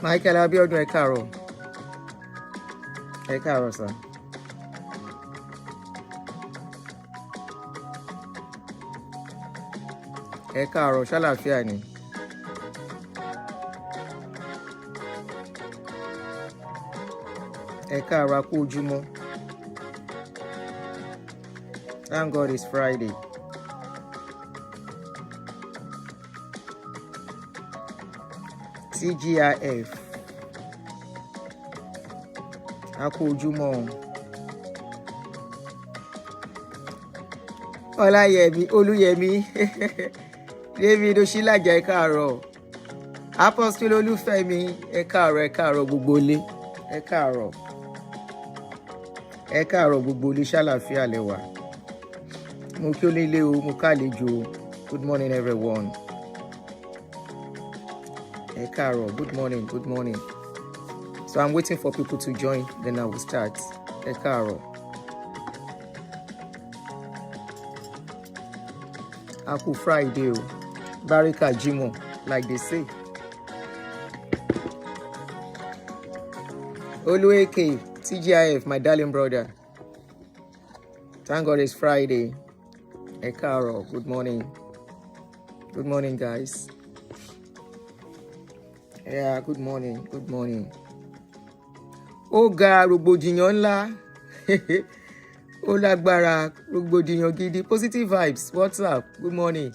Michael Abiodun, ẹ káàárọ̀. Ẹ káàárọ̀, sir. Ẹ káàárọ̀, ṣàlàáfíà ni. Ẹ káàárọ̀, a kú ojúmọ́. Thank God it's Friday. TGIF. A kú ojúmọ́. Ọláyẹmí, Olúyẹmí. David Oshilaja, ẹ káàárọ̀. Apostle Olúfẹ́mi, ẹ káàárọ̀ gbogbo ilé. Ẹ káàárọ̀. Ẹ káàárọ̀ gbogbo ilé, ṣàlàáfíà lẹ́wà. Mo kí onílé o, mo kálejò. Good morning everyone. Ẹ káàárọ̀, good morning. So I'm waiting for people to join, then I will start. Ẹ káàárọ̀. A kú Friday o. Barika Jimo, like they say. Olueke, TGIF, my darling brother. Thank God it's Friday. Ẹ káàárọ̀, good morning. Good morning, guys. Yeah, good morning. Ó ga rògbòdìyàn ńlá. Ó lágbára rògbòdìyàn gidi. Positive vibes. What's up? Good morning.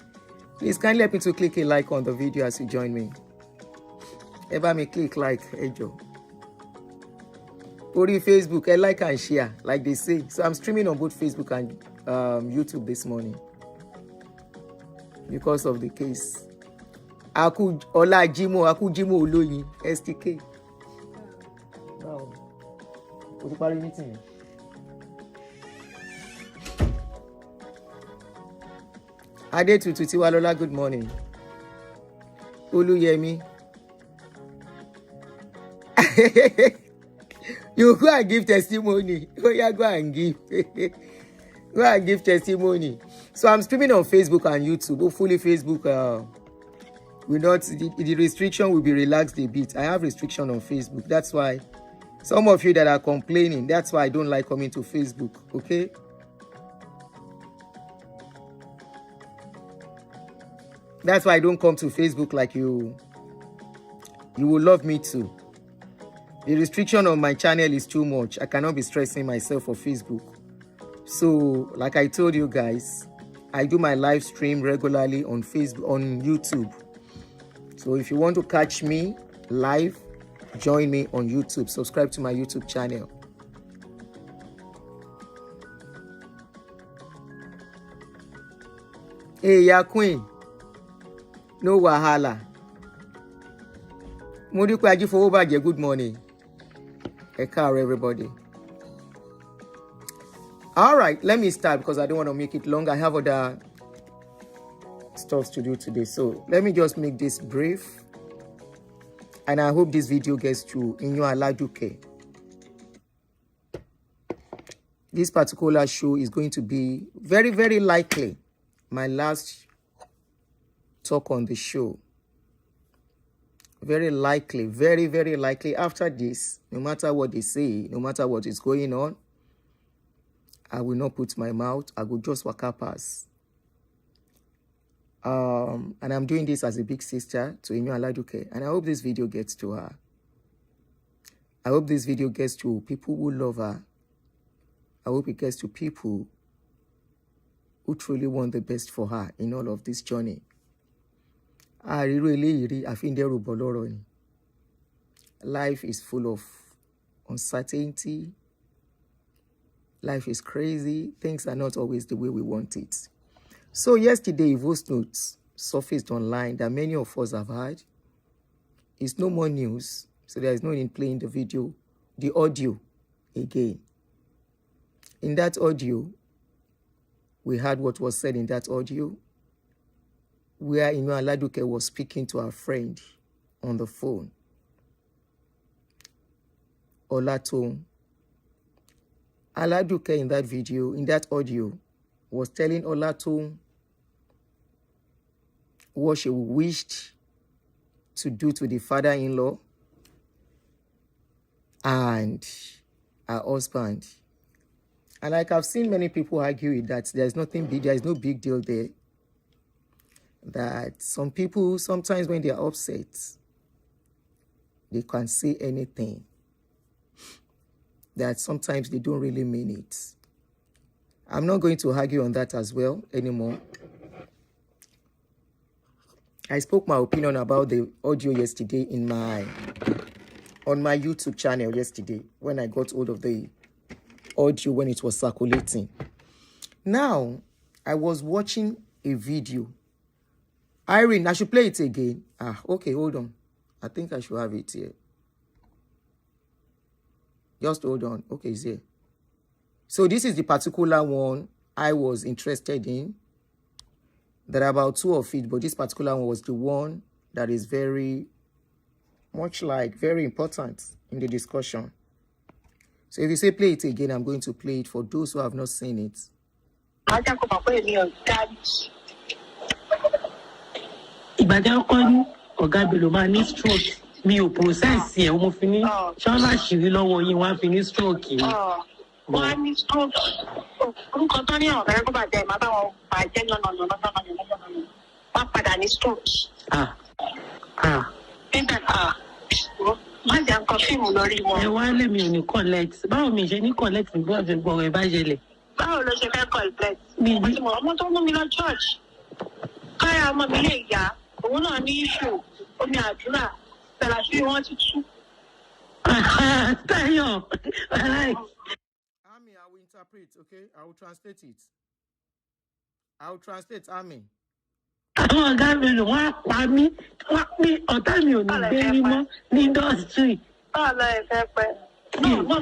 Please kindly help me to click a like on the video as you join me. Ẹ bá mi click like, ẹ jọ̀ọ́. Orí Facebook, ẹ like and share, like they say. So I'm streaming on both Facebook and YouTube this morning because of the case. Aku Ola Jimo Oloyin, STK. Wow. O ti parí meeting. Adetutu Tiwalola, good morning. Oluyemi. You go and give testimony. Oh yeah, go and give. Go and give testimony. So I'm streaming on Facebook and YouTube. Hopefully Facebook will not, the restriction will be relaxed a bit. I have restriction on Facebook. That's why some of you that are complaining, that's why I don't like coming to Facebook. Okay? That's why I don't come to Facebook like you will love me too. The restriction on my channel is too much. I cannot be stressing myself for Facebook. So, like I told you guys, I do my live stream regularly on Facebook, on YouTube. So if you want to catch me live, join me on YouTube. Subscribe to my YouTube channel. Hey, ya queen. No wahala. Modiku Ajifowobaje, good morning. Ẹ káàárọ̀, everybody. All right, let me start because I don't want to make it long. I have other stuff to do today. So let me just make this brief. And I hope this video gets to Aduke. This particular show is going to be very, very likely my last talk on the show. Very likely, very, very likely. After this, no matter what they say, no matter what is going on, I will not put my mouth. I will just walk up pass. And I'm doing this as a big sister to Aduke. And I hope this video gets to her. I hope this video gets to people who love her. I hope it gets to people who truly want the best for her in all of this journey. Life is full of uncertainty. Life is crazy. Things are not always the way we want it. So yesterday, voice notes surfaced online that many of us have heard. It's no more news, so there is no need playing the audio again. In that audio, we heard what was said in that audio, where Aduke was speaking to her friend on the phone, Olaton. Aduke in that video, in that audio, was telling Olaton what she wished to do to the father-in-law and her husband. And like I've seen many people argue it, that there's nothing big, there's no big deal there. That some people, sometimes when they're upset, they can say anything. That sometimes they don't really mean it. I'm not going to argue on that as well anymore. I spoke my opinion about the audio yesterday on my YouTube channel yesterday when I got hold of the audio when it was circulating. Now, I was watching a video. Irene, I should play it again. Okay, hold on. I think I should have it here. Just hold on. Okay, it's here. So this is the particular one I was interested in. There are about 2 of it, but this particular one was the one that is very important in the discussion. So if you say play it again, I'm going to play it for those who have not seen it. Mi ò process ẹ̀ mo fi ní ṣọ́nà ṣìrí lọ́wọ́ yín wá fi ní stroke yìí. Wọ́n ní stroke. Orúkọ tó ní ọ̀rẹ́ kó bàjẹ́ máa bá wọn bàjẹ́ lọ́nà wọ́n padà ní stroke. Nígbà má jẹ́ nǹkan fíìmù lórí wọn. Ẹ wá lèmi ò ní collect. Báwo mi ṣe ní collect ní gbọ́dọ̀ gbọ́ ẹ bá ṣẹlẹ̀? Báwo ló ṣe fẹ́ collect? Ọmọ tó mú mi lọ church. Káyà ọmọ mi lè yá. Òun náà ní issue. Omi àdúrà. Ami, I will interpret, okay? I will translate it. Ami. Àwọn ọ̀gá mi ló wá pa mí ọ̀tá mi ò ní gbé rí mọ́ ní industry. Báwo ẹ fẹ́ pẹ́? No. Wọ́n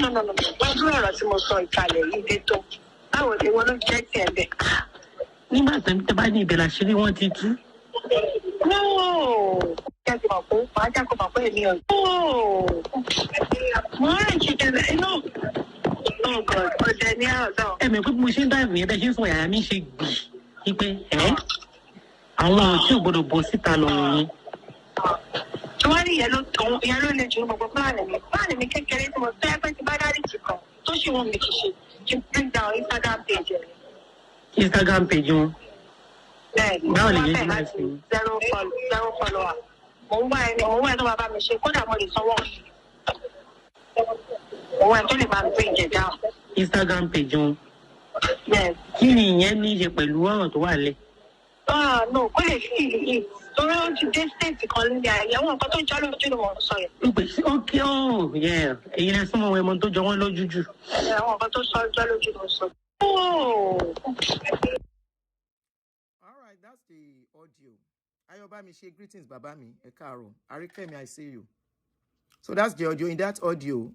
dúró ọ̀rọ̀ tí mo sọ ìkàlẹ̀ yìí dé tó. Báwo ni wọ́n ló jẹ́ tiẹ̀ bẹ̀? Nígbà tí bá ní ìbẹ̀rẹ̀ àṣírí wọ́n ti tú. No. Oh God, ẹ̀mí pé mo ṣe ń dáìbò yẹn bẹ́ẹ̀ ṣe ń sọ yàrá mi ṣe gbì í pé àwọn tí ò gbọdọ̀ bọ́ síta lọ́rùn yín. Wọ́n ní ìyẹn ló lè jù gbogbo pláàni mi kékeré tí mo fẹ́ pé ti bá dárí jì kan tó ṣì wọ́n mi kì í ṣe kí n bring down Instagram page wọn. Báwo lè yẹn ṣe máa ṣe? Zero follower. Mo ń wá ẹni tó bá bá mi ṣe kódà mo lè sanwó. Mo wá ẹni tó lè bá mi gbé ìjẹ down. Instagram page wọn. Kí ni ìyẹn ní í ṣe pẹ̀lú ọ̀rọ̀ tó wà lẹ̀? No, kó lè fi ìyí. Torí ó ti dé state kan ní àyẹ̀wò nǹkan tó jọ lójú ni mo sọ yẹn. Èyí lẹ súnmọ́ wọn ẹmọ tó jọ wọ́n lójú jù. Àwọn nǹkan tó jọ lójú ni mo sọ. That's the audio. Ayobami say greetings, Babami, Ekaro. Arikemi, I see you. So that's the audio. In that audio,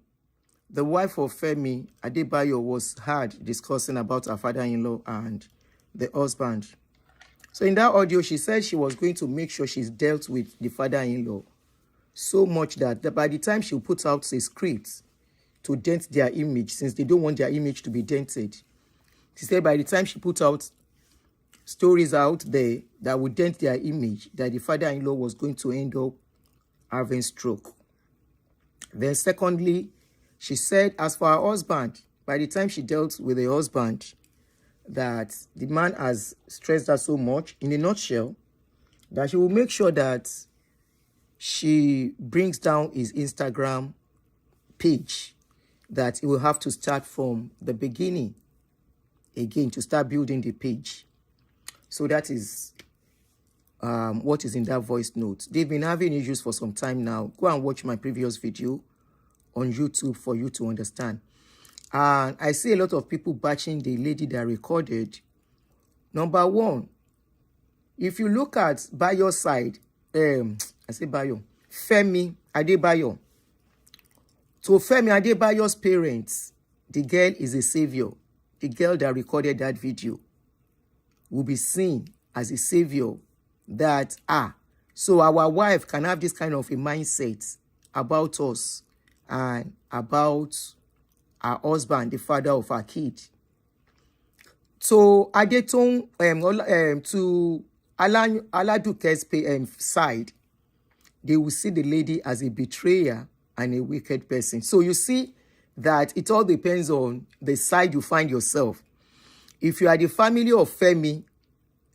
the wife of Femi, Adebayo, was heard discussing about her father-in-law and the husband. So in that audio, she said she was going to make sure she's dealt with the father-in-law so much that by the time she put out a script to dent their image, since they don't want their image to be dented, she said by the time she put out stories out there that would dent their image, that the father-in-law was going to end up having stroke. Then secondly, she said as for her husband, by the time she dealt with the husband, that the man has stressed her so much, in a nutshell, that she will make sure that she brings down his Instagram page, that he will have to start from the beginning again to start building the page. So that is what is in that voice note. They've been having issues for some time now. Go and watch my previous video on YouTube for you to understand. And I see a lot of people bashing the lady that recorded. Number one, if you look at Bayo's side, I say Bayo, Femi Adebayo. To Femi Adebayo's parents, the girl is a savior. The girl that recorded that video will be seen as a savior, that, so our wife can have this kind of a mindset about us and about our husband, the father of our kid. So Adetong, to Aladuke's side, they will see the lady as a betrayer and a wicked person. So you see that it all depends on the side you find yourself. If you are the family of Femi,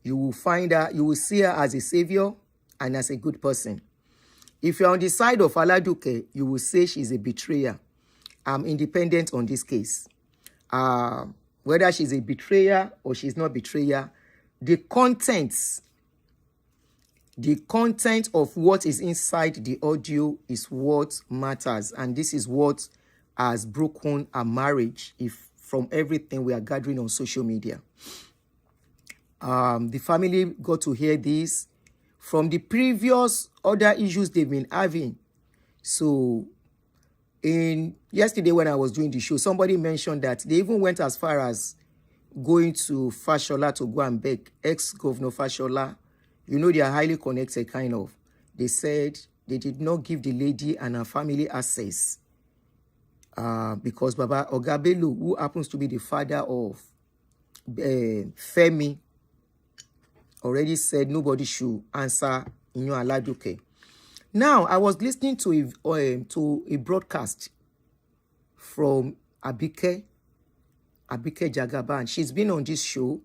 you will see her as a savior and as a good person. If you're on the side of Aduke, you will say she's a betrayer. I'm independent on this case. Whether she's a betrayer or she's not betrayer, the content of what is inside the audio is what matters. And this is what has broken a marriage from everything we are gathering on social media. The family got to hear this from the previous other issues they've been having. So yesterday when I was doing the show, somebody mentioned that they even went as far as going to Fashola to go and beg ex-governor Fashola. You know, they are highly connected, kind of. They said they did not give the lady and her family access because Baba Ogabelu, who happens to be the father of Femi, already said nobody should answer Inyo Aladuke. Now, I was listening to a broadcast from Aduke Jagaban. She's been on this show.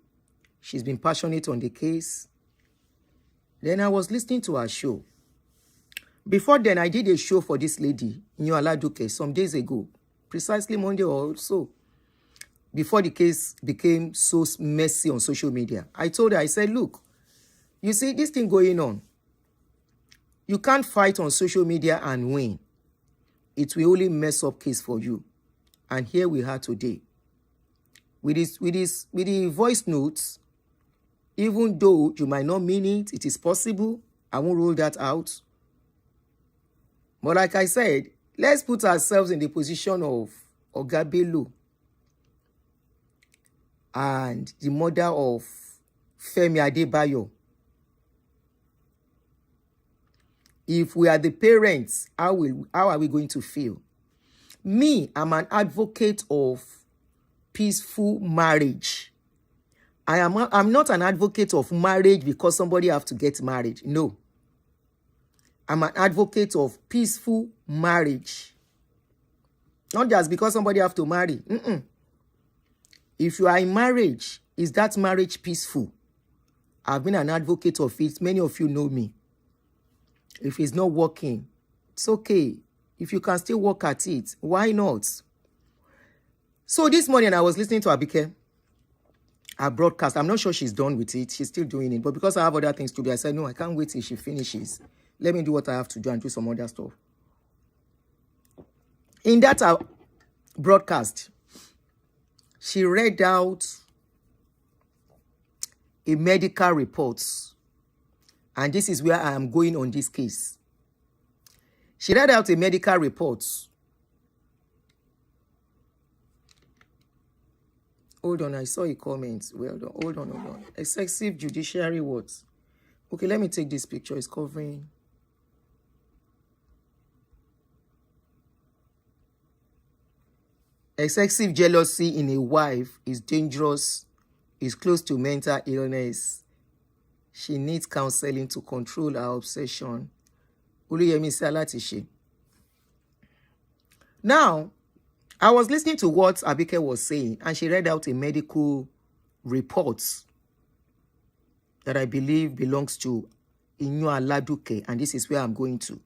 She's been passionate on the case. Then I was listening to her show. Before then, I did a show for this lady, Inyo Aladuke, some days ago, precisely Monday or so, before the case became so messy on social media. I told her, I said, look, you see this thing going on. You can't fight on social media and win. It will only mess up case for you. And here we are today. With the voice notes, even though you might not mean it, it is possible. I won't rule that out. But like I said, let's put ourselves in the position of Ogabelu and the mother of Femi Adebayo. If we are the parents, how are we going to feel? Me, I'm an advocate of peaceful marriage. I'm not an advocate of marriage because somebody have to get married. No. I'm an advocate of peaceful marriage. Not just because somebody have to marry. If you are in marriage, is that marriage peaceful? I've been an advocate of it. Many of you know me. If it's not working, it's okay. If you can still work at it, why not? So this morning I was listening to Aduke, her broadcast. I'm not sure she's done with it. She's still doing it. But because I have other things to do, I said, no, I can't wait till she finishes. Let me do what I have to do and do some other stuff. In that broadcast, she read out a medical report. And this is where I am going on this case. She read out a medical report. Hold on, I saw a comment. Well done. Hold on. Excessive judiciary words. Okay, let me take this picture. It's covering. Excessive jealousy in a wife is dangerous, is close to mental illness. She needs counseling to control her obsession. Now, I was listening to what Aduke was saying, and she read out a medical report that I believe belongs to Inyo Aladuke, and this is where I'm going to.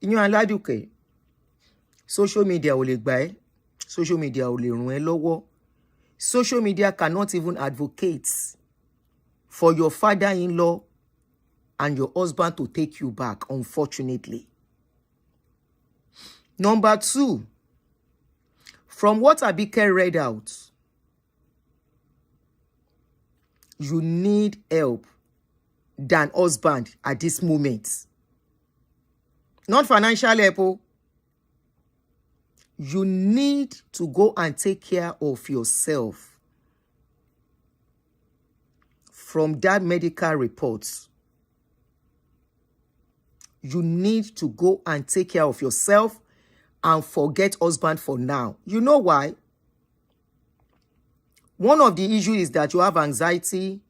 Inyo Aladuke, social media ò lè gbà ẹ́, social media ò lè ràn ẹ́ lọ́wọ́. Social media cannot even advocate for your father-in-law and your husband to take you back, unfortunately. Number 2, from what Aduke read out, you need help than husband at this moment. Not financial help. You need to go and take care of yourself. From that medical report, you need to go and take care of yourself and forget husband for now. You know why? One of the issues is that you have anxiety,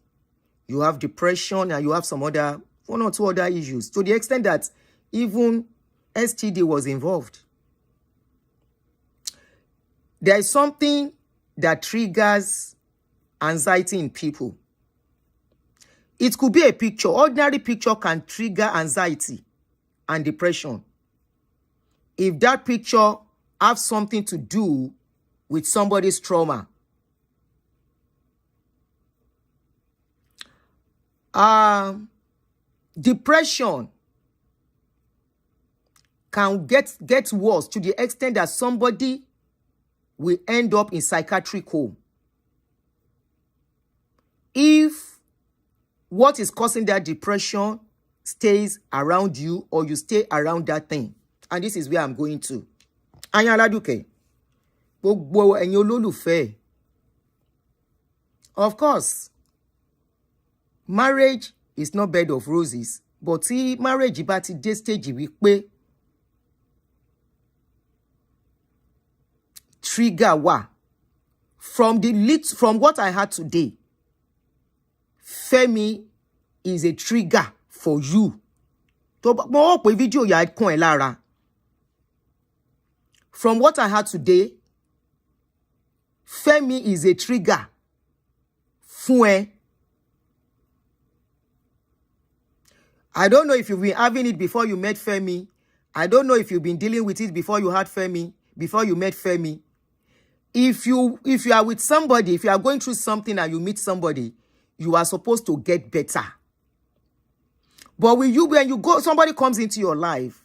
you have depression, and you have some one or two other issues. To the extent that even STD was involved. There is something that triggers anxiety in people. It could be a picture. Ordinary picture can trigger anxiety and depression. If that picture has something to do with somebody's trauma. Depression can get worse to the extent that somebody will end up in psychiatric home. If what is causing that depression stays around you or you stay around that thing. And this is where I'm going to. Anya Aduke. Gbogbo ẹ̀yin olólùfẹ́. Of course, marriage is not bed of roses. But tí marriage bá ti dé stage wípé trigger wà. From what I had today, Femi is a trigger for you. Mo pe video ya kan ẹ lára. From what I had today, Femi is a trigger fún ẹ. I don't know if you've been having it before you met Femi. I don't know if you've been dealing with it before you had Femi, before you met Femi. If you are with somebody, if you are going through something and you meet somebody, you are supposed to get better. But when you go, somebody comes into your life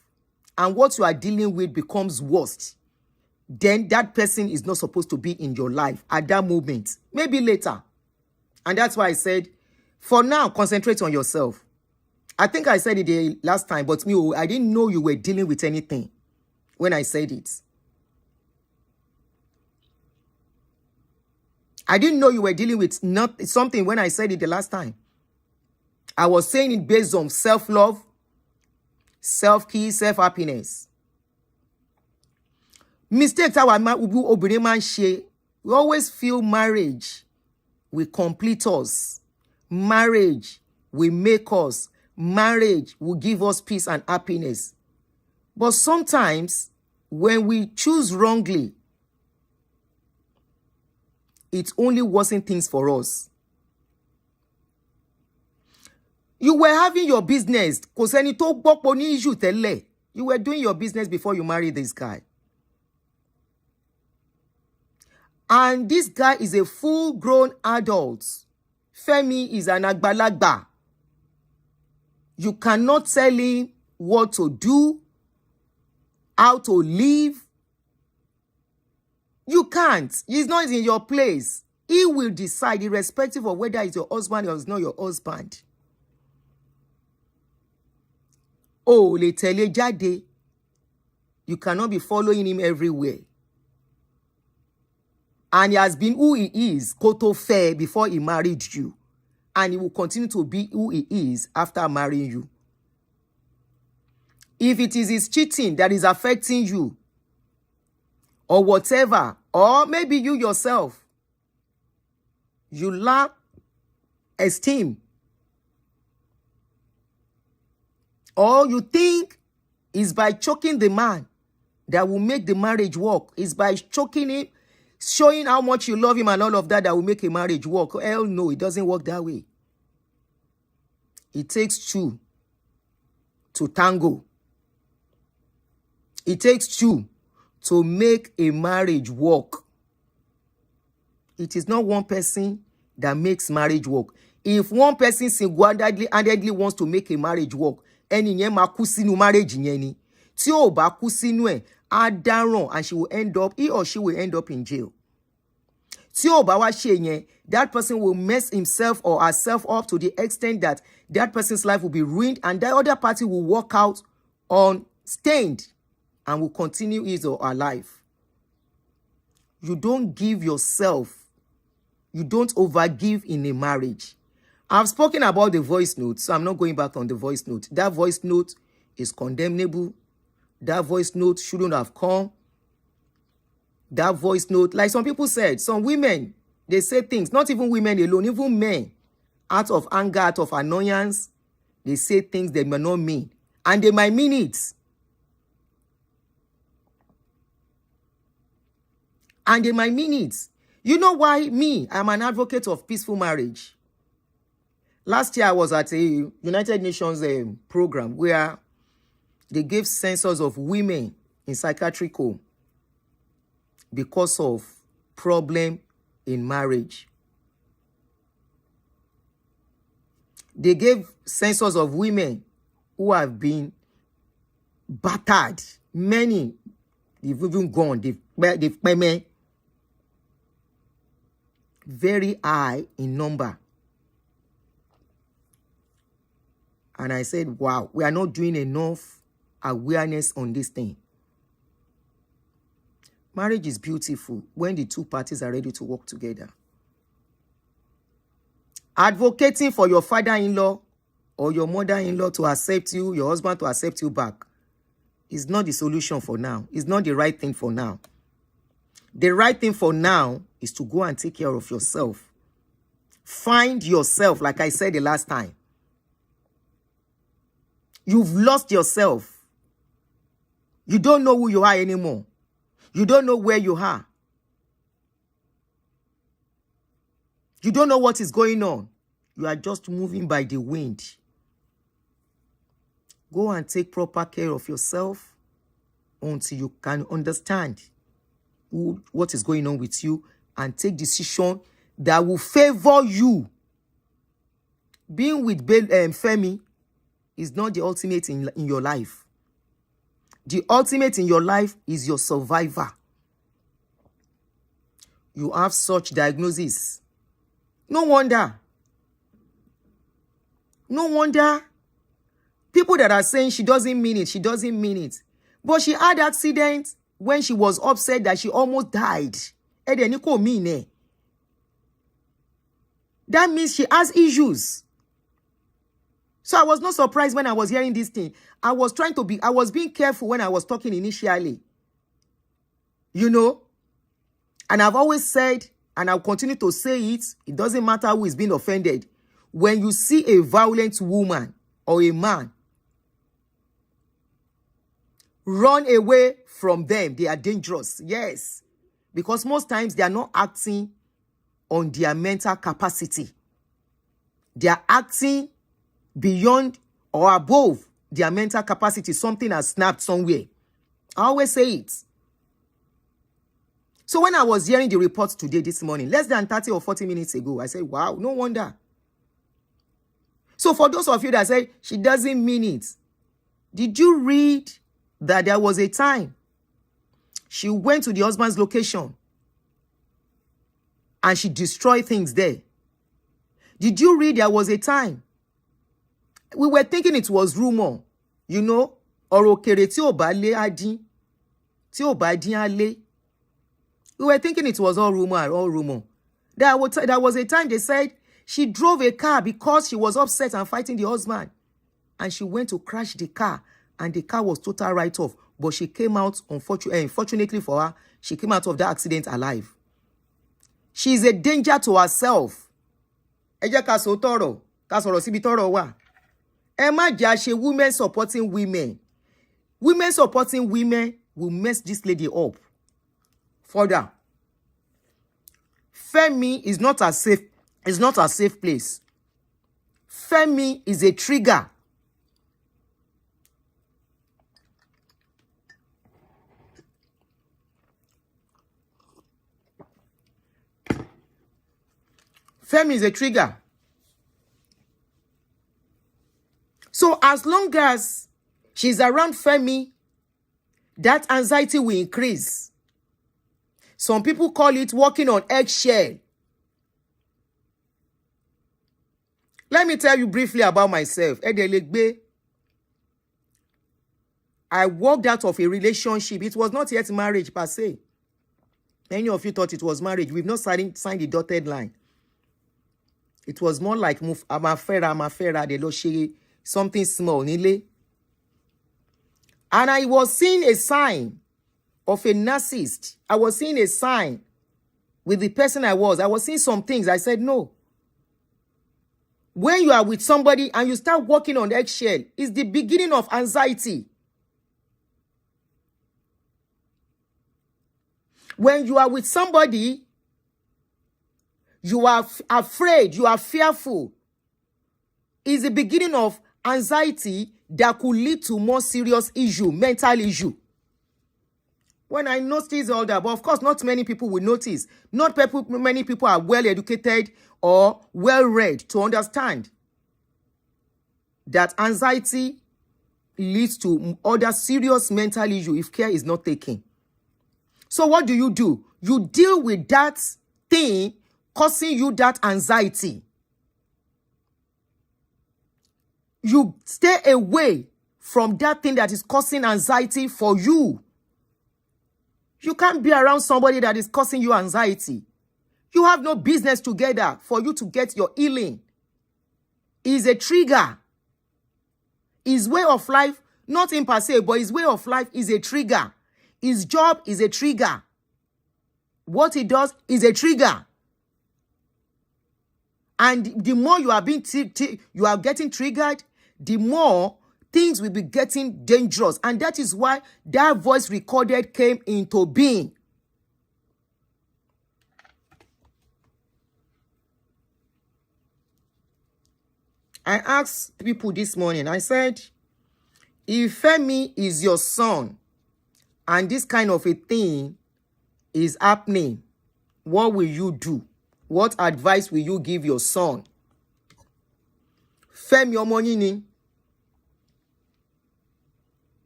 and what you are dealing with becomes worse, then that person is not supposed to be in your life at that moment. Maybe later. And that's why I said, for now, concentrate on yourself. I think I said it the last time, but I didn't know you were dealing with anything when I said it. I didn't know you were dealing with something when I said it the last time. I was saying it based on self-love, self-care, self-happiness. Mistakes our obìnrin máa ń ṣe. We always feel marriage will complete us. Marriage will make us. Marriage will give us peace and happiness. But sometimes, when we choose wrongly, it only worsens things for us. You were having your business. Kò sẹ́ni tó gbọ́ pé o ní issue tẹ́lẹ̀. You were doing your business before you married this guy. And this guy is a full-grown adult. Femi is an àgbàlagbà. You cannot tell him what to do, how to live. You can't. He's not in your place. He will decide irrespective of whether it's your husband or it's not your husband. Oh, le tele jade. You cannot be following him everywhere. And he has been who he is, koto fair, before he married you. And he will continue to be who he is after marrying you. If it is his cheating that is affecting you, or whatever, or maybe you yourself, you lack esteem, or you think it's by choking the man that will make the marriage work, it's by choking him, showing how much you love him and all of that will make a marriage work. Hell no, it doesn't work that way. It takes two to tango. It takes two to make a marriage work. It is not one person that makes marriage work. If one person single-handedly wants to make a marriage work, ẹni yẹn máa kú sínú marriage yẹn ni. Tí ó bá kú sínú ẹ̀, á dáràn, and he or she will end up in jail. Tí ó bá wá ṣe yẹn, that person will mess himself or herself up to the extent that that person's life will be ruined and the other party will walk out unstained and will continue his or her life. You don't give yourself. You don't overgive in a marriage. I've spoken about the voice note, so I'm not going back on the voice note. That voice note is condemnable. That voice note shouldn't have come. That voice note, like some people said, some women, they say things, not even women alone, even men, out of anger, out of annoyance, they say things they may not mean. And they might mean it. And they might mean it. You know why I'm an advocate of peaceful marriage. Last year, I was at a United Nations program where they gave census of women in psychiatric home because of problem in marriage. They gave census of women who have been battered. Many, they've even gone. They've very high in number. And I said, wow, we are not doing enough awareness on this thing. Marriage is beautiful when the two parties are ready to work together. Advocating for your father-in-law or your mother-in-law to accept you, your husband to accept you back, is not the solution for now. It's not the right thing for now. The right thing for now is to go and take care of yourself. Find yourself, like I said the last time. You've lost yourself. You don't know who you are anymore. You don't know where you are. You don't know what is going on. You are just moving by the wind. Go and take proper care of yourself until you can understand what is going on with you and take decision that will favor you. Being with Femi is not the ultimate in your life. The ultimate in your life is your survivor. You have such diagnosis. No wonder. No wonder. People that are saying she doesn't mean it, she doesn't mean it. But she had accident when she was upset that she almost died. That means she has issues. So I was not surprised when I was hearing this thing. I was being careful when I was talking initially. You know? And I've always said, and I'll continue to say it doesn't matter who is being offended. When you see a violent woman or a man, run away from them. They are dangerous. Yes. Because most times they are not acting on their mental capacity. They are acting beyond or above their mental capacity. Something has snapped somewhere. I always say it. So when I was hearing the reports today, this morning, less than 30 or 40 minutes ago, I said, wow, no wonder. So for those of you that say, she doesn't mean it, did you read that there was a time she went to the husband's location and she destroyed things there? Did you read there was a time? We were thinking it was rumor, you know, ọ̀rọ̀ òkèrè tí ò bá lé á dín, tí ò bá dín á lé. We were thinking it was all rumor. There was a time they said she drove a car because she was upset and fighting the husband. And she went to crash the car and the car was total write-off. But she came out, unfortunately for her, she came out of that accident alive. She is a danger to herself. Ẹ jẹ́ ká sọ tọrọ, ká sọ̀rọ̀ síbi tọrọ wà. Ẹ má jẹ́ àṣẹ women supporting women. Women supporting women will mess this lady up. Further, Femi is not a safe place. Femi is a trigger. Femi is a trigger. So as long as she's around Femi, that anxiety will increase. Some people call it walking on eggshell. Let me tell you briefly about myself. I walked out of a relationship. It was not yet marriage per se. Many of you thought it was marriage. We've not signed the dotted line. It was more like amafera, they don't share something small. And I was seeing a sign of a narcissist. I was seeing a sign with the person I was seeing some things. I said, no. When you are with somebody and you start walking on the eggshell, it's the beginning of anxiety. When you are with somebody, you are afraid, you are fearful. It's the beginning of anxiety that could lead to more serious issue, mental issue. When I notice all that, but of course, not many people will notice. Not many people are well educated or well read to understand that anxiety leads to other serious mental issue if care is not taken. So what do? You deal with that thing causing you that anxiety. You stay away from that thing that is causing anxiety for you. You can't be around somebody that is causing you anxiety. You have no business together for you to get your healing. It's a trigger. His way of life, not in per se, but his way of life is a trigger. His job is a trigger. What he does is a trigger. And the more you are getting triggered, the more things will be getting dangerous. And that is why that voice recorded came into being. I asked people this morning, I said, if Femi is your son and this kind of a thing is happening, what will you do? What advice will you give your son? Femi Omonini,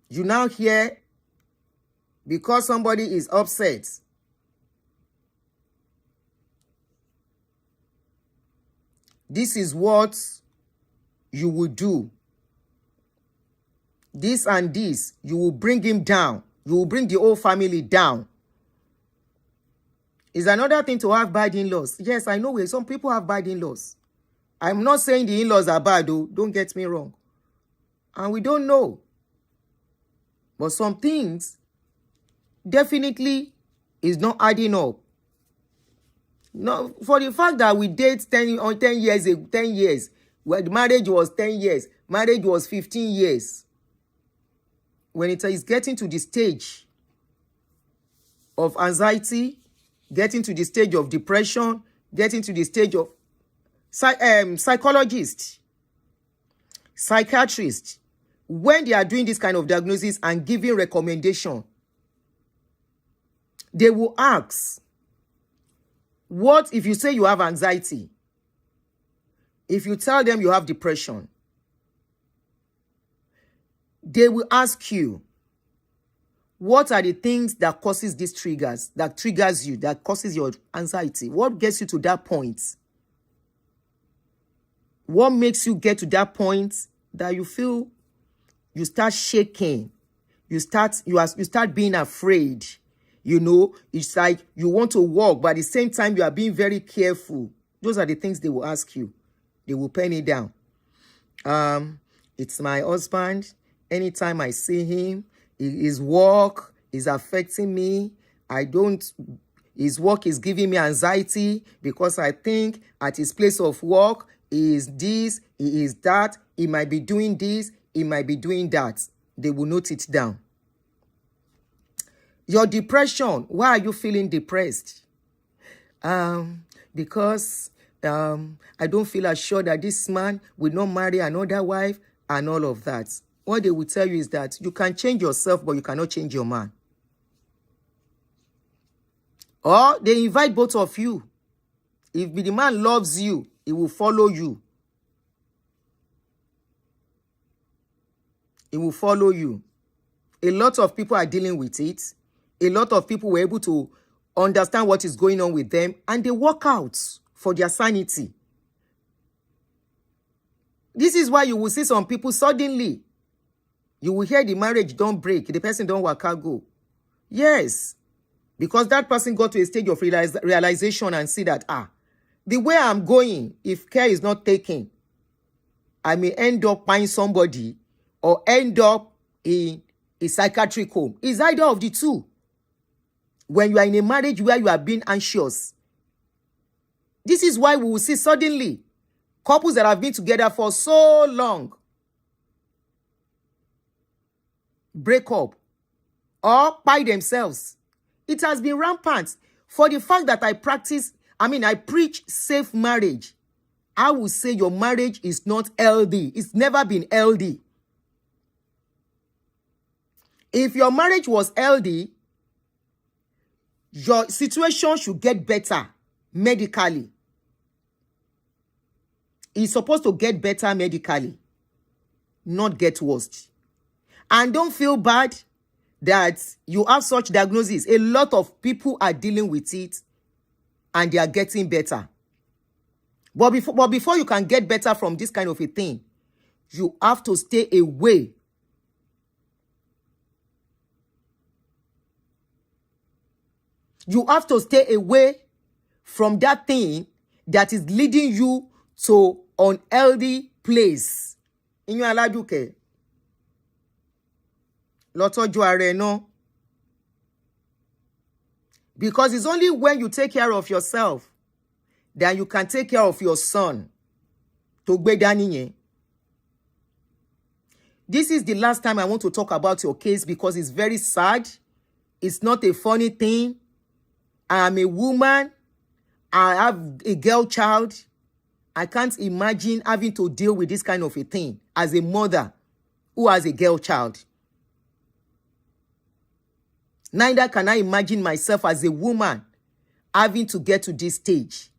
you now hear because somebody is upset. This is what you will do. This and this, you will bring him down. You will bring the whole family down. It's another thing to have bad in-laws. Yes, I know some people have bad in-laws. I'm not saying the in-laws are bad, though. Don't get me wrong. And we don't know. But some things definitely is not adding up. No, for the fact that we date 10 years, where the marriage was 10 years, marriage was 15 years. When it is getting to the stage of anxiety, getting to the stage of depression, getting to the stage of psychologists, psychiatrists, when they are doing this kind of diagnosis and giving recommendation, they will ask, what if you say you have anxiety? If you tell them you have depression, they will ask you, what are the things that causes these triggers, that triggers you, that causes your anxiety? What gets you to that point? What makes you get to that point that you feel you start shaking, you start being afraid? You know, it's like you want to walk, but at the same time you are being very careful. Those are the things they will ask you. They will pen it down. It's my husband. Anytime I see him, his work is affecting me. His work is giving me anxiety because I think at his place of work, he is this, he is that, he might be doing this, he might be doing that. They will note it down. Your depression, why are you feeling depressed? Because I don't feel assured that this man will not marry another wife and all of that. What they will tell you is that you can change yourself, but you cannot change your man. Or they invite both of you. If the man loves you, he will follow you. He will follow you. A lot of people are dealing with it. A lot of people were able to understand what is going on with them, and they work out for their sanity. This is why you will see some people suddenly, you will hear the marriage don't break, the person don't work out go. Yes, because that person got to a stage of realization and see that, the way I'm going, if care is not taken, I may end up buying somebody or end up in a psychiatric home. It's either of the two. When you are in a marriage where you are being anxious, this is why we will see suddenly couples that have been together for so long break up or by themselves. It has been rampant. For the fact that I preach safe marriage, I will say your marriage is not healthy. It's never been healthy. If your marriage was healthy, your situation should get better medically. It's supposed to get better medically, not get worse. And don't feel bad that you have such diagnosis. A lot of people are dealing with it and they are getting better. But before you can get better from this kind of a thing, you have to stay away. You have to stay away from that thing that is leading you to unhealthy place. In your Aduke. Lọ́tọ́jú ara ẹ náà. Because it's only when you take care of yourself that you can take care of your son. Tó gbé dání yẹn. This is the last time I want to talk about your case because it's very sad. It's not a funny thing. I am a woman. I have a girl child. I can't imagine having to deal with this kind of a thing as a mother who has a girl child. Neither can I imagine myself as a woman having to get to this stage.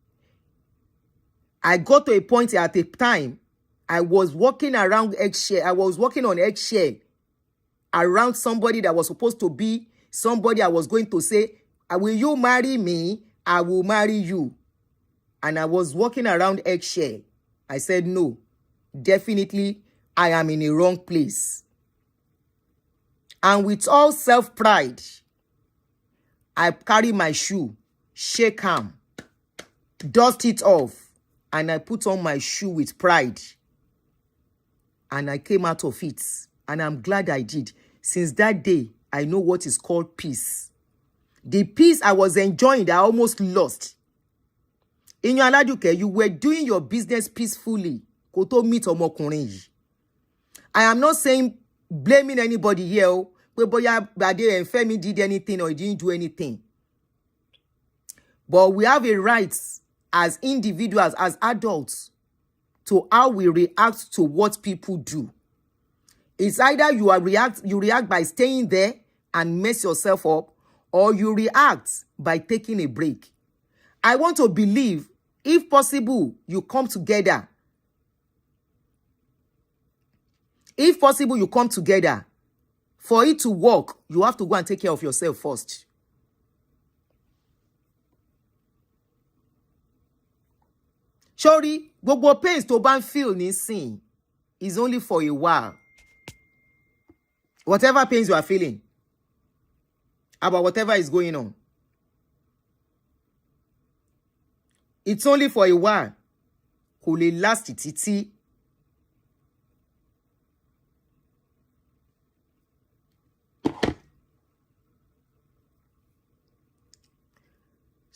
I got to a point at a time, I was walking around eggshell. I was walking on eggshell around somebody that was supposed to be somebody I was going to say, will you marry me? I will marry you. And I was walking around eggshell. I said, no, definitely I am in a wrong place. And with all self-pride, I carry my shoe, shake am, dust it off, and I put on my shoe with pride. And I came out of it. And I'm glad I did. Since that day, I know what is called peace. The peace I was enjoying, I almost lost. In your Aduke, you were doing your business peacefully. Koto meet ọmọkùnrin yìí. I am not saying blaming anybody here. But Femi did anything or he didn't do anything. But we have a right as individuals, as adults, to how we react to what people do. It's either you react by staying there and mess yourself up, or you react by taking a break. I want to believe, if possible, you come together. If possible, you come together. For it to work, you have to go and take care of yourself first. Sorry, gbogbo pains to ban feel nísìn is only for a while. Whatever pains you are feeling about whatever is going on, it's only for a while. Kò lè last títí.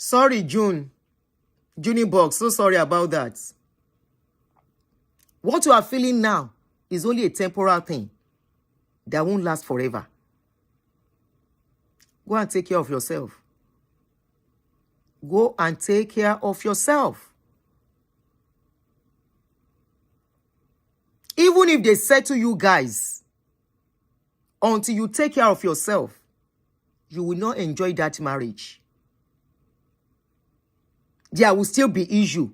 Sorry, Junibug, so sorry about that. What you are feeling now is only a temporal thing that won't last forever. Go and take care of yourself. Go and take care of yourself. Even if they say to you guys, until you take care of yourself, you will not enjoy that marriage. There will still be issue.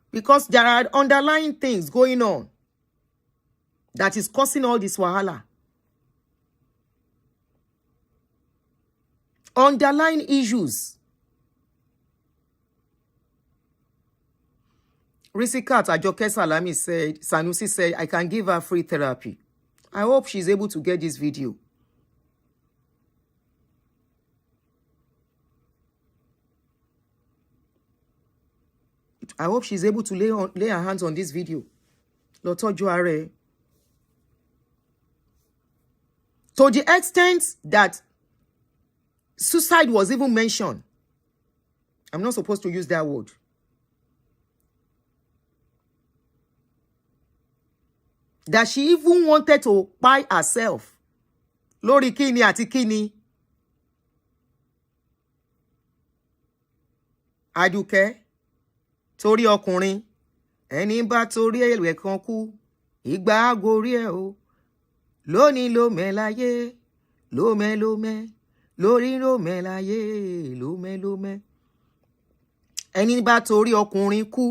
Because there are underlying things going on that is causing all this wahala. Underlying issues. Risikat Ajoke Salami said, Sanusi said, I can give her free therapy. I hope she's able to get this video. I hope she's able to lay her hands on this video. Lọ́tọ́jú ara ẹ. To the extent that suicide was even mentioned. I'm not supposed to use that word. That she even wanted to buy herself. Lórí kíni àti kíni. Aduke, torí ọkùnrin, ẹni bá torí ẹ̀wẹ̀ kan kú, ìgbà agorí ẹ̀ o. Lónìí ló mẹ́láyé, lómẹ́, lórí ló mẹ́láyé, lómẹ́. Ẹni bá torí ọkùnrin kú,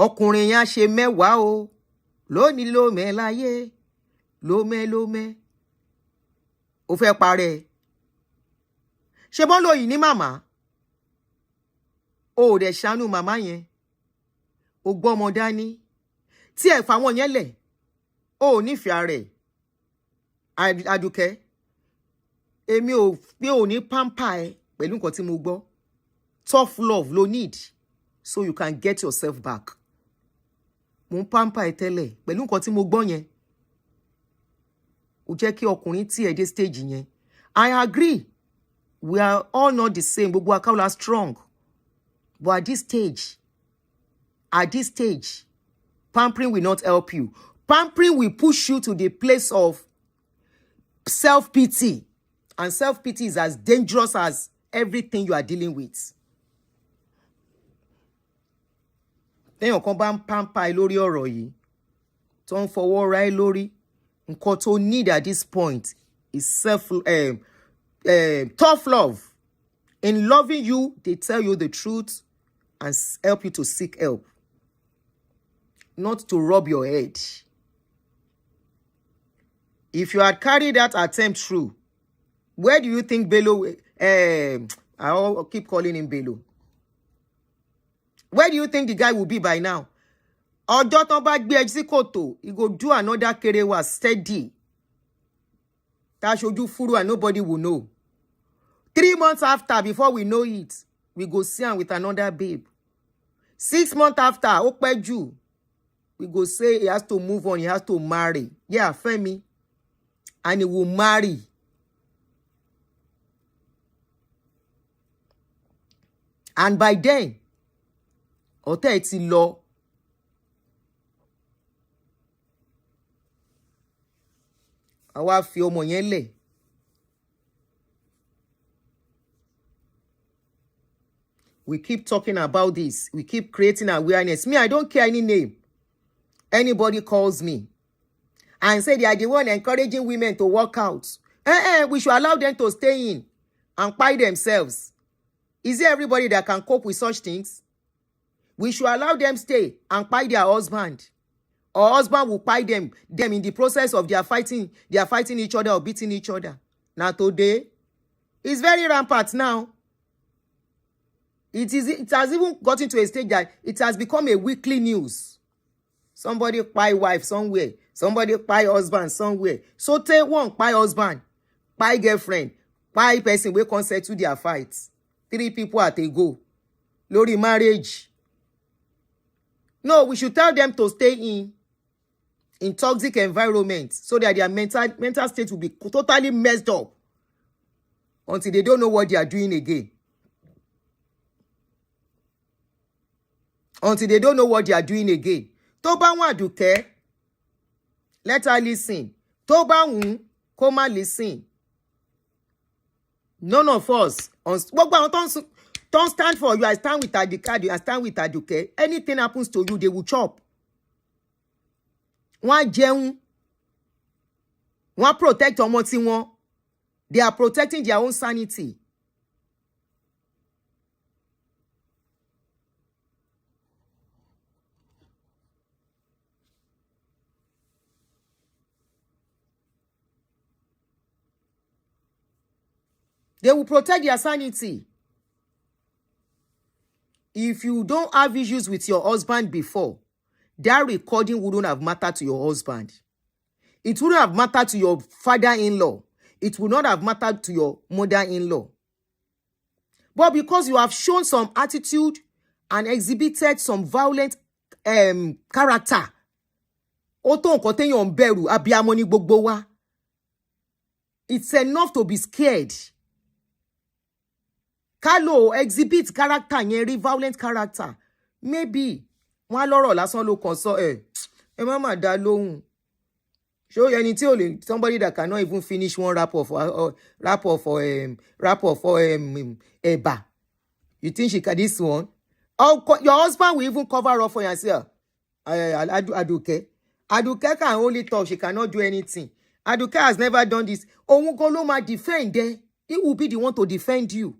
ọkùnrin yẹn á ṣe mẹ́wàá o. Lónìí ló mẹ́láyé, lómẹ́. Ó fẹ́ parẹ́. Ṣé bọ́n lóyìn ní màmá? O ò dẹ̀ ṣàánú màmá yẹn. O gbọ́ ọmọ dání. Tí ẹ̀ fà wọ́n yẹn lẹ̀, o ò nífẹ̀ẹ́ rẹ̀. Aduke, èmi ò pé ò ní pamper ẹ pẹ̀lú nǹkan tí mo gbọ́. Tough love lo need so you can get yourself back. Mo ń pamper ẹ tẹ́lẹ̀ pẹ̀lú nǹkan tí mo gbọ́ yẹn. Ó jẹ́ kí ọkùnrin tí ẹ dé stage yẹn. I agree. We are all not the same. Gbogbo akawla strong. But at this stage, pampering will not help you. Pampering will push you to the place of self-pity. And self-pity is as dangerous as everything you are dealing with. Téèyàn kan bá ń pamper ẹ lórí ọ̀rọ̀ yìí, tó ń fọwọ́ ra ẹ lórí, nǹkan tó need at this point is tough love. In loving you, they tell you the truth and help you to seek help, not to rub your head. If you had carried that attempt through, where do you think Bello, I'll keep calling him Bello. Where do you think the guy will be by now? Ọjọ́ tán bá gbé sí kòtò, he go do another kerewa steady. Tá ṣojú fúru and nobody will know. 3 months after, before we know it, we go see him with another babe. 6 months after, ó pẹ́ jù, we go say he has to move on, he has to marry. Yeah, Femi. And he will marry. And by then, ọ̀tẹ̀ ẹ̀ ti lọ. Àwa fi ọmọ yẹn lẹ̀. We keep talking about this. We keep creating awareness. Me, I don't care any name. Anybody calls me and say they are the one encouraging women to work out. We should allow them to stay in and buy themselves. Is there everybody that can cope with such things? We should allow them stay and buy their husband. Or husband will buy them in the process of their fighting each other or beating each other. Now today, it's very rampant now. It has even gotten to a stage that it has become a weekly news. Somebody buy wife somewhere. Somebody buy husband somewhere. So take one, buy husband, buy girlfriend, buy person wey come settle their fights. 3 people at a go. Lórí marriage. No, we should tell them to stay in toxic environments so that their mental state will be totally messed up until they don't know what they are doing again. Until they don't know what they are doing again. Tó bá wùn Aduke, let her listen. Tó bá wùn kó má listen. None of us, don't stand for you. I stand with Aduke. I stand with Aduke. Anything happens to you, they will chop. Wọ́n jẹun. Wọ́n protect ọmọ tí wọ́n. They are protecting their own sanity. They will protect their sanity. If you don't have issues with your husband before, that recording wouldn't have mattered to your husband. It wouldn't have mattered to your father-in-law. It would not have mattered to your mother-in-law. But because you have shown some attitude and exhibited some violent character, it's enough to be scared. Kalo exhibit character yẹn violent character. Maybe wọ́n lọ́rọ̀ lásán ló kàn sọ má mà dá lóhùn. Show ẹni tí ò lè, somebody that cannot even finish one wrap of ẹ̀bà. You think she can this one? Oh, your husband will even cover up for yourself. Aduke. Aduke can only talk. She cannot do anything. Aduke has never done this. Owungolo ma defend there. He will be the one to defend you.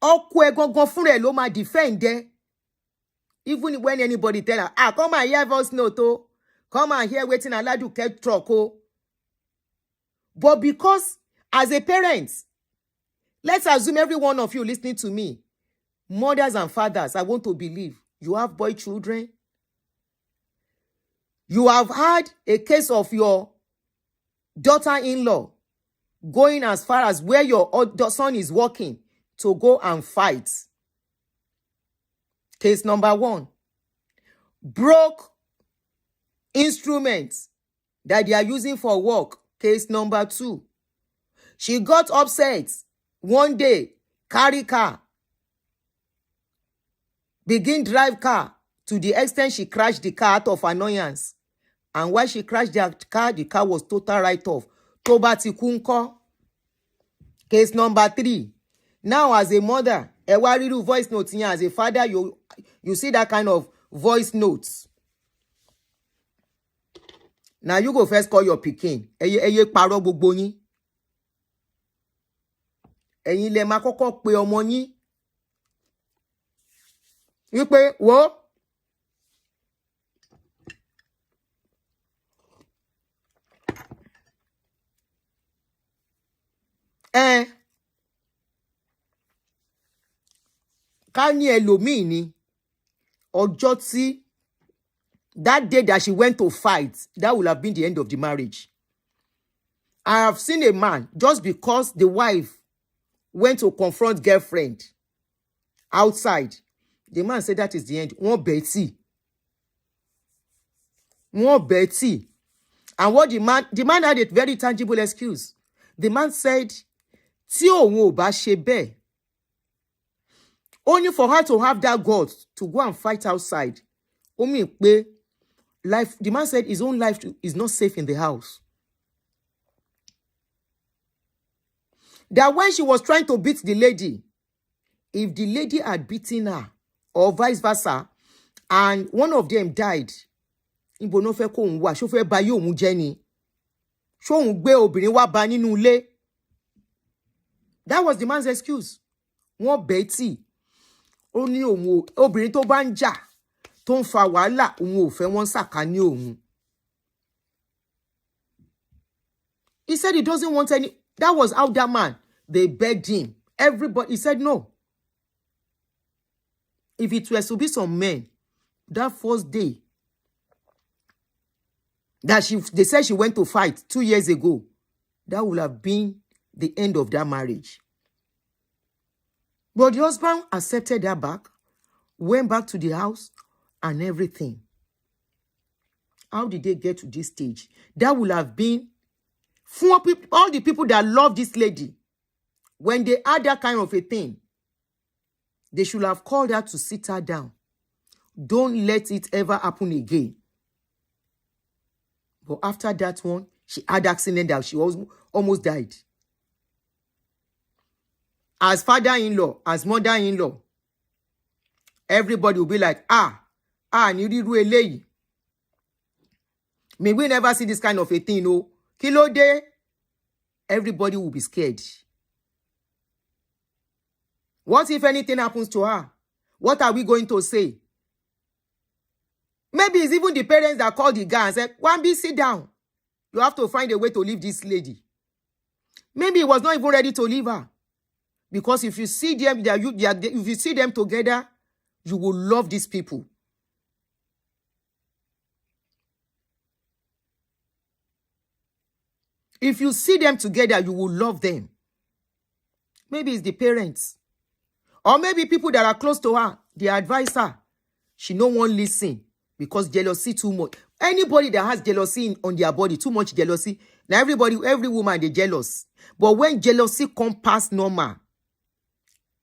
Okwe gongon fure lo ma defend there. Even when anybody tell her, come and hear voice note, oh. Come and hear waiting and Aduke truck, oh. But because as a parent, let's assume every one of you listening to me, mothers and fathers, I want to believe you have boy children. You have had a case of your daughter-in-law going as far as where your son is working to go and fight. Case number 1. Broke instruments that they are using for work. Case number 2. She got upset one day, carry car, begin drive car to the extent she crashed the car out of annoyance. And while she crashed the car was total write-off. Toba ti kunko. Case number 3. Now, as a mother, a voice note here. As a father, you see that kind of voice notes. Now you go first call your pikin. Eye paro gbogbo yin. Ẹ̀yin lẹ máa kọ́kọ́ pe ọmọ yín. Wípé wo. Ká ní ẹlòmíì ni. Ọjọ́ tí that day that she went to fight, that would have been the end of the marriage. I have seen a man, just because the wife went to confront girlfriend outside, the man said that is the end. Wọ́n Betty. And what the man had a very tangible excuse. The man said, tí òun ò bá ṣe bẹ́ẹ̀, only for her to have that guts to go and fight outside. Life, the man said his own life is not safe in the house. That when she was trying to beat the lady, if the lady had beaten her, or vice versa, and one of them died, that was the man's excuse. Wọ́n Betty. Only obìnrin tó bá ń jà, tó ń fa wàhálà, òun ò fẹ́ wọ́n sàkání òun. He said he doesn't want any. That was how that man, they begged him. Everybody, he said no. If it was to be some men, that first day that they said she went to fight 2 years ago, that would have been the end of that marriage. But the husband accepted her back, went back to the house, and everything. How did they get to this stage? That would have been for people, all the people that love this lady. When they had that kind of a thing, they should have called her to sit her down. Don't let it ever happen again. But after that one, she had accident that she almost died. As father-in-law, as mother-in-law, everybody will be like, niru eleyi. May we never see this kind of a thing, no. Kilo day, everybody will be scared. What if anything happens to her? What are we going to say? Maybe it's even the parents that called the guy and said, Wambi, sit down. You have to find a way to leave this lady. Maybe he was not even ready to leave her. Because if you see them, if you see them together, you will love these people. If you see them together, you will love them. Maybe it's the parents. Or maybe people that are close to her, they advise her. She no one listen because jealousy too much. Anybody that has jealousy on their body, too much jealousy, now every woman, they jealous. But when jealousy comes past normal,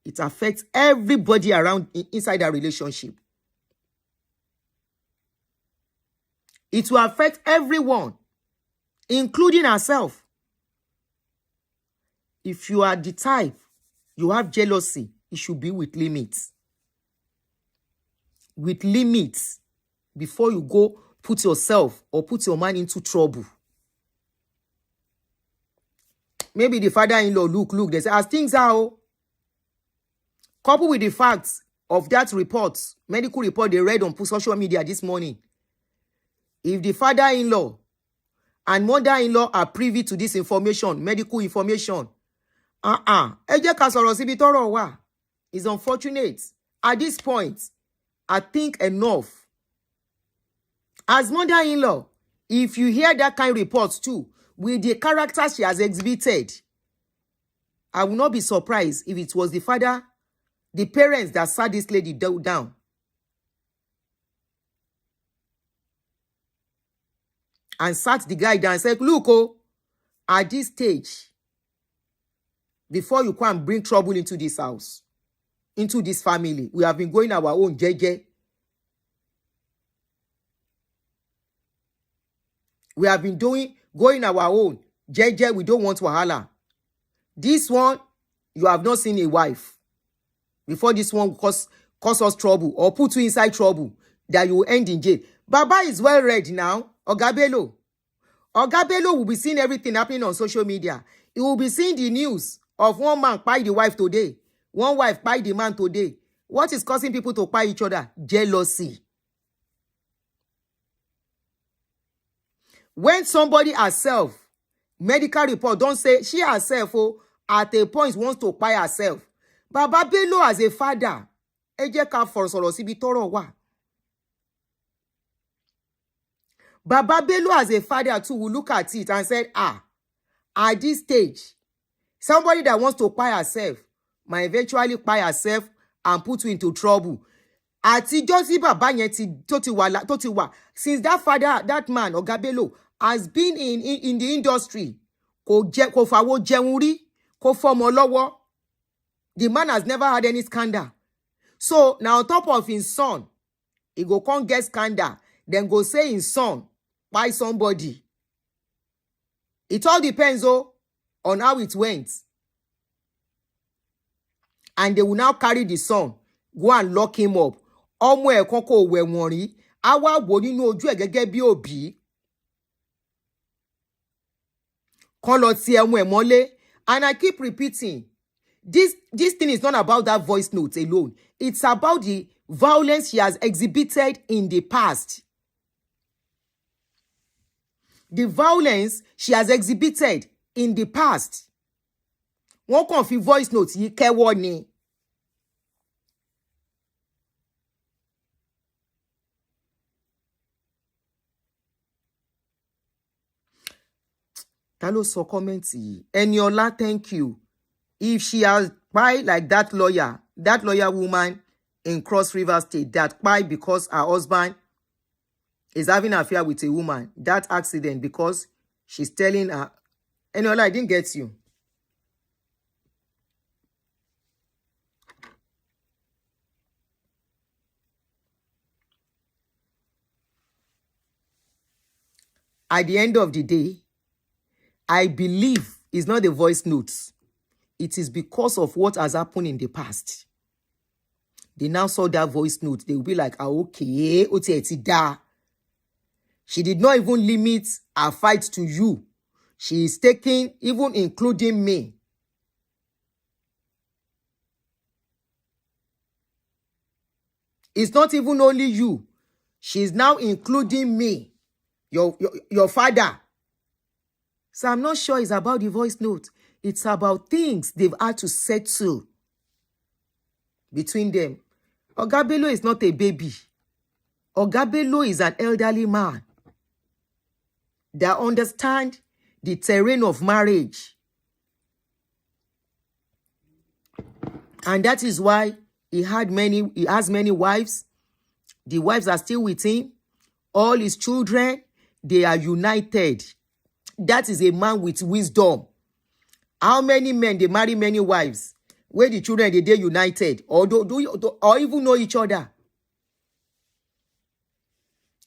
it affects everybody around inside that relationship. It will affect everyone, including herself. If you are the type you have jealousy, it should be with limits. With limits, before you go put yourself or put your man into trouble. Maybe the father-in-law look, they say, as things are, coupled with the facts of that report, medical report they read on social media this morning, if the father-in-law and mother-in-law are privy to this information, medical information, ẹ jẹ́ ká sọ̀rọ̀ síbi tọ́rọ̀ wà. It's unfortunate. At this point, I think enough. As mother-in-law, if you hear that kind of reports too, with the character she has exhibited, I will not be surprised if it was the father, the parents that sat this lady down. And sat the guy down and said, look, at this stage, before you come and bring trouble into this house, into this family, we have been going our own jeje. We have been going our own jeje. We don't want wahala. This one, you have not seen a wife. Before this one cause us trouble or put you inside trouble that you will end in jail. Baba is well read now. Ogabelo will be seeing everything happening on social media. He will be seeing the news of one man buy the wife today. One wife buy the man today. What is causing people to buy each other? Jealousy. When somebody herself, medical report don't say she herself at a point wants to buy herself. Baba Bello as a father, ẹ jẹ́ ká fọ̀rọ̀ sọ̀rọ̀ síbi tọ́rọ̀ wà. Baba Bello as a father too will look at it and said, at this stage, somebody that wants to buy herself might eventually buy herself and put you into trouble. Àtijọ́ tí bàbá yẹn tó ti wà, since that father, that man, Ogabelo, has been in the industry, kò fàwọ́ jẹun rí, kò fọmọ lọ́wọ́. The man has never had any scandal. So now on top of his son, he go come get scandal, then go say his son buy somebody. It all depends on how it went. And they will now carry the son, go and lock him up. Ọmọ ẹ̀ kan kò wẹ̀ wọ̀n rí, á wá wò nínú ojú ẹ̀ gẹ́gẹ́ bí òbí. Kán lọ ti ọmọ ẹ̀ mọ́lé. And I keep repeating, this thing is not about that voice note alone. It's about the violence she has exhibited in the past. The violence she has exhibited in the past. Wọ́n kàn fi voice note yìí kẹ́wọ́ ni. Ta ló sọ comment yìí? Eniola, thank you. If she has cried like that lawyer woman in Cross River State that cried because her husband is having an affair with a woman, that accident because she's telling her. Eniola, I didn't get you. At the end of the day, I believe it's not the voice notes. It is because of what has happened in the past. They now saw that voice note. They will be like, okay, she did not even limit her fight to you. She is taking, even including me. It's not even only you. She is now including me, your father. So I'm not sure it's about the voice note. It's about things they've had to settle between them. Ogabelo is not a baby. Ogabelo is an elderly man that understands the terrain of marriage. And that is why he has many wives. The wives are still with him. All his children, they are united. That is a man with wisdom. How many men, they marry many wives, where the children, they united, or or even know each other.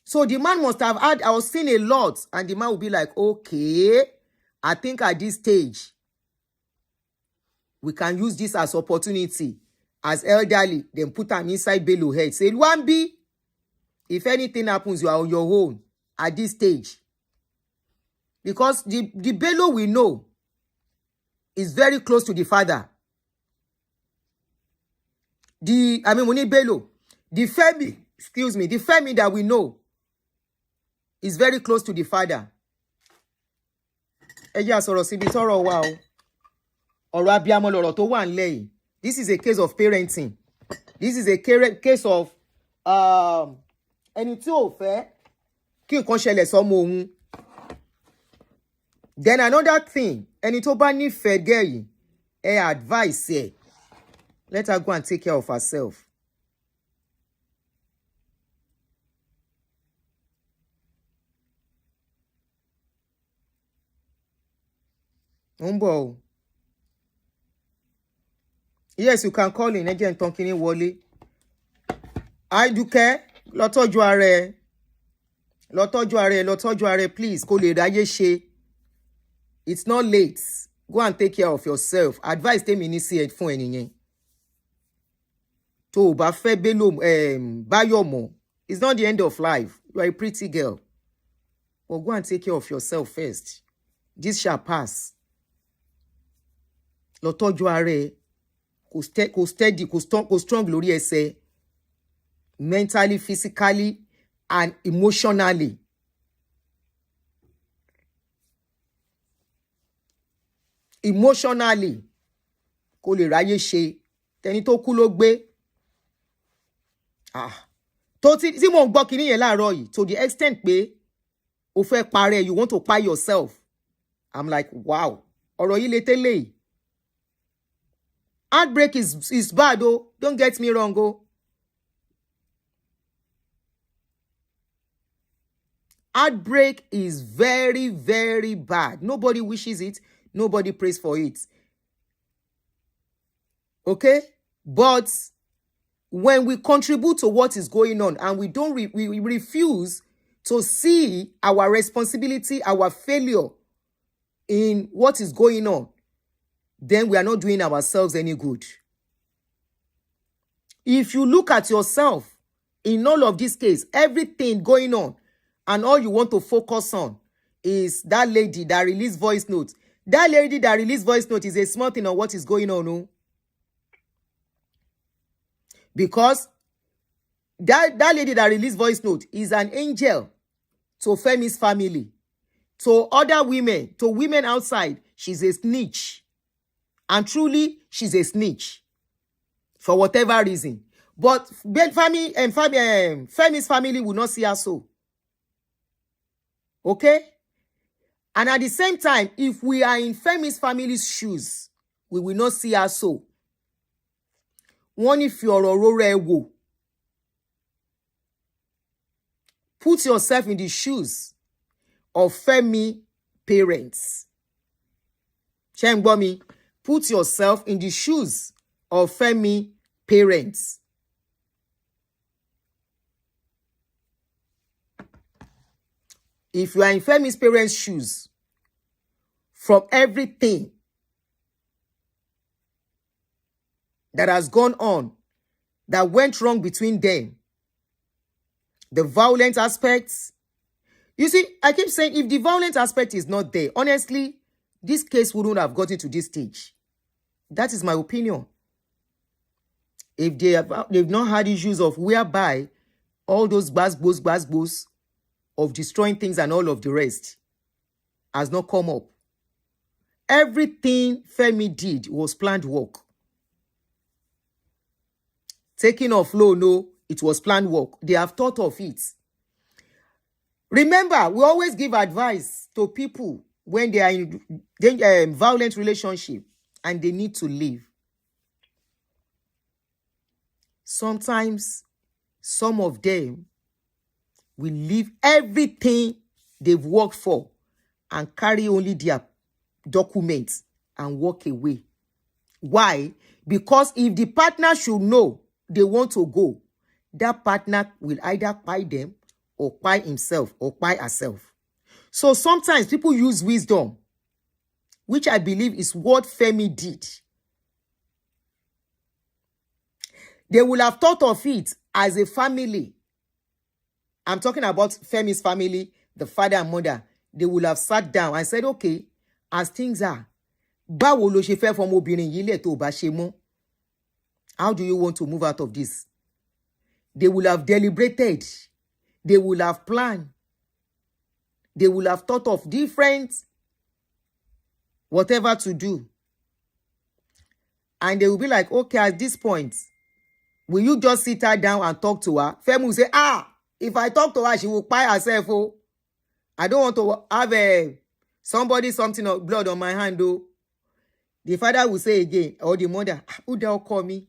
So the man must have had, I was seeing a lot, and the man will be like, okay, I think at this stage, we can use this as opportunity. As elderly, then put them inside Bello head. Say, one B, if anything happens, you are on your own at this stage. Because the Bello we know is very close to the father. Moni Bello. The Femi, the Femi that we know is very close to the father. Eja sọ̀rọ̀ síbi tọ́rọ̀ wà o. Ọ̀rọ̀ abiyamọ lọ̀rọ̀ tó wà ńlẹ̀ yìí. This is a case of parenting. This is a case of ẹni tí ò fẹ́ kí nǹkan ṣẹlẹ̀ sọ́mọ òun. Then another thing, ẹni tó bá nífẹ̀ẹ́ girl yìí, advice ẹ. Let her go and take care of herself. Umbo. Yes, you can call in. Again, talking Wole. Aduke, lọ tọ́jú ara ẹ. Lọ tọ́jú ara ẹ, please. Kó lè ráyè ṣe. It's not late. Go and take care of yourself. Advice tèmi ní sí ẹ fún ẹnìyẹn. Tó bá fẹ́ Bello báyọ̀ mọ́. It's not the end of life. You are a pretty girl. But go and take care of yourself first. This shall pass. Lọ tọ́jú ara ẹ. Kò steady, kò strong lórí ẹsẹ̀. Mentally, physically, and emotionally. Emotionally. Kó lè ráyè ṣe. Tẹni tó kú ló gbé. Tí mo ń gbọ́ kíní yẹn láàárọ̀ yìí, to the extent pé o fẹ́ parẹ́, you want to pie yourself. I'm like, wow. Ọ̀rọ̀ yìí le tẹ́lẹ̀ yìí. Heartbreak is bad, oh. Don't get me wrong, oh. Heartbreak is very, very bad. Nobody wishes it. Nobody prays for it. Okay? But when we contribute to what is going on and we refuse to see our responsibility, our failure in what is going on, then we are not doing ourselves any good. If you look at yourself in all of this case, everything going on, and all you want to focus on is that lady that released voice notes. That lady that released voice note is a small thing on what is going on. No? Because that lady that released voice note is an angel to Femi's family. To other women, to women outside, she's a snitch. And truly, she's a snitch. For whatever reason. But Femi's family will not see her so. Okay? And at the same time, if we are in Femi's family's shoes, we will not see her so. One, if you're a wo, put yourself in the shoes of Femi parents. Chengbomi, put yourself in the shoes of Femi parents. If you are in Femi's parents' shoes, from everything that has gone on, that went wrong between them, the violent aspects, you see, I keep saying, if the violent aspect is not there, honestly, this case wouldn't have gotten to this stage. That is my opinion. If they've not had issues of whereby all those basbos of destroying things and all of the rest has not come up. Everything Femi did was planned work. Taking off low, no, it was planned work. They have thought of it. Remember, we always give advice to people when they are in violent relationship and they need to leave. Sometimes, some of them will leave everything they've worked for and carry only their documents and walk away. Why? Because if the partner should know they want to go, that partner will either buy them or buy himself or buy herself. So sometimes people use wisdom, which I believe is what Femi did. They will have thought of it as a family. I'm talking about Femi's family, the father and mother. They will have sat down and said, okay, as things are, báwo ló ṣe fẹ́ fọmọ obìnrin yìí lẹ̀ tó bá ṣe mọ́? How do you want to move out of this? They will have deliberated. They will have planned. They will have thought of different whatever to do. And they will be like, okay, at this point, will you just sit her down and talk to her? Femi will say, if I talk to her, she will pie herself. Oh, I don't want to have something of blood on my hand. Oh, the father will say again, or the mother, who they'll call me?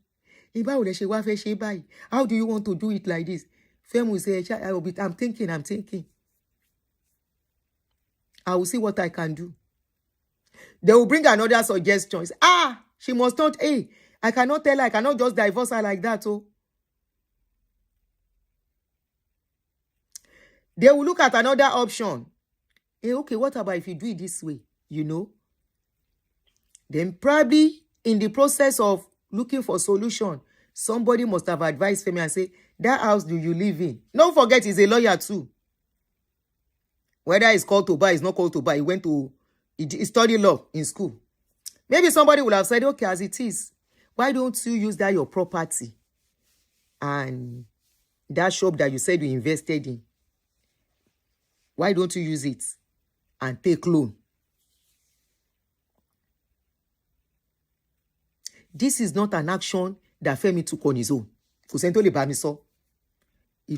How do you want to do it like this? Femi will say, I'm thinking. I will see what I can do. They will bring another suggestion. She must not, I cannot tell her, I cannot just divorce her like that. Oh. They will look at another option. Okay, what about if you do it this way? You know? Then probably in the process of looking for solution, somebody must have advised Femi and say, that house do you live in? Don't forget, he's a lawyer too. Whether it's called to buy, it's not called to buy. He studied law in school. Maybe somebody would have said, okay, as it is, why don't you use that your property and that shop that you said you invested in? Why don't you use it and take loan? This is not an action that Femi took on his own. It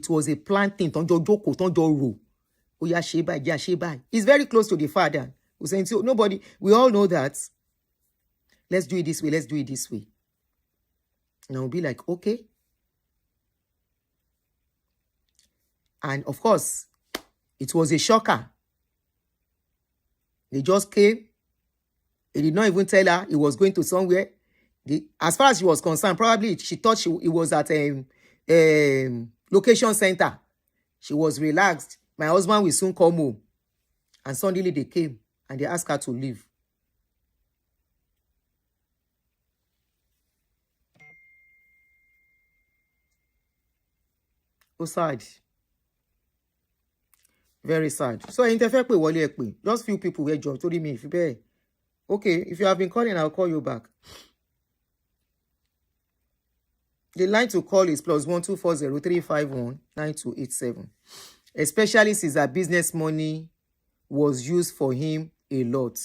was a planned thing. He's very close to the father. Nobody, we all know that. Let's do it this way. Let's do it this way. And I'll be like, okay. And of course, it was a shocker. They just came. He did not even tell her he was going to somewhere. As far as she was concerned, probably she thought it was at a location center. She was relaxed. My husband will soon come home. And suddenly they came and they asked her to leave. So sad. Very sad. So interfere with Wale Ekpe. Just few people were job told me if you bear. Okay, if you have been calling, I'll call you back. The line to call is +1 240 351 9287. Especially since that business money was used for him a lot.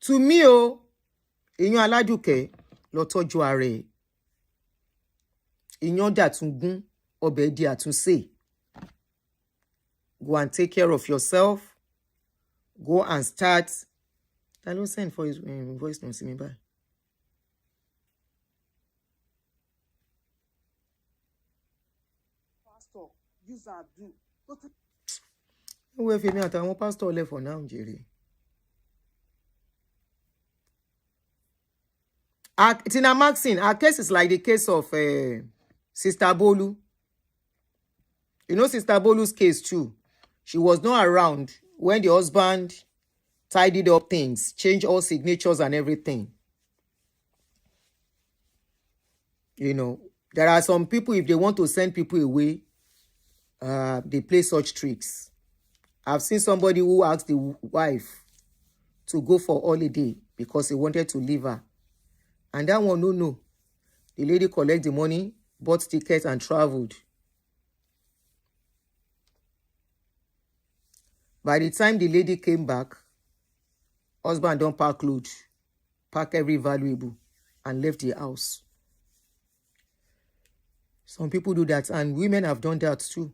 To me, Iyan Aladuke lọ tọ́jú ara ẹ̀. Iyan dàtúngún, ọbẹ̀ di àtúnṣe. Go and take care of yourself. Go and start. I don't send for his voice note. See me by. Pastor, use Adu. Where Femi àtàwọn pastor left for now, Jerry. Tina Maxine, our case is like the case of Sister Bolu. You know Sister Bolu's case too. She was not around when the husband tidied up things, changed all signatures and everything. You know, there are some people, if they want to send people away, they play such tricks. I've seen somebody who asked the wife to go for holiday because he wanted to leave her. And that one, no. The lady collected the money, bought tickets and traveled. By the time the lady came back, husband don't pack load, pack every valuable, and left the house. Some people do that, and women have done that too.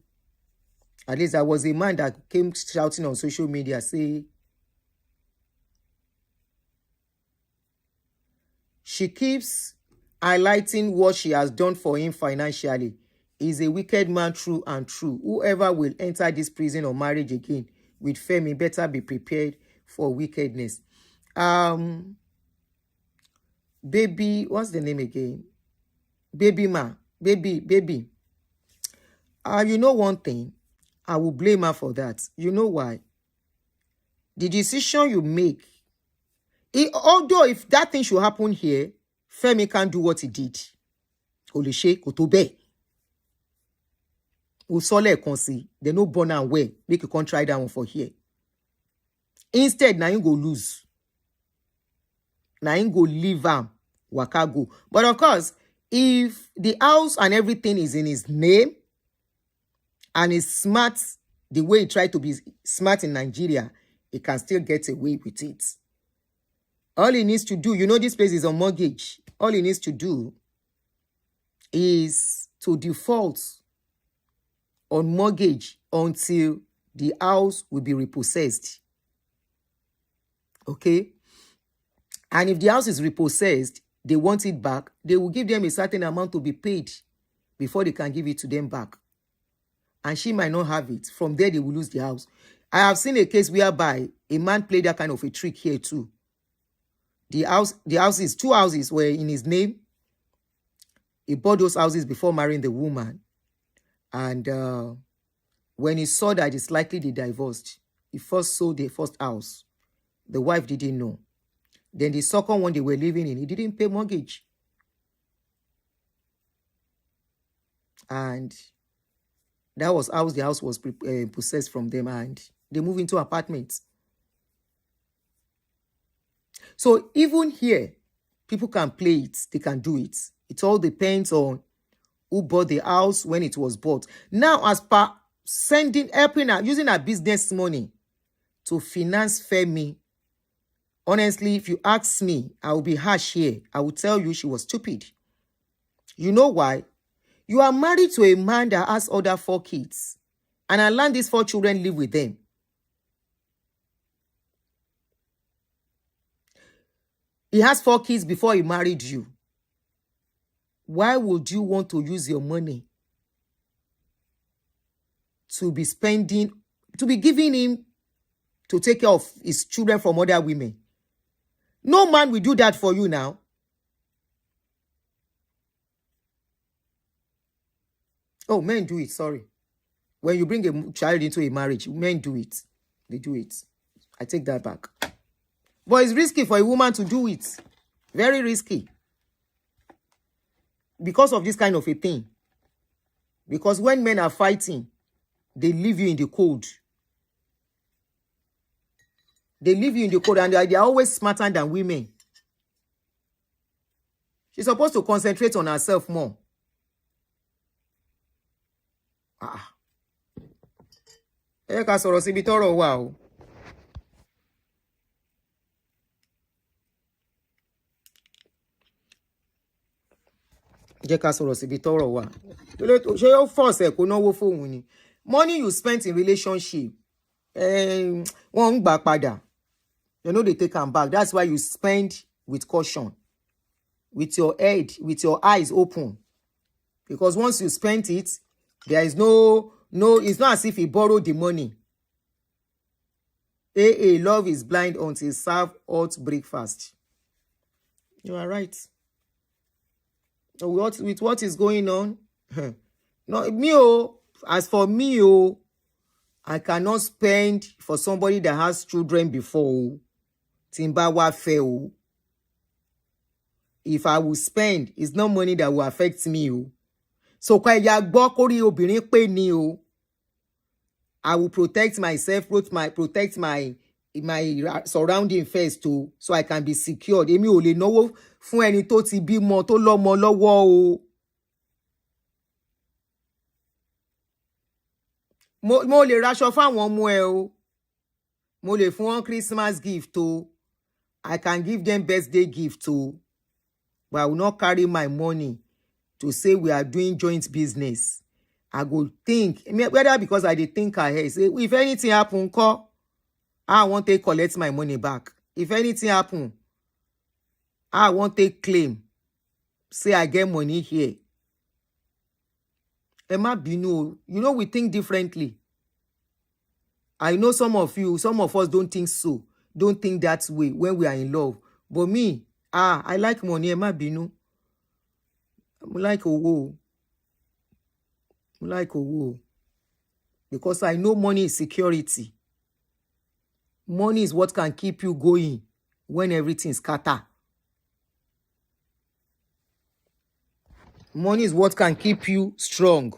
At least there was a man that came shouting on social media, say, she keeps highlighting what she has done for him financially. He's a wicked man, true and true. Whoever will enter this prison or marriage again with Femi better be prepared for wickedness. Baby, what's the name again? Baby. You know one thing, I will blame her for that. You know why? The decision you make, although if that thing should happen here, Femi can't do what he did. Olishe Kotobe. Usole Konsi. They no born and well. Make you can't try that one for here. Instead, now you go lose. Now you go leave am. Waka go. But of course, if the house and everything is in his name, and is smart the way he tried to be smart in Nigeria, he can still get away with it. All he needs to do, this place is on mortgage. All he needs to do is to default on mortgage until the house will be repossessed. Okay? And if the house is repossessed, they want it back, they will give them a certain amount to be paid before they can give it to them back. And she might not have it. From there, they will lose the house. I have seen a case whereby a man played that kind of a trick here too. The houses, 2 houses were in his name. He bought those houses before marrying the woman. And when he saw that it's likely they divorced, he first sold the first house. The wife didn't know. Then the second one they were living in, he didn't pay mortgage. And that was how the house was possessed from them, and they moved into apartments. So even here, people can play it. They can do it. It all depends on who bought the house when it was bought. Now, as per helping her, using her business money to finance Femi, honestly, if you ask me, I will be harsh here. I will tell you she was stupid. You know why? You are married to a man that has other 4 kids. And I learned these 4 children live with them. He has 4 kids before he married you. Why would you want to use your money to be giving him to take care of his children from other women? No man will do that for you now. Oh, men do it, sorry. When you bring a child into a marriage, men do it. They do it. I take that back. But it's risky for a woman to do it. Very risky. Because of this kind of a thing. Because when men are fighting, they leave you in the cold. They leave you in the cold, and they are always smarter than women. She's supposed to concentrate on herself more. Ẹ ká sọ̀rọ̀ síbi tọ́rọ̀ wà o. Jẹ́ ká sọ̀rọ̀ síbi tọ́rọ̀ wà. Ṣé ó force ẹ̀ kó náwó fóun ni? Money you spent in relationship, wọ́n ń gbà padà. You know they take am back. That's why you spend with caution, with your head, with your eyes open. Because once you spend it, there is no, it's not as if he borrowed the money. Love is blind until serve hot breakfast. You are right. With what is going on? No, as for me, I cannot spend for somebody that has children before. Timbawa fail. If I will spend, it's not money that will affect me. So I will protect myself, protect my surrounding first too, so I can be secured. Èmi ò lè náwó fún ẹni tó ti bímọ tó lọ́mọ lọ́wọ́ o. Mo lè raṣọ fáwọn ọmọ ẹ o. Mo lè fún wọn Christmas gift o. I can give them birthday gift o. But I will not carry my money to say we are doing joint business. I go think, whether because I dey think ahead, say, if anything happen, I want to collect my money back. If anything happen, I want to claim, say I get money here. Emma Bino, we think differently. I know some of us don't think so. Don't think that way when we are in love. But me, I like money, Emma Bino. I like owo. Because I know money is security. Money is what can keep you going when everything scatter. Money is what can keep you strong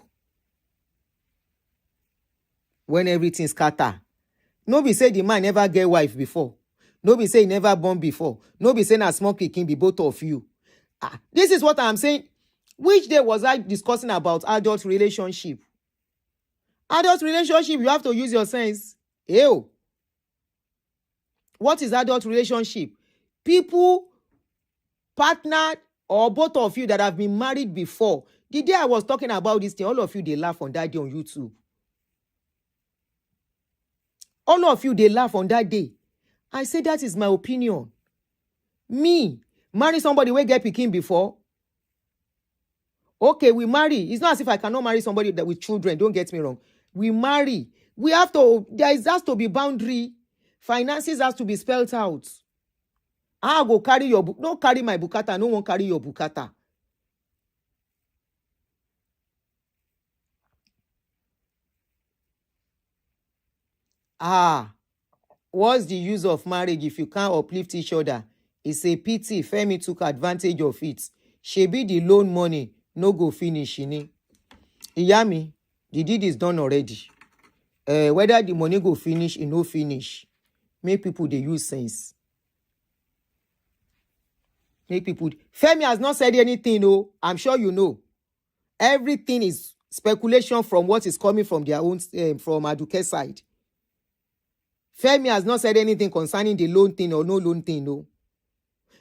when everything scatter. No be say the man never get wife before. No be say he never born before. No be say na small pikin be both of you. This is what I'm saying. Which day was I discussing about adult relationship? Adult relationship, you have to use your sense. Ew. What is adult relationship? People, partnered, or both of you that have been married before. The day I was talking about this thing, all of you, they laugh on that day on YouTube. All of you, they laugh on that day. I say that is my opinion. Me, marry somebody we get pikin before. Okay, we marry. It's not as if I cannot marry somebody that with children. Don't get me wrong. We marry. We have to, has to be boundary. Finances has to be spelled out. I go carry your book. No carry my bukata. No one carry your bukata. What's the use of marriage if you can't uplift each other? It's a pity Femi took advantage of it. She be the loan money, no go finish in it. Iyami, the deed is done already. Whether the money go finish, it no finish. Make people they use sense. Make people. Femi has not said anything, no. I'm sure you know. Everything is speculation from what is coming from their own, from Aduke's side. Femi has not said anything concerning the loan thing or no loan thing, no.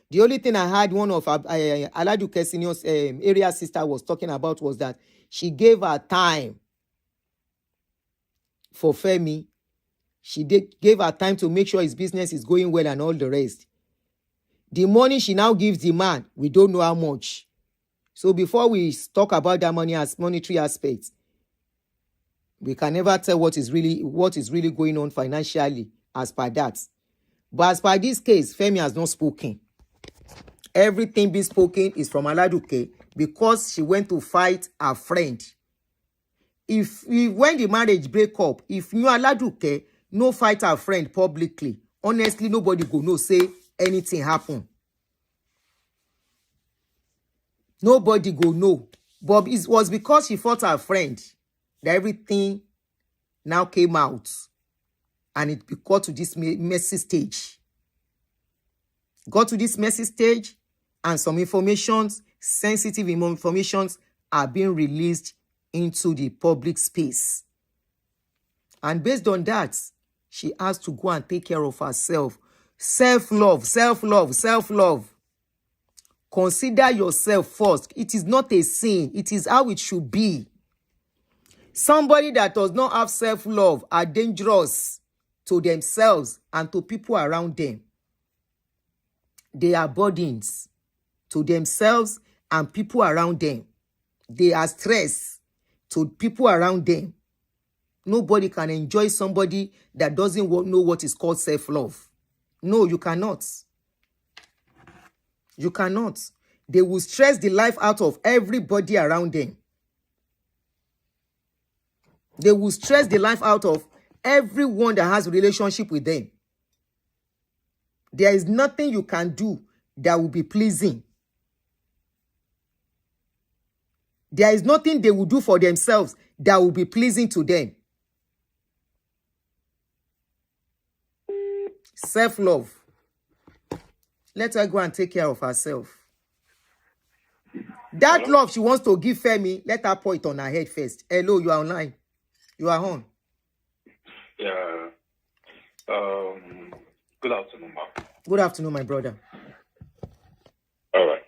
The only thing I heard one of Aduke's senior area sister was talking about was that she gave her time for Femi. She gave her time to make sure his business is going well and all the rest. The money she now gives the man, we don't know how much. So before we talk about that money as monetary aspects, we can never tell what is really going on financially as per that. But as per this case, Femi has not spoken. Everything being spoken is from Aduke because she went to fight her friend. If when the marriage break up, if you Aduke no fight her friend publicly, honestly, nobody go no say anything happen. Nobody go know. But it was because she fought her friend that everything now came out. And it got to this messy stage. Got to this messy stage and some informations, sensitive informations are being released into the public space. And based on that, she has to go and take care of herself. Self-love, self-love, self-love. Consider yourself first. It is not a sin. It is how it should be. Somebody that does not have self-love are dangerous to themselves and to people around them. They are burdens to themselves and people around them. They are stress to people around them. Nobody can enjoy somebody that doesn't know what is called self-love. No, you cannot. You cannot. They will stress the life out of everybody around them. They will stress the life out of everyone that has a relationship with them. There is nothing you can do that will be pleasing. There is nothing they will do for themselves that will be pleasing to them. Self-love. Let her go and take care of herself. That love she wants to give Femi, let her pour it on her head first. Hello, you are online. You are on. Yeah. Good afternoon, ma. Good afternoon, my brother. All right.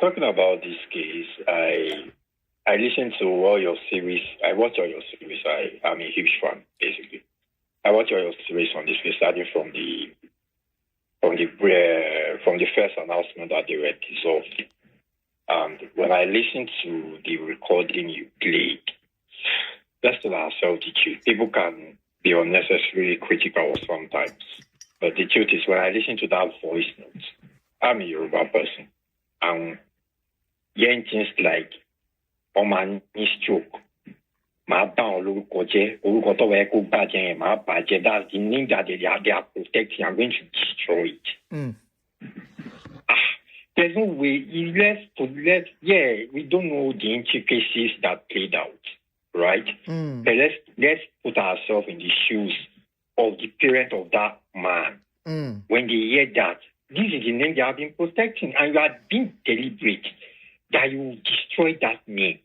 Talking about this case, I listened to all your series. I watch all your series. I'm a huge fan, basically. I watch all your series on this case, starting from the first announcement that they were dissolved. And when I listened to the recording you played, let's tell ourselves the truth. People can be unnecessarily critical sometimes. But the truth is, when I listen to that voice note, I'm a Yoruba person. And hearing things like, Oman stroke, màá bá wọn lórúkọ jẹ́, orúkọ tó wẹ́ kó bàjẹ́ yẹn màá bàjẹ́. That's the name that they are protecting. I'm going to destroy it. There's no way. We don't know the intricacies that played out, right? But let's put ourselves in the shoes of the parent of that man. When they hear that, this is the name they have been protecting, and you are being deliberate that you will destroy that name.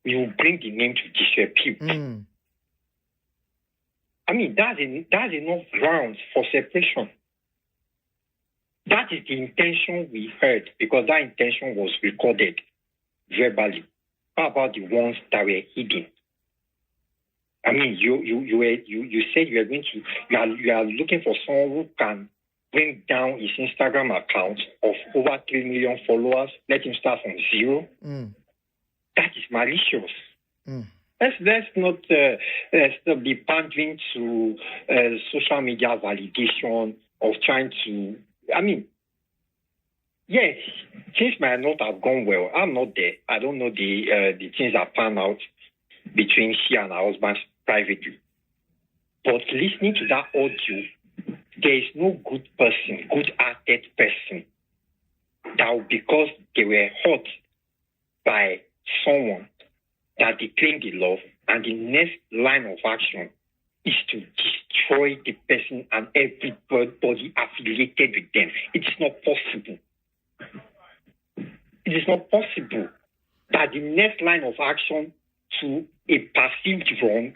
You will bring the name to disrepute. I mean, that's enough grounds for separation. That is the intention we heard, because that intention was recorded verbally. How about the ones that were hidden? I mean, you said you are going to you are looking for someone who can bring down his Instagram account of over 3 million followers. Let him start from 0. That is malicious. Let's not be pandering to social media validation of trying to. I mean, yes, things might not have gone well. I'm not there. I don't know the things that pan out between she and her husband privately. But listening to that audio, there is no good person, good-hearted person that because they were hurt by someone that they claim they love, and the next line of action is to destroy the person and everybody affiliated with them. It is not possible. It is not possible that the next line of action to a perceived wrong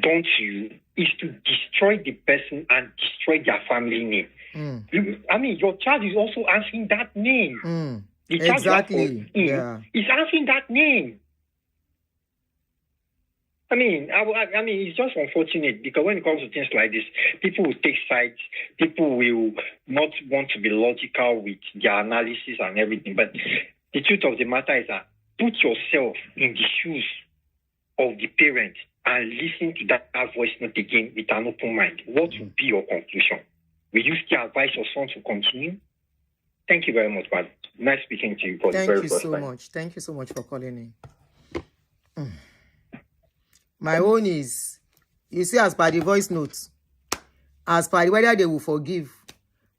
done to you is to destroy the person and destroy their family name. I mean, your child is also answering that name. The child Exactly. Yeah. is answering that name. I mean, it's just unfortunate because when it comes to things like this, people will take sides. People will not want to be logical with their analysis and everything. But the truth of the matter is that put yourself in the shoes of the parent and listen to that voice note again with an open mind. What will be your conclusion? Will you still advise your son to continue? Thank you very much, man. Nice speaking to you for the very first time. Thank you so much for calling in. My own is, you see, as per the voice notes, as per whether they will forgive,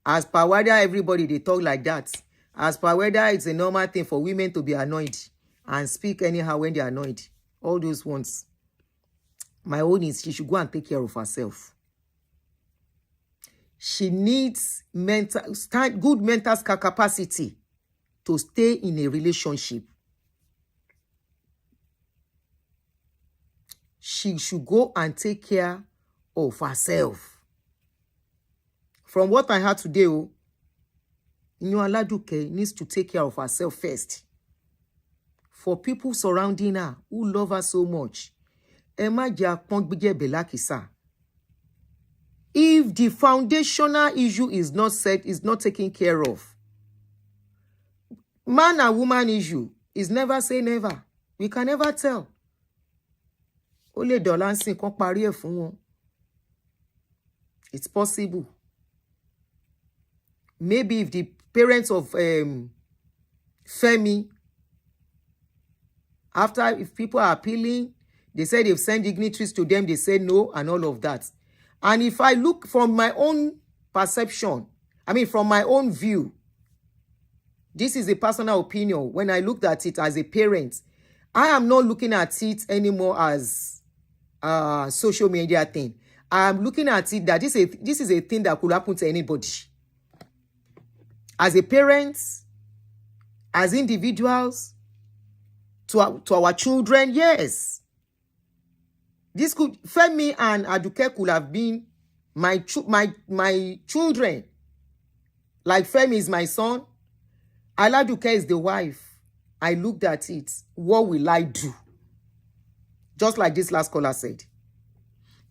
as per whether everybody they talk like that, as per whether it's a normal thing for women to be annoyed and speak anyhow when they're annoyed, all those ones. My own is she should go and take care of herself. She needs good mental capacity to stay in a relationship. She should go and take care of herself. From what I heard today, Aduke needs to take care of herself first. For people surrounding her who love her so much, if the foundational issue is not set, is not taken care of, man and woman issue is never say never. We can never tell. It's possible. Maybe if the parents of Femi, if people are appealing, they say they've sent dignitaries to them, they say no, and all of that. And if I look from my own perception, from my own view, this is a personal opinion. When I looked at it as a parent, I am not looking at it anymore as social media thing. I'm looking at it that this is a thing that could happen to anybody. As a parent, as individuals, to our children, yes. This could, Femi and Aduke could have been my children. Like Femi is my son. Aduke is the wife. I looked at it. What will I do? Just like this last caller said.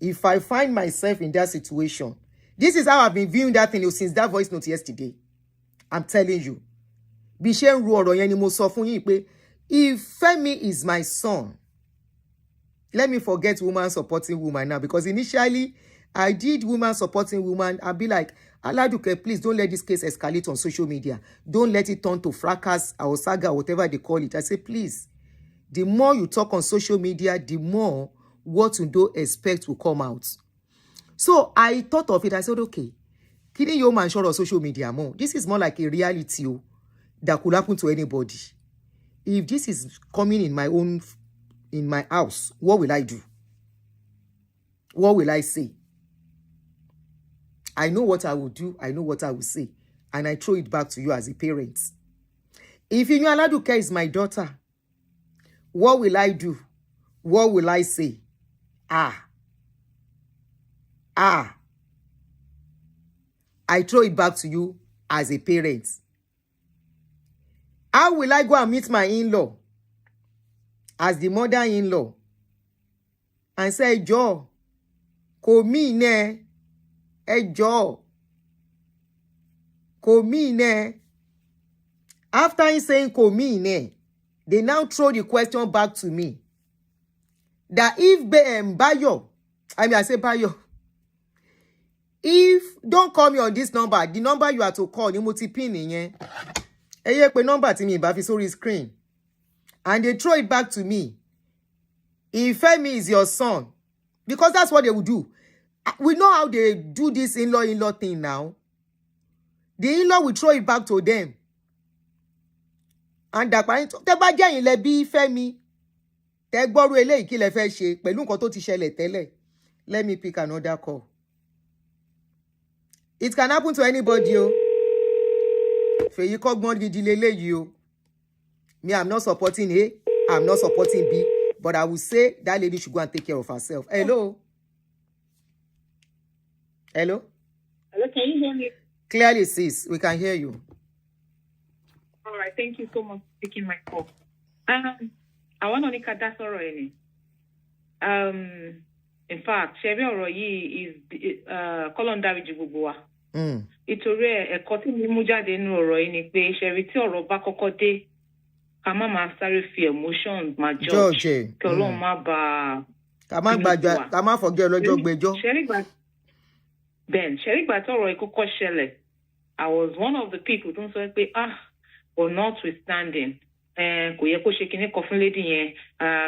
If I find myself in that situation, this is how I've been viewing that thing since that voice note yesterday. I'm telling you. If Femi is my son, let me forget woman supporting woman now, because initially I did woman supporting woman. I'll be like, Aladuke, please don't let this case escalate on social media. Don't let it turn to fracas or saga, whatever they call it. I say, please, the more you talk on social media, the more what you don't expect will come out. So I thought of it. I said, okay, killing your man short of social media more. This is more like a reality that could happen to anybody. If this is coming in my house, what will I do? What will I say? I know what I will do. I know what I will say. And I throw it back to you as a parent. If you know Aduke is my daughter, what will I do? What will I say? I throw it back to you as a parent. How will I go and meet my in-law as the mother-in-law and say, Joe, komi ne, Joe, komi ne. After he saying komi ne, they now throw the question back to me. That if Bayo, I say Bayo, if don't call me on this number, the number you are to call, you multi-pin in pe number to me, but it's screen. And they throw it back to me. If Femi is your son, because that's what they will do. We know how they do this in-law thing now. The in-law will throw it back to them. And that Femi. Let me pick another call. It can happen to anybody. Me, I'm not supporting A. I'm not supporting B. But I will say that lady should go and take care of herself. Hello? Hello? Hello, can you hear me? Clearly, sis. We can hear you. All right, thank you so much for taking my call. I want to make a that's all right. In fact, Chevy Oroyi is Colonda Jibubua. Ìtorí ẹ̀kọ́ tí mo mú jáde nínú ọ̀rọ̀ yìí ni pé Chevy tí ọ̀rọ̀ bá kọ́kọ́ dé ká má máa sáré fi emotions máa judge kí Ọlọ́run má bá ká má forget lọ́jọ́ gbẹ́jọ́. Ṣẹ́rí ìgbà tí ọ̀rọ̀ yìí kọ́kọ́ ṣẹlẹ̀, I was one of the people tó ń sọ pé but notwithstanding kò yẹ kó ṣe kinní kan fún lady yẹn,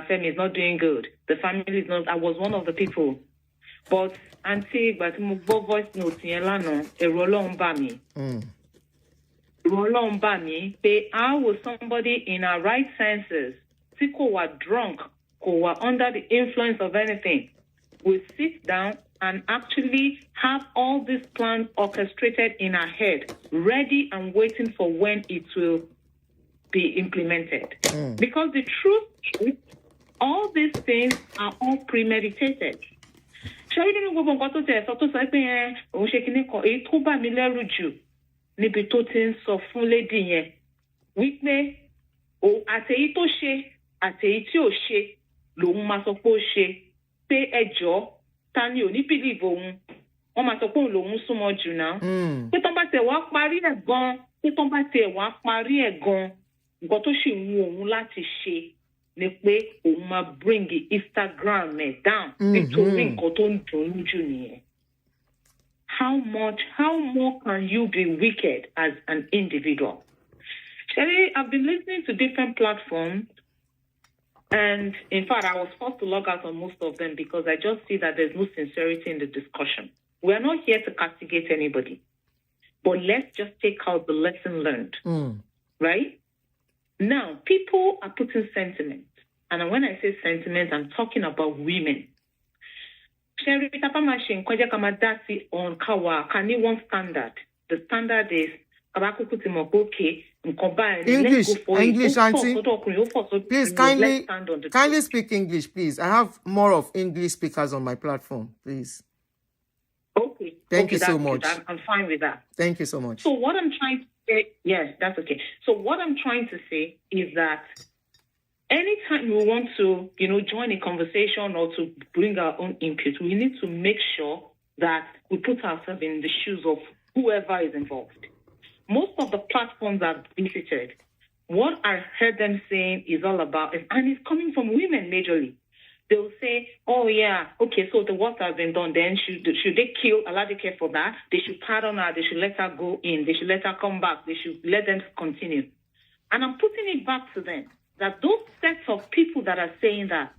Femi is not doing good, the family is not. I was one of the people. But Aunty, ìgbà tí mo gbọ́ voice note yẹn lánàá, ẹ̀rù Ọlọ́run bà mí. Ẹ̀rù Ọlọ́run bà mí pé how will somebody in our right senses, tí kò wà drunk, kò wà under the influence of anything, will sit down and actually have all these plans orchestrated in our head, ready and waiting for when it will be implemented. Because the truth is, all these things are all premeditated. Ṣé nínú gbogbo nǹkan tó tẹ̀ sọ tó sọ pé òun ṣe kíní kan, èyí tó bà mí lẹ́rù jù níbi tó ti ń sọ fún lady yẹn wípé àtèyí tó ṣe àtèyí tí ò ṣe lòun máa sọ pé ó ṣe, pé ẹjọ́ ta ni ò ní believe òun, wọ́n máa sọ pé òun lòun súnmọ́ jù náà. Pé tán bá tẹ̀ wá parí ẹ̀ gan, nǹkan tó sì ń wù òun láti ṣe ni pé òun máa bring Instagram ẹ̀ down nítorí nǹkan tó ń dùn jù nìyẹn. How more can you be wicked as an individual? Sherry, I've been listening to different platforms, and in fact, I was forced to log out on most of them because I just see that there's no sincerity in the discussion. We are not here to castigate anybody, but let's just take out the lesson learned, right? Now, people are putting sentiment, and when I say sentiment, I'm talking about women. Sherry, on Kawa, can you one standard? The standard is English, Aunty. Please kindly speak English, please. I have more of English speakers on my platform, please. Okay. Thank you so much. I'm fine with that. Thank you so much. So what I'm trying to say, yes, that's okay. So what I'm trying to say is that anytime we want to, join a conversation or to bring our own input, we need to make sure that we put ourselves in the shoes of whoever is involved. Most of the platforms I've visited, what I heard them saying is all about, and it's coming from women majorly. They'll say, oh yeah, okay, so the work has been done, then should they kill Aduke for that? They should pardon her, they should let her go in, they should let her come back, they should let them continue. And I'm putting it back to them, that those sets of people that are saying that,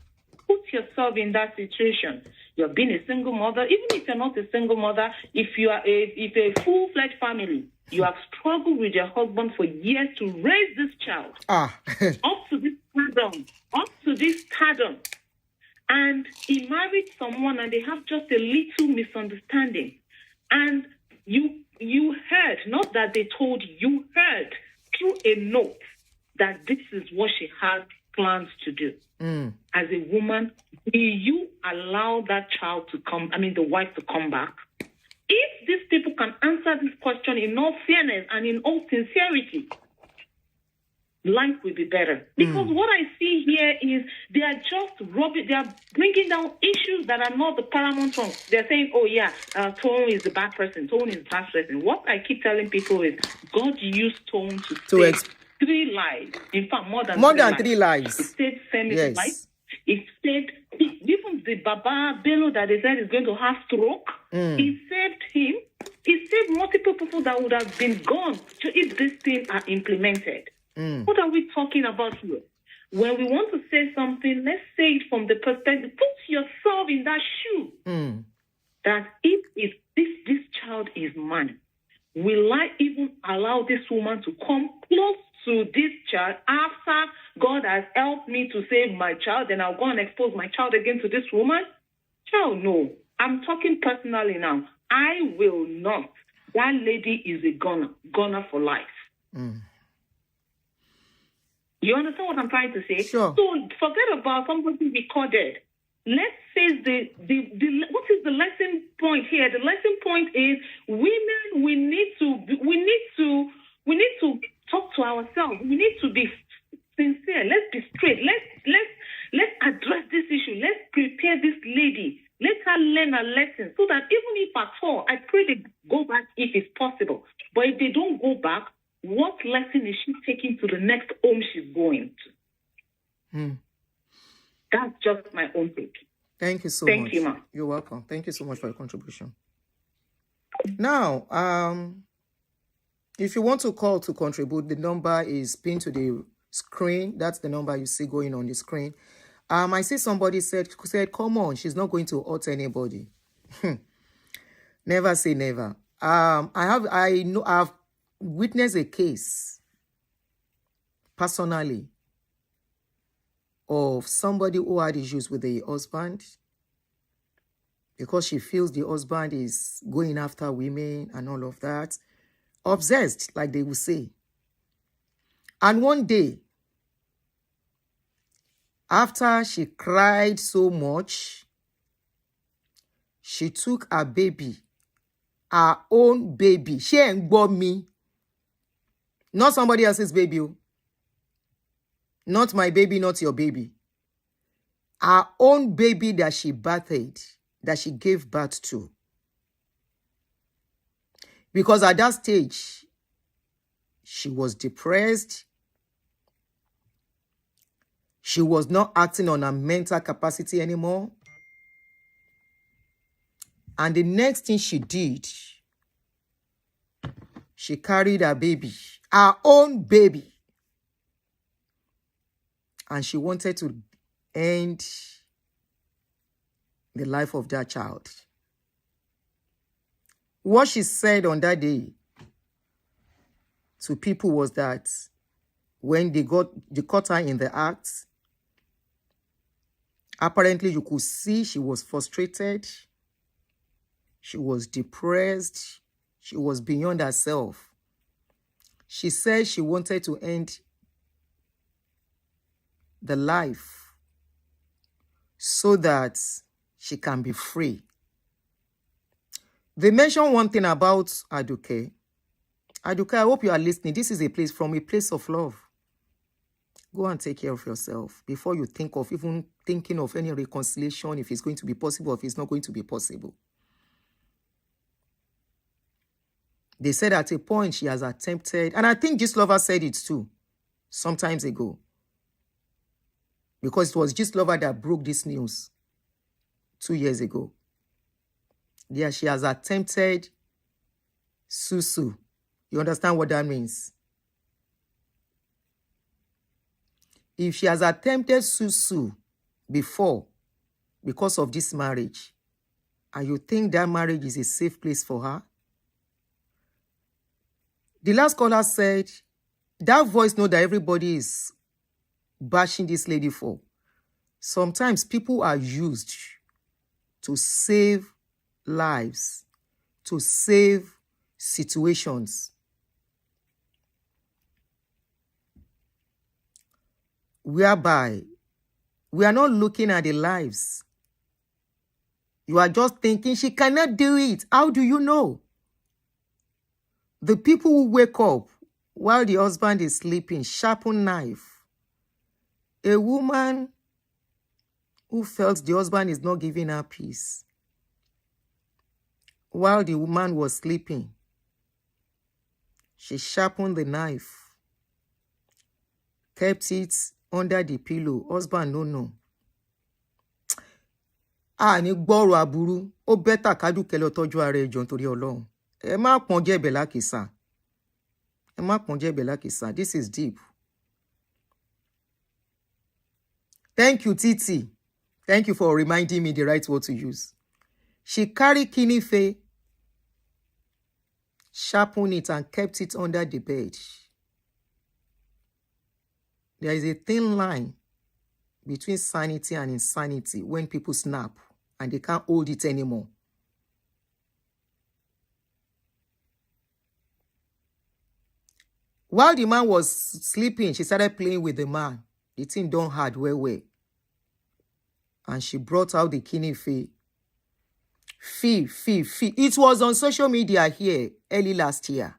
put yourself in that situation. You're being a single mother. Even if you're not a single mother, if you are if a full-fledged family, you have struggled with your husband for years to raise this child up to this stardom. And he married someone and they have just a little misunderstanding. And you heard, not that they told you, heard through a note that this is what she had plans to do. As a woman, will you allow that child to come, the wife to come back? If these people can answer this question in all fairness and in all sincerity, life will be better. Because what I see here is they are just they are bringing down issues that are not the paramount one. They're saying, oh yeah, Tone is the bad person. Tone is the bad person. What I keep telling people is God used Tone to save 3 lives. In fact, more than 3 lives. It saved Femi's life. It saved even the Baba Bello that they said is going to have stroke. He saved him. He saved multiple people that would have been gone if these things are implemented. What are we talking about here? When we want to say something, let's say it from the perspective, put yourself in that shoe. That if this child is mine, will I even allow this woman to come close to this child after God has helped me to save my child, then I'll go and expose my child again to this woman? Child, no. I'm talking personally now. I will not. That lady is a goner for life. You understand what I'm trying to say? Sure. So forget about somebody recorded. Let's say what is the lesson point here? The lesson point is women. We need to talk to ourselves. We need to be sincere. Let's be straight. Let's address this issue. Let's prepare this lady. Let her learn a lesson so that even if at all, I pray they go back if it's possible. But if they don't go back, what lesson is she taking to the next home she's going to? That's just my own take. Thank you so much. Thank you, ma. You're welcome. Thank you so much for your contribution. Now, if you want to call to contribute, the number is pinned to the screen. That's the number you see going on the screen. I see somebody said, come on, she's not going to hurt anybody. Never say never. I've witnessed a case personally of somebody who had issues with the husband because she feels the husband is going after women and all of that. Obsessed, like they would say. And one day, after she cried so much, she took her baby, her own baby. She ain't got me. Not somebody else's baby. Not my baby, not your baby. Her own baby that she birthed, that she gave birth to. Because at that stage, she was depressed. She was not acting on her mental capacity anymore. And the next thing she did, she carried her baby, her own baby. And she wanted to end the life of that child. What she said on that day to people was that when they caught her in the act, apparently you could see she was frustrated. She was depressed. She was beyond herself. She said she wanted to end the life so that she can be free. They mentioned one thing about Aduke. Aduke, I hope you are listening. This is a place from a place of love. Go and take care of yourself before you think of even thinking of any reconciliation, if it's going to be possible or if it's not going to be possible. They said at a point she has attempted, and I think Gist Lover said it too, sometimes ago. Because it was Gist Lover that broke this news 2 years ago. Yeah, she has attempted susu. You understand what that means? If she has attempted susu before, because of this marriage, and you think that marriage is a safe place for her? The last caller said, that voice note that everybody is bashing this lady for. Sometimes people are used to save lives, to save situations. Whereby we are not looking at the lives. You are just thinking she cannot do it. How do you know? The people who wake up while the husband is sleeping, sharpen knife. A woman who felt the husband is not giving her peace while the woman was sleeping, she sharpened the knife, kept it under the pillow. Husband no no. Ni gboro aburu. Ó better k'Aduke lọ tọ́jú ara ẹ̀ jọ̀ọ́ nítorí Ọlọ́run. Ẹ má pọ́n jẹ̀bẹ̀ lákìsà. Ẹ má pọ́n jẹ̀bẹ̀ lákìsà. This is deep. Thank you, Titi. Thank you for reminding me the right word to use. She carried kinife, sharpened it, and kept it under the bed. There is a thin line between sanity and insanity when people snap and they can't hold it anymore. While the man was sleeping, she started playing with the man. The thing don't hard well. And she brought out the kinife. Fee. It was on social media here early last year.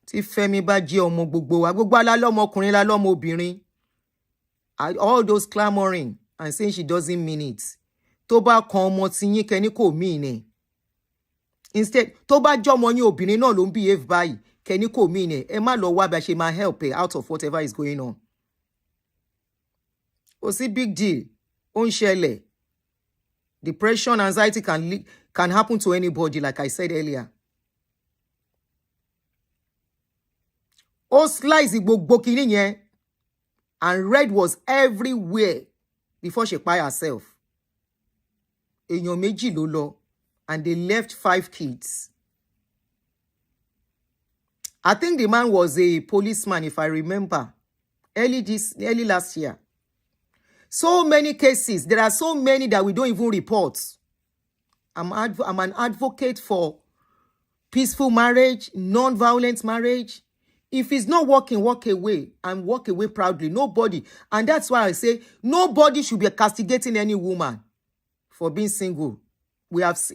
Tí Femi bá jẹ́ ọmọ gbogbo wa, gbogbo ala lọ́mọ ọkùnrin la lọ́mọ obìnrin. All those clamoring and saying she doesn't mean it. Tó bá kan ọmọ tí yín kẹ́ni kò mean ẹ̀. Instead, tó bá jẹ́ ọmọ yín obìnrin náà ló ń behave báyìí, kẹ́ni kò mean ẹ̀. Ẹ má lọ wá bí a ṣe máa help her out of whatever is going on. Ó sí big deal. Ó ń ṣẹlẹ̀. Depression, anxiety can happen to anybody, like I said earlier. Ó slice gbogbo kini yẹn, and red was everywhere before she kpai herself. Èèyàn méjì ló lọ, and they left 5 kids. I think the man was a policeman, if I remember, early last year. So many cases. There are so many that we don't even report. I'm an advocate for peaceful marriage, non-violent marriage. If it's not working, walk away, and walk away proudly. Nobody. And that's why I say nobody should be castigating any woman for being single.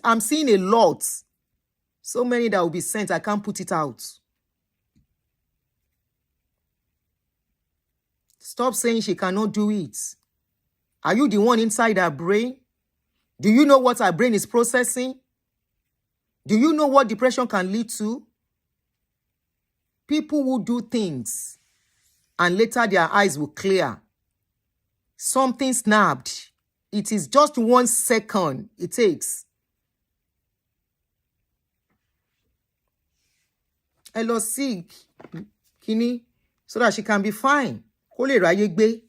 I'm seeing a lot. So many that will be sent. I can't put it out. Stop saying she cannot do it. Are you the one inside her brain? Do you know what her brain is processing? Do you know what depression can lead to? People will do things and later their eyes will clear. Something snapped. It is just 1 second it takes. Hello, sick, Kini, so that she can be fine. Kó lè ráyé gbé.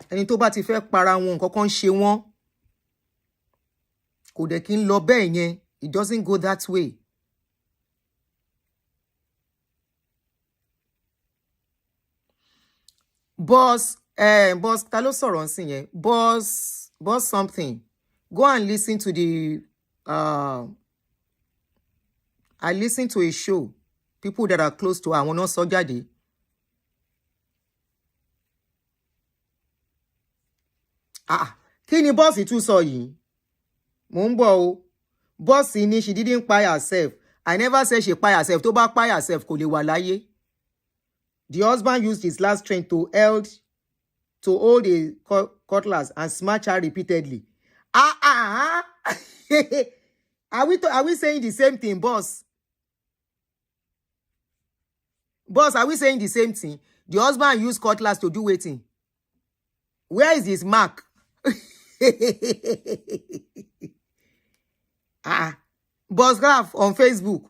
Ẹni tó bá ti fẹ́ para wọn, nǹkan ṣe wọ́n. Kò dẹ̀ kí ń lọ bẹ́ẹ̀ yẹn. It doesn't go that way. Boss, ta ló sọ̀rọ̀ nsìn yẹn? Boss something. Go and listen to the I listen to a show. People that are close to her, àwọn náà sọ jáde. Kí ni boss tún sọ yìí? Mo ń bọ̀ o. Boss ni she didn't kpai herself. I never said she kpai herself. Tó bá kpai herself kò lè wà láyé. The husband used his last strength to hold a cutlass and smash her repeatedly. Are we saying the same thing, boss? Boss, are we saying the same thing? The husband used cutlass to do waiting. Where is his mark? Boss Graph on Facebook.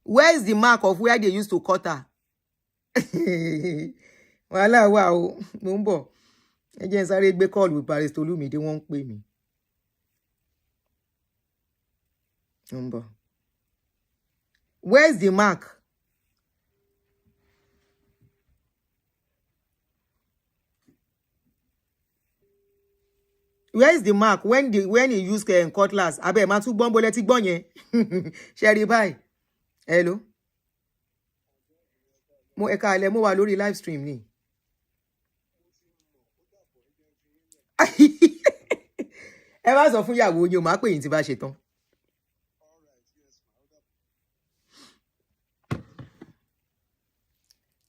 Where is the mark of where they used to cut her? Wala wow, mumbo. ẹ jẹ́ n sáré gbé call with Barrister Olúmídé, wọ́n ń pè mí. Number. Where's the mark? Where is the mark when he use cutlass? Abe ma tún gbọ́n bó lẹ ti gbọ́n yẹn. Ṣé rí báyìí? Hello. Mo ẹ káalẹ́, mo wà lórí live stream ni. Ẹ bá sọ fún ìyàwó yín o, máa pè yín tí bá ṣe tán.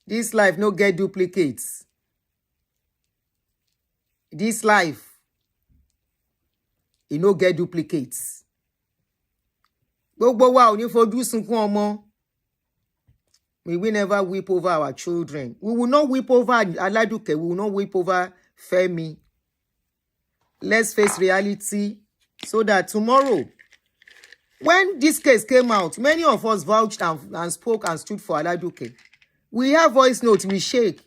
This life no get duplicates. This life, it no get duplicates. Gbogbo wa ò ní fojú sunkún ọmọ. We will never weep over our children. We will not weep over Aladuke. We will not weep over Femi. Let's face reality so that tomorrow, when this case came out, many of us vouched and spoke and stood for Aladuke. We have voice notes, we shake.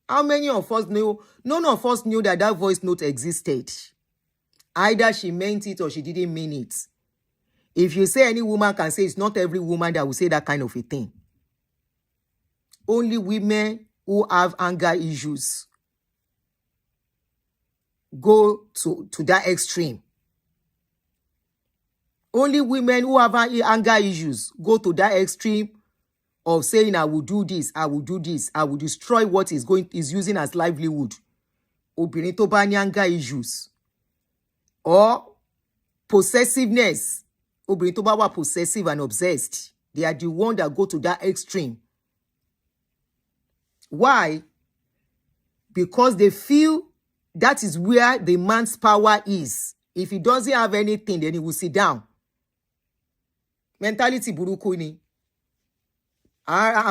How many of us knew? None of us knew that that voice note existed. Either she meant it or she didn't mean it. If you say any woman can say, it's not every woman that will say that kind of a thing. Only women who have anger issues go to that extreme. Only women who have anger issues go to that extreme of saying, I will do this, I will do this, I will destroy what is using as livelihood. Obìnrin tó bá ní anger issues. Or possessiveness. Obìnrin tó bá wà possessive and obsessed. They are the ones that go to that extreme. Why? Because they feel that is where the man's power is. If he doesn't have anything, then he will sit down. Mentality buruku ni.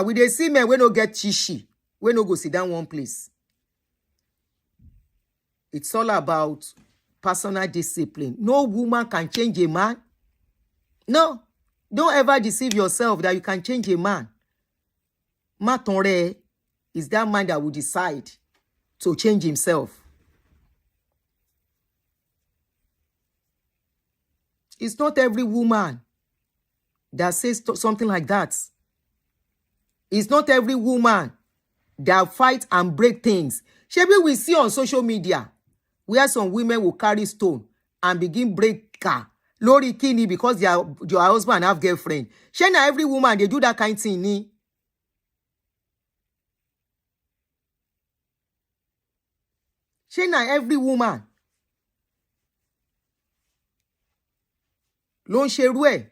We dey see men we no get chishi. We no go sit down one place. It's all about personal discipline. No woman can change a man. No. Don't ever deceive yourself that you can change a man. Matonre is that man that will decide to change himself. It's not every woman that says something like that. It's not every woman that fight and break things. Maybe we see on social media where some women will carry stone and begin break car. Lori kini because your husband have girlfriend. Shana every woman they do that kind of thing ni. Shana every woman. Ló ń ṣerú ẹ̀.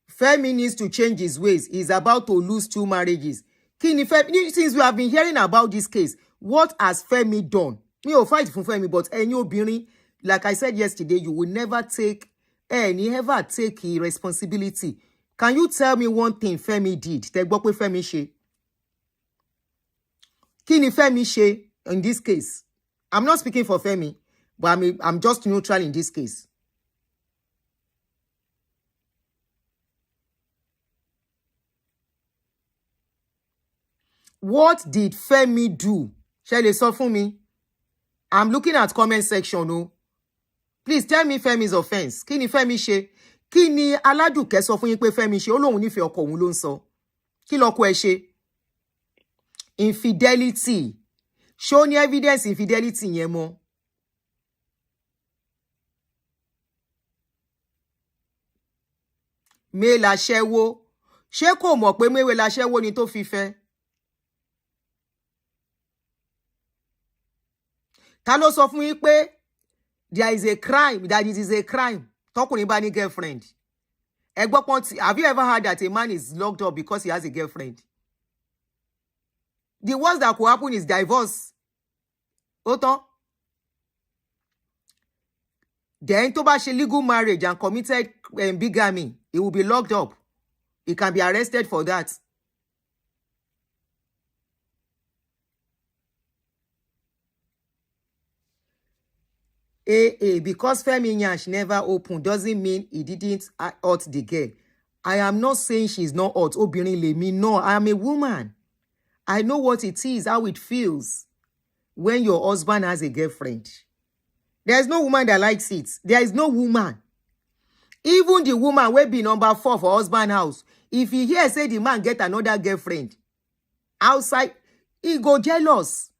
Femi needs to change his ways. He's about to lose 2 marriages. Kini Femi, since we have been hearing about this case, what has Femi done? Me ò fight fún Femi, but ẹ̀yin obìnrin, like I said yesterday, you will never take responsibility. Can you tell me one thing Femi did? Tẹ́ gbọ́ pé Femi ṣe. Kini Femi ṣe in this case? I'm not speaking for Femi, but I'm just neutral in this case. What did Femi do? Shall they sọ fún mi? I'm looking at comment section. No, please tell me Femi's offense. Kí ni Femi ṣe? Kí ni Aladuke sọ fún yín pé Femi ṣe? Ó lóun nífẹ̀ẹ́ ọkọ òun ló ń sọ. Kí lọkọ ẹ̀ ṣe? Infidelity. Show ní evidence infidelity yẹn mọ́. Me láṣẹ́wó. Ṣé kò mọ̀ pé Mewe láṣẹ́wó ni tó fi fẹ́? Ta ló sọ fún yín pé there is a crime, that it is a crime tọkùnrin bá ní girlfriend? Ẹ gbọ́ pọ́n have you ever heard that a man is locked up because he has a girlfriend? The worst that could happen is divorce. Ó tán. Then tó bá ṣe legal marriage and committed bigamy, he will be locked up. He can be arrested for that. Because Femi Nyash never opened doesn't mean he didn't hurt the girl. I am not saying she's not hurt. Obìnrin lèmi, no, I am a woman. I know what it is, how it feels when your husband has a girlfriend. There's no woman that likes it. There is no woman. Even the woman will be number 4 for husband house. If he hear say the man get another girlfriend outside, he go jealous.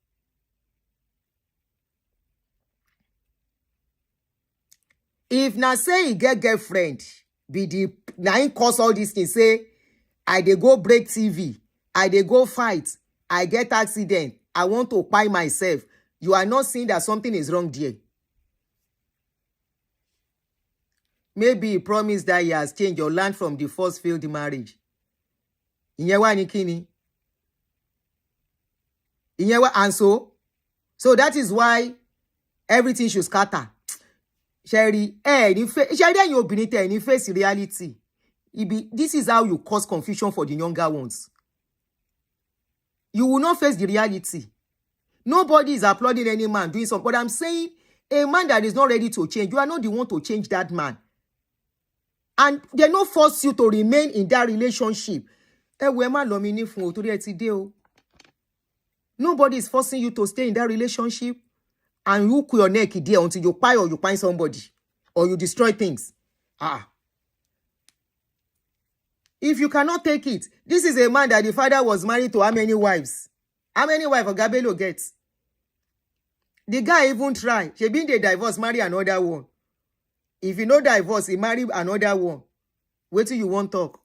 If na say he get girlfriend, be the na him cause all these things. Say, I dey go break TV, I dey go fight, I get accident, I want to buy myself. You are not seeing that something is wrong there. Maybe he promised that he has changed or learned from the first failed marriage. Ìyẹn wá ní kíni? Ìyẹn wá, and so that is why everything should scatter. Sherry, Sherry, you obìnrin tẹ́ ní face reality. This is how you cause confusion for the younger ones. You will not face the reality. Nobody is applauding any man doing something. But I'm saying, a man that is not ready to change, you are not the one to change that man. And they not force you to remain in that relationship. Nobody is forcing you to stay in that relationship. And you hook your neck there until you pie or you find somebody. Or you destroy things. If you cannot take it, this is a man that the father was married to how many wives? How many wives Ogabelo gets? The guy even try. She been the divorce, marry another one. If you know divorce, he marry another one. Wait till you won't talk.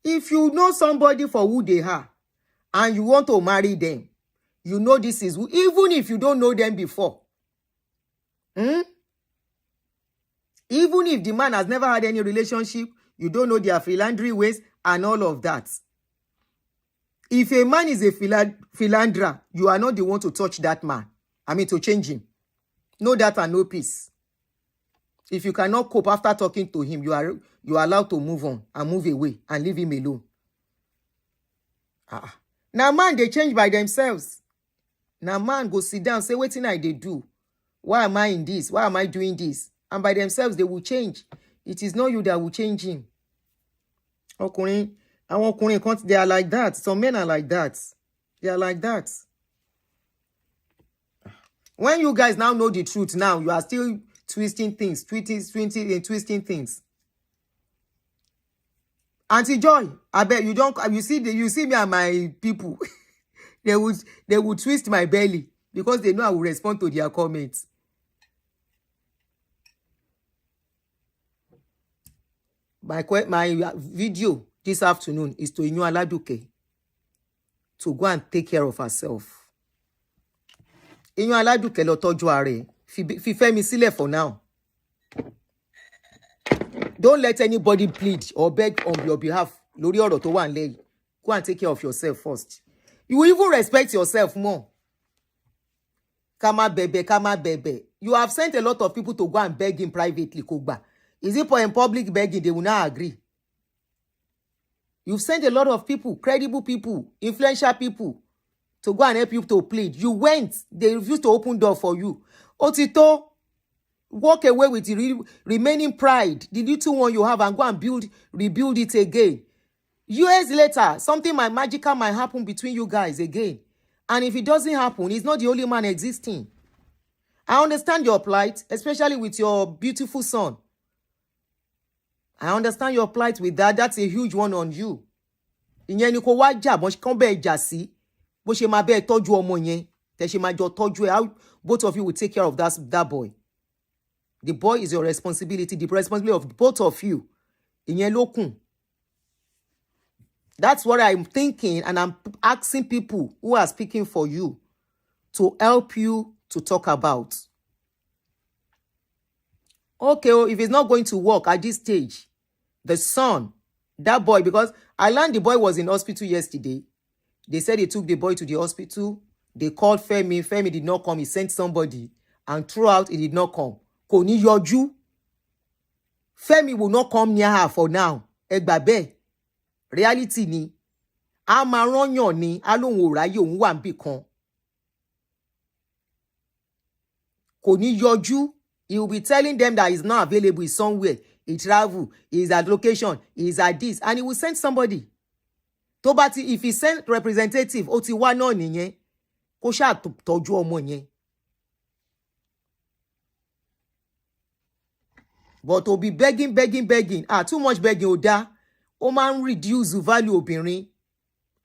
If you know somebody for who they are, and you want to marry them, you know this is who, even if you don't know them before. Even if the man has never had any relationship, you don't know their philandry ways and all of that. If a man is a philanderer, you are not the one to touch that man. I mean, to change him. No that and no peace. If you cannot cope after talking to him, you are allowed to move on and move away and leave him alone. Now, man, they change by themselves. Now, man, go sit down, say, what thing I they do? Why am I in this? Why am I doing this? And by themselves, they will change. It is not you that will change him. They are like that. Some men are like that. They are like that. When you guys now know the truth, now you are still twisting things, twisting things. Auntie Joy, I bet you don't. You see me and my people. they would twist my belly because they know I will respond to their comments. My video this afternoon is to Aduke to go and take care of herself. Aduke lọ tọ́jú are. Fi Femi sílẹ̀ for now. Don't let anybody plead or beg on your behalf. Lórí ọ̀rọ̀ tó wà nílẹ̀ yìí. Go and take care of yourself first. You will even respect yourself more. Kama bebe. You have sent a lot of people to go and beg him privately, Kogba. Is it for in public begging? They will not agree. You've sent a lot of people, credible people, influential people, to go and help you to plead. You went. They refused to open door for you. Otito, walk away with the remaining pride, the little one you have, and go and rebuild it again. Years later, something magical might happen between you guys again. And if it doesn't happen, he's not the only man existing. I understand your plight, especially with your beautiful son. I understand your plight with that. That's a huge one on you. Ìyẹn ni kò wá jà bó ṣe kàn bẹ́ẹ̀ jà sí. Bó ṣe máa bẹ́ẹ̀ tọ́jú ọmọ yẹn. Tẹ́ ṣe máa jọ tọ́jú ẹ̀. How both of you will take care of that boy. The boy is your responsibility. The responsibility of both of you. Ìyẹn ló kù. That's what I'm thinking, and I'm asking people who are speaking for you to help you to talk about. Okay, if it's not going to work at this stage, the son, that boy, because I learned the boy was in hospital yesterday. They said they took the boy to the hospital. They called Femi. Femi did not come. He sent somebody. And throughout, he did not come. Kò ní yọjú. Femi will not come near her for now. Egbabe. Reality ni. A máa rányàn ni. A lóhun ò ráyè òun wà níbì kan. Kò ní yọjú. He will be telling them that he's not available somewhere. he travel, he is at location, he is at this, and he will send somebody. If he send representative, ó ti wá náà nìyẹn, kó ṣáà tọ́jú ọmọ yẹn. But to be begging, too much begging ò dá. Ó máa ń reduce the value obìnrin.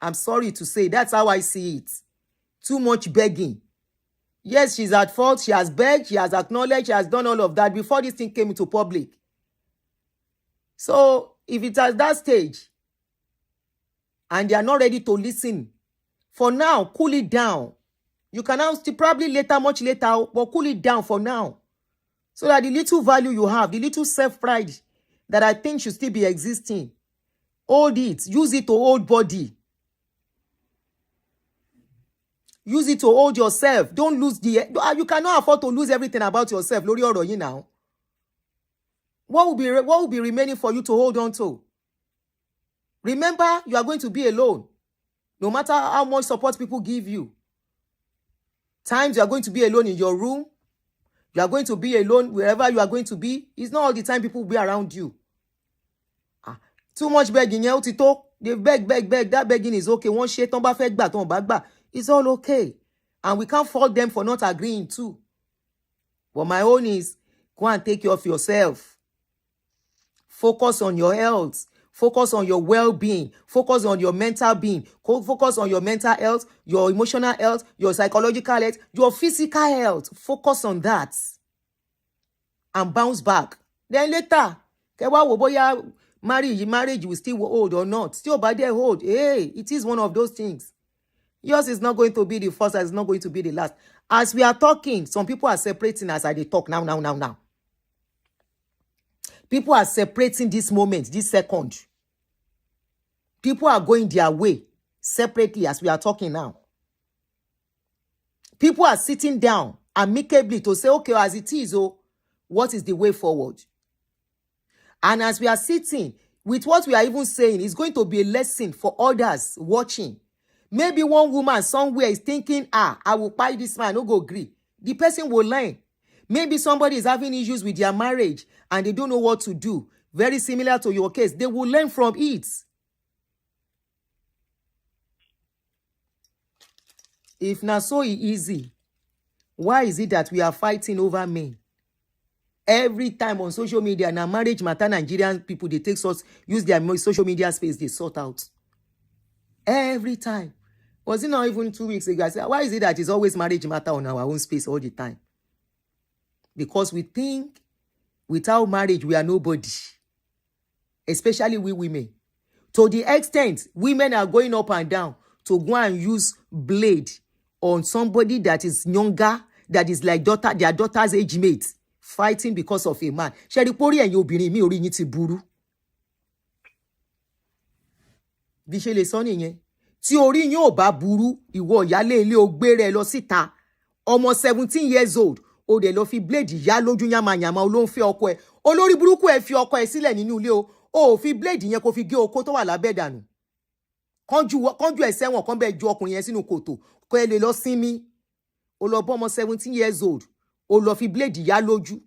I'm sorry to say, that's how I see it. Too much begging. Yes, she's at fault. She has begged, she has acknowledged, she has done all of that before this thing came into public. So, if it's at that stage, and they are not ready to listen, for now, cool it down. You can now still probably later, much later, but cool it down for now. So that the little value you have, the little self-pride that I think should still be existing, hold it. Use it to hold body. Use it to hold yourself. Don't lose you cannot afford to lose everything about yourself. Lórí ọ̀rọ̀ yìí now. What will be remaining for you to hold on to? Remember, you are going to be alone. No matter how much support people give you. Times you are going to be alone in your room. You are going to be alone wherever you are going to be. It's not all the time people will be around you. Too much begging. They beg. That begging is okay. One shit, it's all okay. And we can't fault them for not agreeing too. But my own is, go and take care of yourself. Focus on your health. Focus on your well-being. Focus on your mental being. Focus on your mental health, your emotional health, your psychological health, your physical health. Focus on that. And bounce back. Then later, marriage will still hold or not. Still by their hold. Hey, it is one of those things. Yours is not going to be the first, and it's not going to be the last. As we are talking, some people are separating as I talk now. People are separating this moment, this second. People are going their way separately as we are talking now. People are sitting down amicably to say, okay, as it is, what is the way forward? And as we are sitting, with what we are even saying, it's going to be a lesson for others watching. Maybe one woman somewhere is thinking, I will buy this man, no go agree. The person will learn. Maybe somebody is having issues with their marriage and they don't know what to do. Very similar to your case. They will learn from it. If not so easy, why is it that we are fighting over men? Every time on social media, now marriage matter, Nigerian people, they take us, use their social media space, they sort out. Every time. Was it not even 2 weeks ago? I said, why is it that it's always marriage matter on our own space all the time? Because we think without marriage, we are nobody. Especially we women. To the extent, women are going up and down to go and use blade on somebody that is younger, that is like their daughter's age mate, fighting because of a man. Sheripori and obìnrin mi orí yín ti burú. Bí ṣe lè sọ nìyẹn. Tí orí yín ò bá burú, ìwọ ìyálé ilé ó gbé rẹ̀ lọ síta. Ọmọ 17 years old, ó dẹ̀ lọ fi blade yá lójú yamayama ó ló ń fẹ́ ọkọ ẹ̀. Olórí burúkú ẹ̀ fi ọkọ ẹ̀ sílẹ̀ nínú ilé o. Ó fi blade yẹn kó fi gé okó tó wà lábẹ́ dànù. Kánjú ẹ̀ sẹ́wọ̀n kan bẹ́ẹ̀ ju ọkùnrin yẹn sínú kòtò. Kó ẹ lè lọ sinmi. Ó lọ bọ́ ọmọ 17 years old. Ó lọ fi blade yá lójú.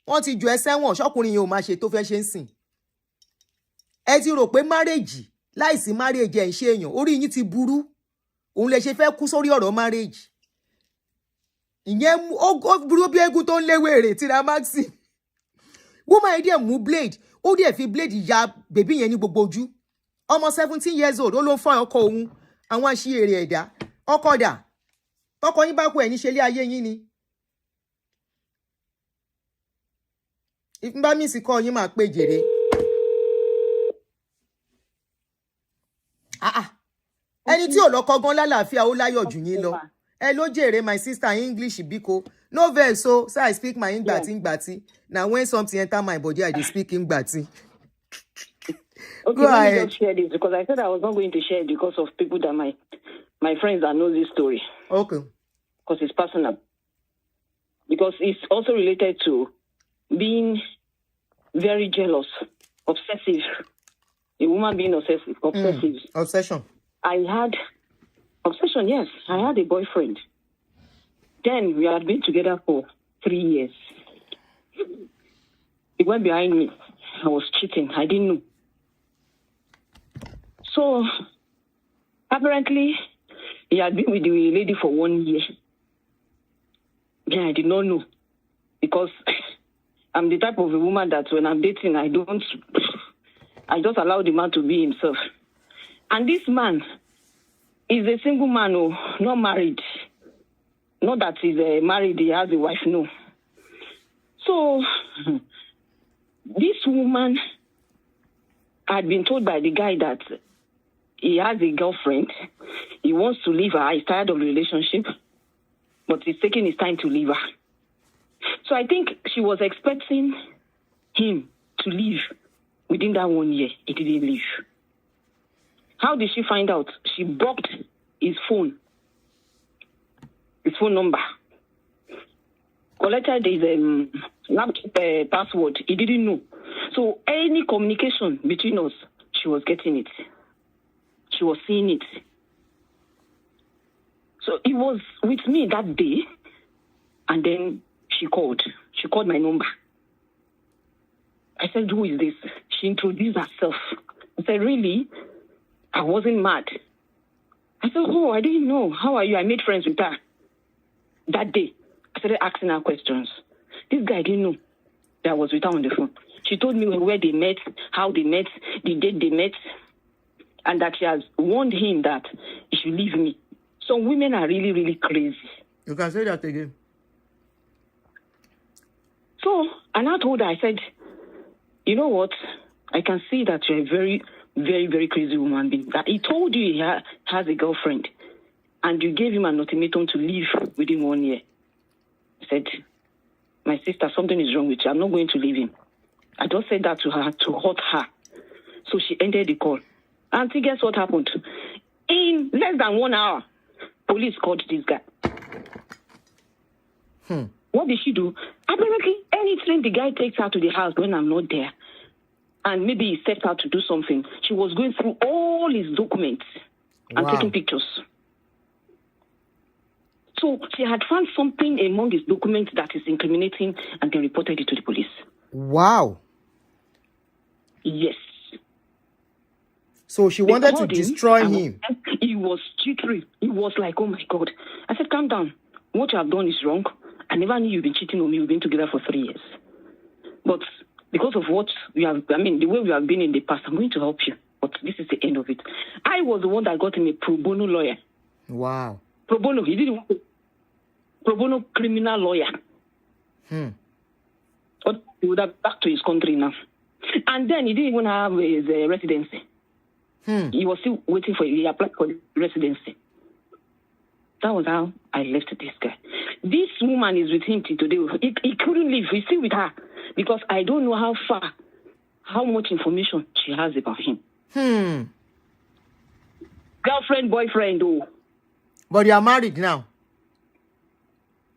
Wọ́n ti ju ẹ sẹ́wọ̀n, ṣọ́kùnrin yẹn ò máa ṣe tó fẹ́ ṣe ń sìn. Ẹ ti rò pé marriage láìsí marriage ẹ̀ ń ṣe èèyàn, orí yín ti burú. Òun lè ṣe fẹ́ kú sórí ọ̀rọ̀ marriage. Ìyẹn ó burú bí eégún tó ń léwèrè tíra maxi. Woman yìí dẹ̀ mú blade, ó dẹ̀ fi blade ya bèbí yẹn ní gbogbo ojú. Ọmọ 17 years old, ó ló ń fọ́ ọkọ òun. Àwọn àṣìírí ẹ̀dá. Ọkọ dà. Ọkọ yín bá kú ẹ̀ ní ṣe lé ayé yín ni. Ìfúnbá mi sì kọ́ yín máa pé jèrè. Ẹni tí ò lọ́kọ gan lálàáfíà ó láyọ̀ jù yín lọ. Ẹ ló jèrè, my sister, English biko. No vex so I speak my Ngbati. Now when something enter my body, I dey speak Ngbati. Okay, Go let ahead. me just share this because I said I was not going to share it because of people that my friends that know this story. Okay. Because it's personal. Because it's also related to being very jealous, obsessive. A woman being obsessive. Obsession. I had obsession, yes. I had a boyfriend. Then we had been together for 3 years. He went behind me. I was cheating. I didn't know. So, apparently, he had been with the lady for 1 year. Yeah, I did not know. Because I'm the type of a woman that when I'm dating, I just allow the man to be himself. And this man is a single man, not married. Not that he's married, he has a wife, no. So, this woman had been told by the guy that he has a girlfriend. He wants to leave her. He's tired of the relationship, but he's taking his time to leave her. So I think she was expecting him to leave within that 1 year. He didn't leave. How did she find out? She blocked his phone number. Collected his laptop password. He didn't know. So any communication between us, she was getting it. She was seeing it. So it was with me that day, and then she called. She called my number. I said, who is this? She introduced herself. I said, really? I wasn't mad. I said, oh, I didn't know. How are you? I made friends with her. That day, I started asking her questions. This guy didn't know that I was with her on the phone. She told me where they met, how they met, the date they met, and that she has warned him that he should leave me. Some women are really, really crazy. You can say that again. So, and I told her, I said, you know what? I can see that you're a very, very, very crazy woman being. That he told you he has a girlfriend, and you gave him an ultimatum to leave within 1 year. I said, my sister, something is wrong with you. I'm not going to leave him. I just said that to her to hurt her. So she ended the call. Auntie, guess what happened? In less than 1 hour, police called this guy. What did she do? Apparently, anytime the guy takes her to the house when I'm not there, and maybe he stepped out to do something, she was going through all his documents and taking pictures. So she had found something among his documents that is incriminating and then reported it to the police. Wow. Yes. So she wanted to destroy him. He was jittery. He was like, oh my God. I said, calm down. What you have done is wrong. I never knew you've been cheating on me. We've been together for 3 years. But because of what we have, the way we have been in the past, I'm going to help you. But this is the end of it. I was the one that got him a pro bono lawyer. Wow. Pro bono. He didn't want pro bono criminal lawyer. But he would have back to his country now. And then he didn't even have his residency. He was still waiting for it. He applied for residency. That was how I left this guy. This woman is with him till today. He couldn't leave. He's still with her because I don't know how much information she has about him. Girlfriend, boyfriend, oh. But they are married now.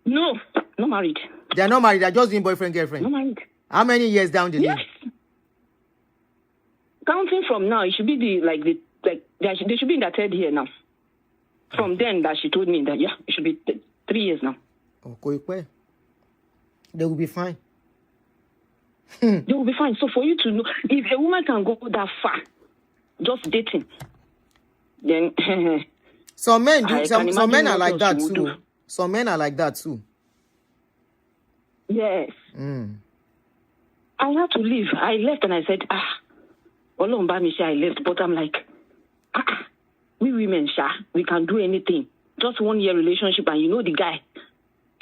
No, not married. They are not married. They are just doing boyfriend, girlfriend. Not married. How many years down the line? Yes. Counting from now, it should be they should be in their 3rd year now. From then that she told me that, yeah, it should be 3 years now. Okay. They will be fine. They will be fine. So for you to know, if a woman can go that far, just dating, then some men do. Some men are what like else that you would too. do. Some men are like that too. Yes. I had to leave. I left and I said, I left. But I'm like, we women, we can do anything. Just 1 year relationship, and you know the guy.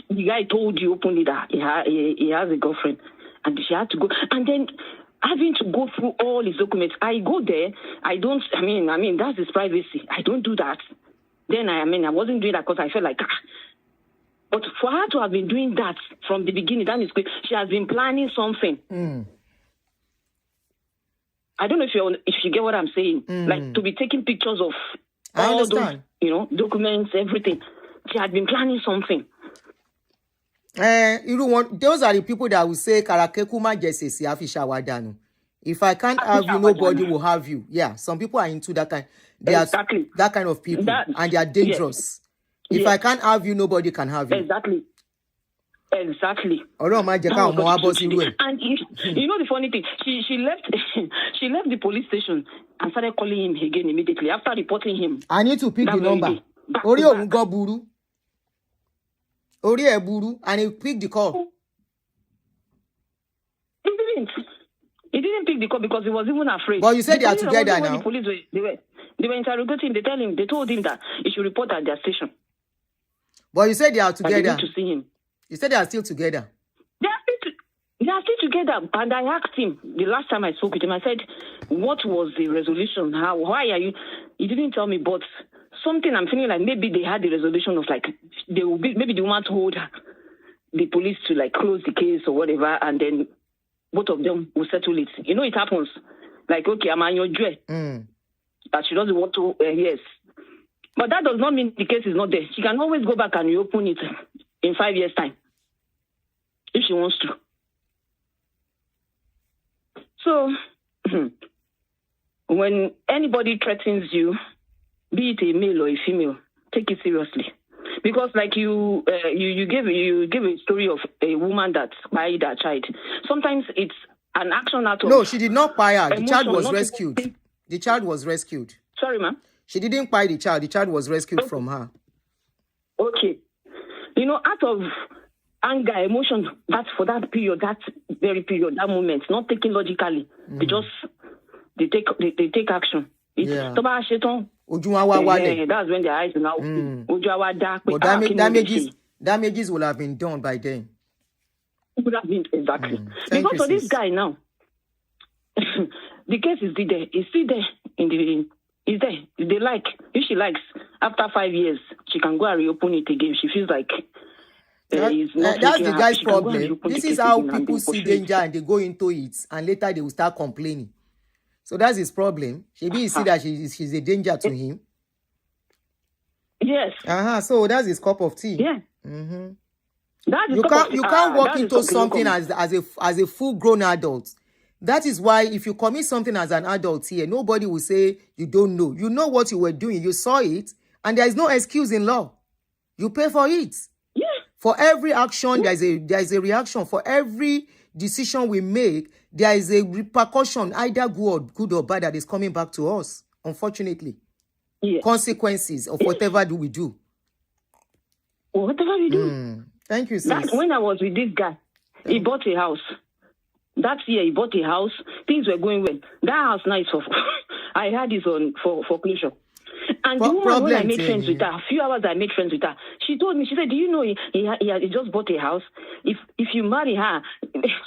The guy told you openly that he has a girlfriend, and she had to go. And then having to go through all his documents. I go there. I don't. I mean, that's his privacy. I don't do that. Then I wasn't doing that because I felt like. But for her to have been doing that from the beginning, that is good. She has been planning something. I don't know if you get what I'm saying. Like to be taking pictures of all those, documents, everything. She had been planning something. Those are the people that will say, "Karakekuma jesesi afishawadanu." If I can't have you, nobody will have you. Yeah, some people are into that kind. They are that kind of people, and they are dangerous. If I can't have you, nobody can have you. Exactly. Exactly. Ọlọ́run má jẹ́ káwọn ọmọ wa bọ́ sírú ẹ̀. And you know the funny thing, she left she left the police station and started calling him again immediately after reporting him. I need to pick the number. Orí òun gan burú. Orí ẹ̀ burú, and he picked the call. He didn't pick the call because he was even afraid. But you said they are together now. The police they were interrogating. They told him that he should report at their station. But you said they are together. They need to see him. You said they are still together. They are still together. And I asked him the last time I spoke with him. I said, "What was the resolution? Why are you?" He didn't tell me, but something I'm feeling like maybe they had the resolution of like they will be, maybe the woman told the police to like close the case or whatever, and then both of them will settle it. You know, it happens. Like, okay, I'm on your joy. That she doesn't want to, yes. But that does not mean the case is not there. She can always go back and reopen it in 5 years' time. If she wants to. So, when anybody threatens you, be it a male or a female, take it seriously. Because like you gave a story of a woman that spied her child. Sometimes it's an action out of... No, she did not spy her. The child emotion, was not rescued. The child was rescued. Sorry, ma'am? She didn't spy the child. The child was rescued from her. Okay. You know, out of anger, emotion, that's for that period, that very period, that moment, not taking logically. They take action. Yeah. That's when their eyes are now open. But damages will have been done by then. Would have been exactly. Thank because you, for this sis. guy now, the case is still there. It's still there it's there. If they like, if she likes, after 5 years, she can go and reopen it again. She feels like that's the guy's problem. This is how people see danger and they go into it, and later they will start complaining. So that's his problem. Maybe he see that she's a danger to him. Yes. So that's his cup of tea. Yeah. You can't walk into something as a full-grown adult. That is why if you commit something as an adult here, nobody will say you don't know. You know what you were doing. You saw it, and there is no excuse in law. You pay for it. Yeah. For every action, there is a reaction. For every decision we make, there is a repercussion, either good or bad, that is coming back to us, unfortunately. Yeah. Consequences of whatever we do. Whatever we do. Thank you, sis. When I was with this guy, he bought a house. That year, he bought a house. Things were going well. That house now is I had this on for foreclosure. And the woman, when I made friends with her, a few hours I made friends with her, she told me, she said, "Do you know he just bought a house? If you marry her,"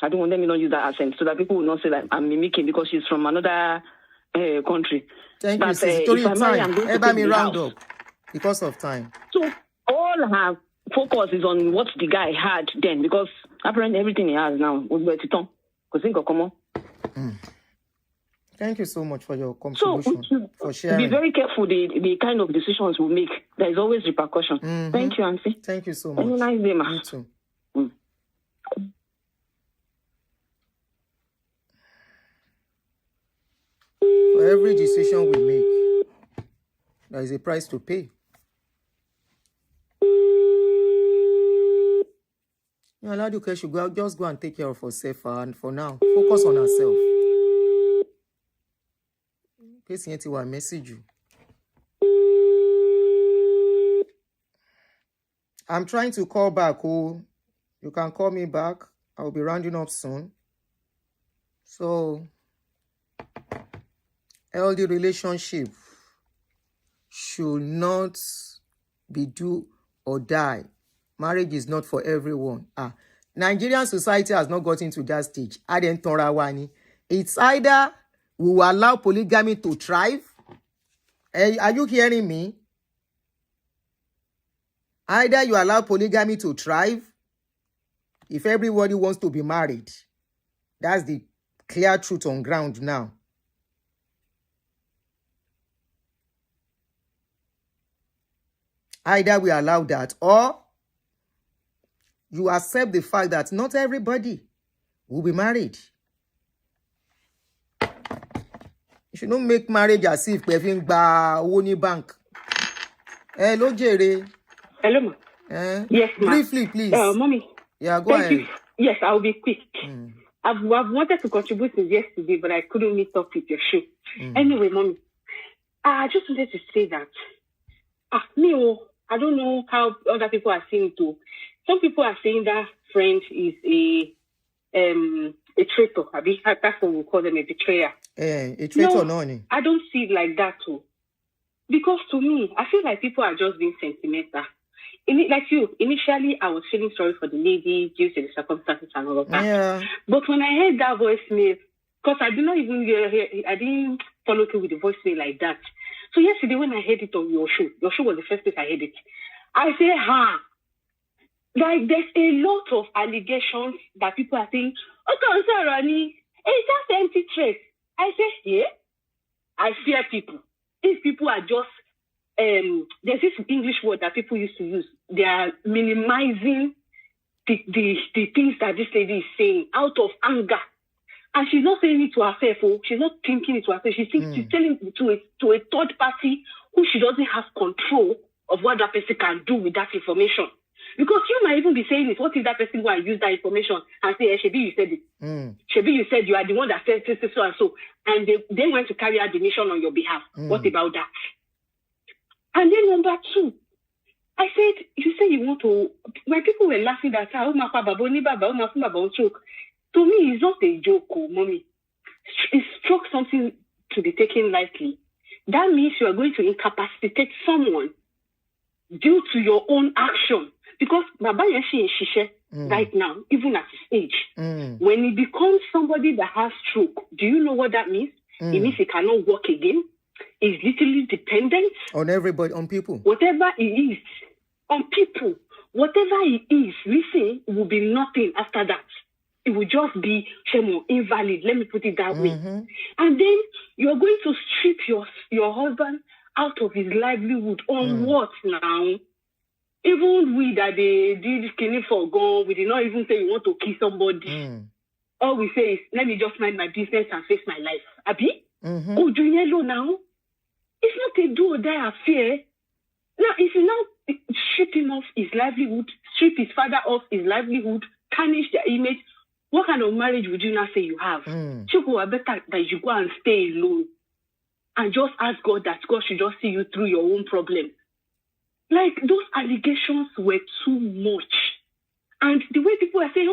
I don't want them to not use that accent so that people will not say that I'm mimicking because she's from another country. Thank but, you, sis. Story time. Ever me round up because of time. So all her focus is on what the guy had then, because apparently everything he has now was better. Thank you so much for your contribution, for sharing. Be very careful the kind of decisions we make. There is always repercussion. Thank you, Aunty. Thank you so much. Have a nice day, ma. You too. For every decision we make, there is a price to pay. Aduke should just go and take care of herself, and for now, focus on herself. Patient will message you. I'm trying to call back. You can call me back. I'll be rounding up soon. So, healthy relationship should not be do or die. Marriage is not for everyone. Nigerian society has not gotten to that stage. It's either we will allow polygamy to thrive. Are you hearing me? Either you allow polygamy to thrive, if everybody wants to be married. That's the clear truth on ground now. Either we allow that, or you accept the fact that not everybody will be married. You should not make marriage as if we're in a bank. Hello, Jerry. Hello, ma. Yes, ma. Briefly, please. Mommy. Yeah, go Thank ahead. you. Yes, I'll be quick. I've wanted to contribute since yesterday, but I couldn't meet up with your show. Anyway, Mommy, I just wanted to say that I don't know how other people are seeing it too. Some people are saying that friend is a traitor. That's what we call them, a betrayer. A traitor, no. I don't see it like that too. Because to me, I feel like people are just being sentimental. Like you, initially I was feeling sorry for the lady due to the circumstances and all of that. Yeah. But when I heard that voicemail, because I did not even I didn't follow through with the voicemail like that. So yesterday when I heard it on your show was the first place I heard it. I said, like there's a lot of allegations that people are saying, okay, sorry, Ronnie, it's just empty threats. I say, yeah, I fear people. If people are just, there's this English word that people used to use. They are minimizing the things that this lady is saying out of anger. And she's not saying it to herself. She's not thinking it to herself. She's telling it to a third party who she doesn't have control of what that person can do with that information. Because you might even be saying it. What if that person go and use that information and say, Shebi, you said it. Shebi, you said you are the one that said this, so and so. And they went to carry out the mission on your behalf. What about that? And then number two, I said, you say you want to, when people were laughing that, to me, it's not a joke, Mommy. It's struck something to be taken lightly. That means you are going to incapacitate someone due to your own action. Because Baba Yashi is Shishe right now, even at his age. When he becomes somebody that has stroke, do you know what that means? It means he cannot walk again. He's literally dependent on everybody, on people. Whatever he is, on people. Whatever he is, listen, will be nothing after that. It will just be invalid. Let me put it that way. And then you're going to strip your husband out of his livelihood on what now? Even we that they did skinny for God, we did not even say we want to kill somebody. All we say is, let me just mind my business and face my life. Abi? Oh, Junielo now? It's not a do or die affair. Now, if you now strip him off his livelihood, strip his father off his livelihood, tarnish their image, what kind of marriage would you now say you have? Chuku, I better that you go and stay alone and just ask God that God should just see you through your own problems. Like, those allegations were too much. And the way people are saying,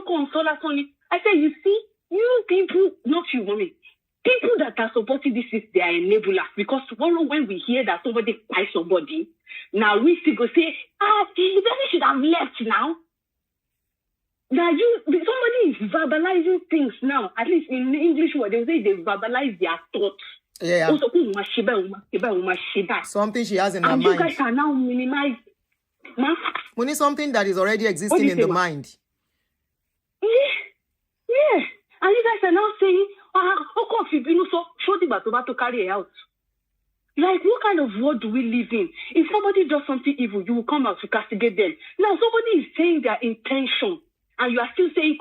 I say, you see, you people, not you, Mommy, people that are supporting this, they are enablers. Because tomorrow when we hear that somebody buys somebody, now we still go say, the person should have left now. Now somebody is verbalizing things now. At least in the English word, they say they verbalize their thoughts. Yeah. Something she has in her mind. And you guys are now minimized. We need something that is already existing in the mind. Yeah. And you guys are now saying, show the to carry it out. Like, what kind of world do we live in? If somebody does something evil, you will come out to castigate them. Now, somebody is saying their intention, and you are still saying,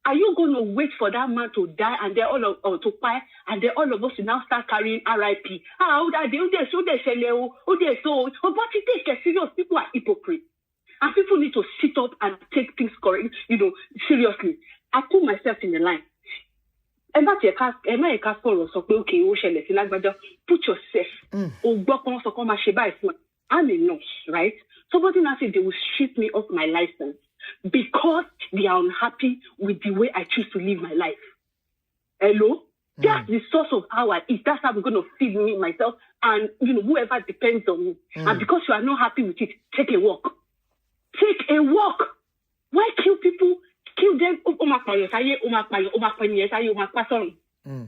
are you going to wait for that man to die and then all of us will now start carrying RIP? But it takes serious. People are hypocrites. And people need to sit up and take things seriously. I put myself in the line. Put yourself. I'm a nurse, right? Somebody now said they will strip me of my license because they are unhappy with the way I choose to live my life. Hello? That's the source of how I eat. That's how I'm going to feed me, myself, and whoever depends on me. And because you are not happy with it, take a walk. Take a walk. Why kill people? Kill them.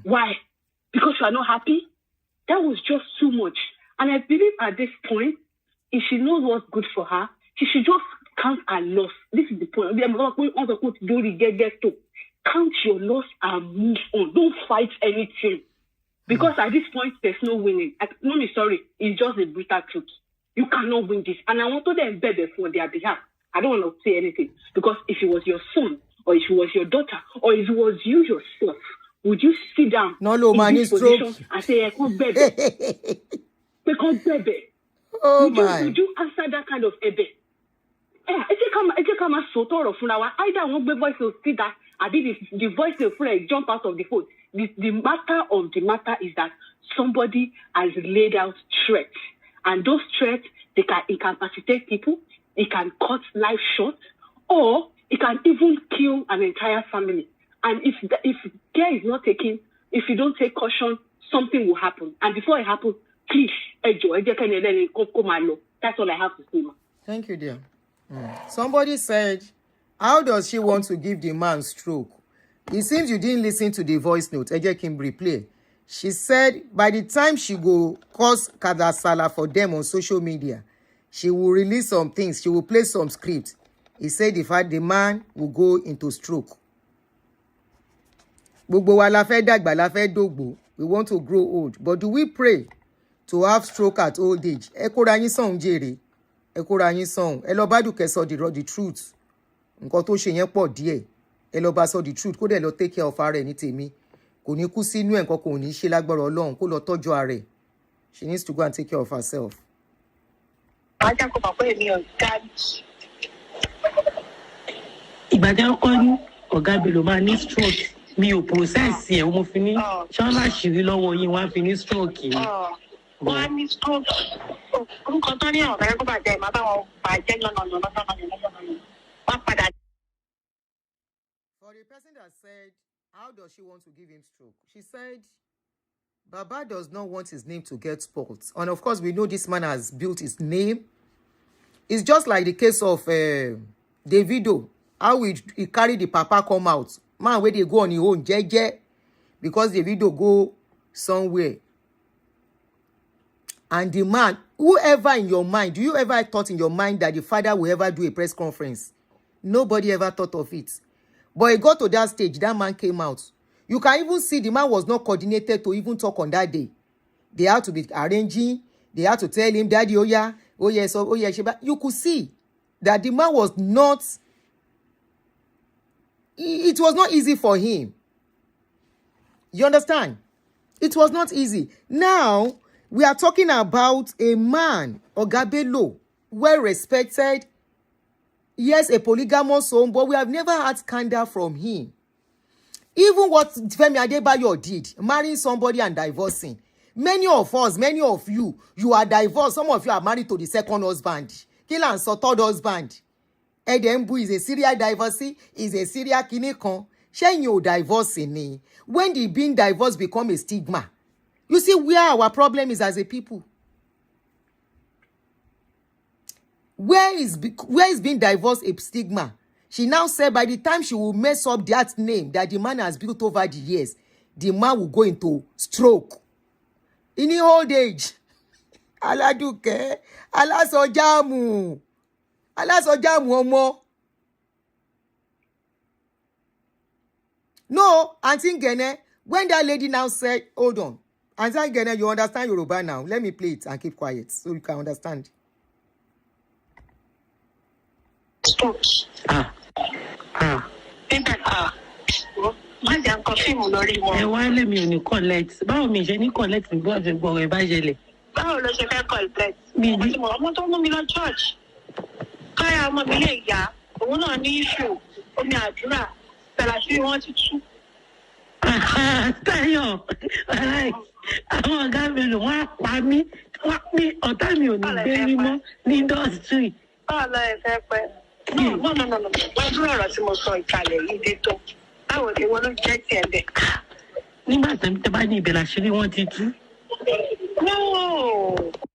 Why? Because you are not happy? That was just too much. And I believe at this point, if she knows what's good for her, she should just count her loss. This is the point. Count your loss and move on. Don't fight anything. Because at this point, there's no winning. Mommy, sorry, it's just the brutal truth. You cannot win this. And I want to then beg for their behalf. I don't want to say anything. Because if it was your son, or if it was your daughter, or if it was you yourself, would you sit down in this position and say, I can't baby? Because baby. Oh my. Would you answer that kind of ebe? ẹ jẹ́ ká máa sòótọ́ ọ̀rọ̀ fúnra wa. Either wọ́n gbé voice note sí that, àbí the voice note fúnra ẹ̀ jump out of the phone. The matter of the matter is that somebody has laid out threats. And those threats, it can incapacitate people, it can cut life short, or it can even kill an entire family. And if care is not taken, if you don't take caution, something will happen. And before it happens, please, that's all I have to say, ma. Thank you, dear. Somebody said, how does she want to give the man stroke? It seems you didn't listen to the voice note. Eje can replay. She said by the time she go cause kadasala for them on social media, she will release some things. She will play some script. He said if the man will go into stroke. Gbogbo wa la fẹ́ dàgbà, la fẹ́ dògbò. We want to grow old. But do we pray to have stroke at old age? Ẹ kóra yín sọ̀hún jèrè. Ẹ kóra yín sọ̀hún. Ẹ lọ bá Aduke sọ the truth. Nǹkan tó ṣe yẹn pọ̀ díẹ̀. Ẹ lọ bá sọ the truth. Kó dẹ̀ lọ take care of ara ẹ̀ ní tèmi. Kò ní kú sínú ẹ̀, nǹkan kò ní ṣe lágbára Ọlọ́run. Kó lọ tọ́jú ara ẹ̀. She needs to go and take care of herself. Ìgbàdá ọkọ ní ọ̀gá Bello máa ní stroke. Mi ò process ẹ̀ mo fi ní ṣọ́nà ṣìrí lọ́wọ́ yín wá fi ní stroke yìí. Wọ́n á ní stroke. Nǹkan tó ní ọ̀rẹ́ kó bàjẹ́ ìmọ̀ báwọn bàjẹ́ lọ́nà. Wọ́n padà. For the person that said, how does she want to give him stroke? She said, Baba does not want his name to get spoiled. And of course, we know this man has built his name. It's just like the case of Davido. How he carried the papa come out. Man, where they go on his own, jeje, because Davido go somewhere. And the man, whoever in your mind, do you ever thought in your mind that the father will ever do a press conference? Nobody ever thought of it. But it got to that stage, that man came out. You can even see the man was not coordinated to even talk on that day. They had to be arranging. They had to tell him, Daddy, oh yeah, yes, oh yeah. You could see that the man was not, it was not easy for him. You understand? It was not easy. Now, we are talking about a man, Oga Bello, well-respected. Yes, a polygamous home, but we have never had scandal from him. Even what Femi Adebayo did, marrying somebody and divorcing. Many of us, many of you are divorced. Some of you are married to the second husband. Kill and so third husband. Edembu is a serial divorcee, is a serial kinikon. Shame you divorcing me. When the being divorced become a stigma. You see where our problem is as a people. Where is being divorced a stigma? She now said by the time she will mess up that name that the man has built over the years, the man will go into stroke. In the old age. Aladuke, alasojamu omo. No, Aunty Ngene, when that lady now said, hold on. Aunty Ngene, you understand Yoruba now. Let me play it and keep quiet so you can understand. Ẹ wá lè mi ò ní collect. Báwo mi ṣe ní collect nígbà tí gbọ́ ẹ bá ṣẹlẹ̀? Báwo ló ṣe fẹ́ collect? Ọmọ tó mú mi lọ church. Káyà ọmọ mi lè yá. Òun náà ní issue. Omi àdúrà. Tẹ̀lá sí wọ́n ti tú. Táyọ̀, àwọn ọ̀gá mi lò wọ́n á pa mí. Wọ́n pín ọ̀tá mi ò ní gbé rí mọ́ ní industry. Báwo lọ ẹ fẹ́ pẹ́? No. Wọ́n dúró ọ̀rọ̀ tí mo sọ ìkàlẹ̀ yìí dé tó. Báwo ni wọ́n ló jẹ́ tiẹ̀ bẹ̀? Nígbà tí ẹ bá ní ìbẹ̀rẹ̀ àṣírí wọ́n ti tú.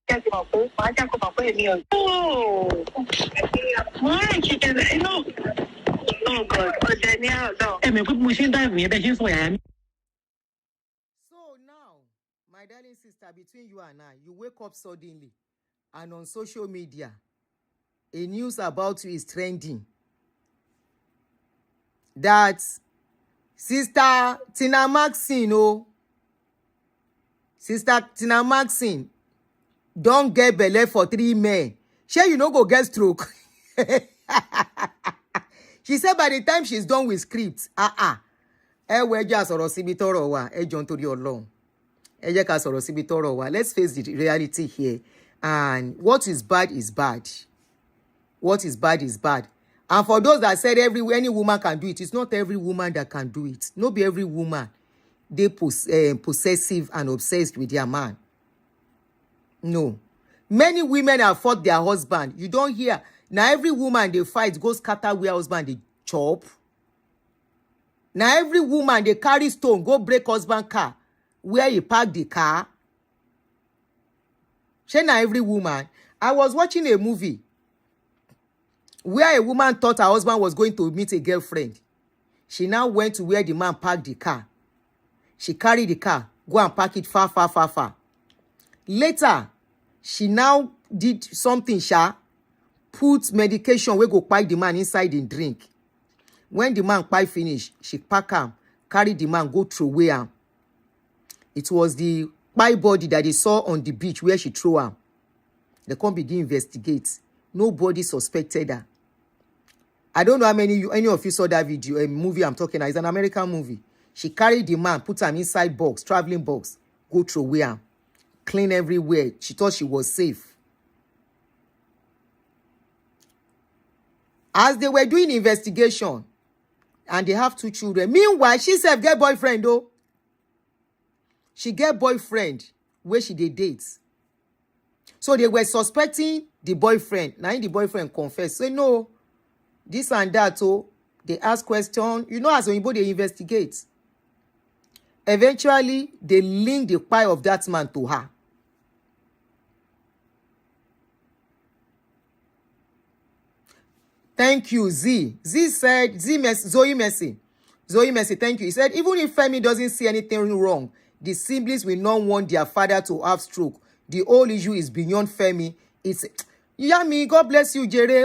Jẹ́ ti mọ̀ pé màá jẹ́ kó mọ̀ pé èmi ò. Wọ́n rìn kíkẹ́ inú. Oh God, ọ̀dẹ̀ ní àádọ́. Ẹ̀mí pé mo ṣe ń dáìbò yẹn bẹ́ẹ̀ ṣe ń sọ yàrá mi. So now, my darling sister, between you and I, you wake up suddenly and on social media, a news about you is trending. That Sister Tina Maxine, Sister Tina Maxine, don't get belle for 3 men. Sure, you no go get stroke. She said by the time she's done with script, ẹ wo ẹjọ́ àsọ̀rọ̀ síbi tọ́rọ̀ wà, ẹjọ́ nítorí Ọlọ́run. Ẹ jẹ́ ká sọ̀rọ̀ síbi tọ́rọ̀ wà. Let's face the reality here. And what is bad is bad. What is bad is bad. And for those that said any woman can do it, it's not every woman that can do it. Not be every woman they possessive and obsessed with their man. No. Many women have fought their husband. You don't hear. Now every woman they fight goes scatter where husband they chop. Now every woman they carry stone go break husband car where he park the car. She na every woman. I was watching a movie where a woman thought her husband was going to meet a girlfriend. She now went to where the man parked the car. She carried the car, go and park it far. Later, she now did something, put medication where go pipe the man inside in drink. When the man pipe finish, she pack him, carry the man, go throw away him. It was the pipe body that they saw on the beach where she threw him. They come begin investigate. Nobody suspected her. I don't know how any of you saw that video, a movie I'm talking about. It's an American movie. She carried the man, put him inside box, traveling box, go throw away him. Clean everywhere. She thought she was safe. As they were doing investigation, and they have 2 children. Meanwhile, she said get boyfriend though. She get boyfriend where she did dates. So they were suspecting the boyfriend. Now the boyfriend confessed. Say no, this and that. So they ask question. You know, as when they investigate. Eventually, they link the pie of that man to her. Thank you, Z. Z said, Zoe Mercy, thank you. He said, even if Femi doesn't see anything wrong, the siblings will not want their father to have stroke. The whole issue is beyond Femi. It's, Yami, God bless you, Jere.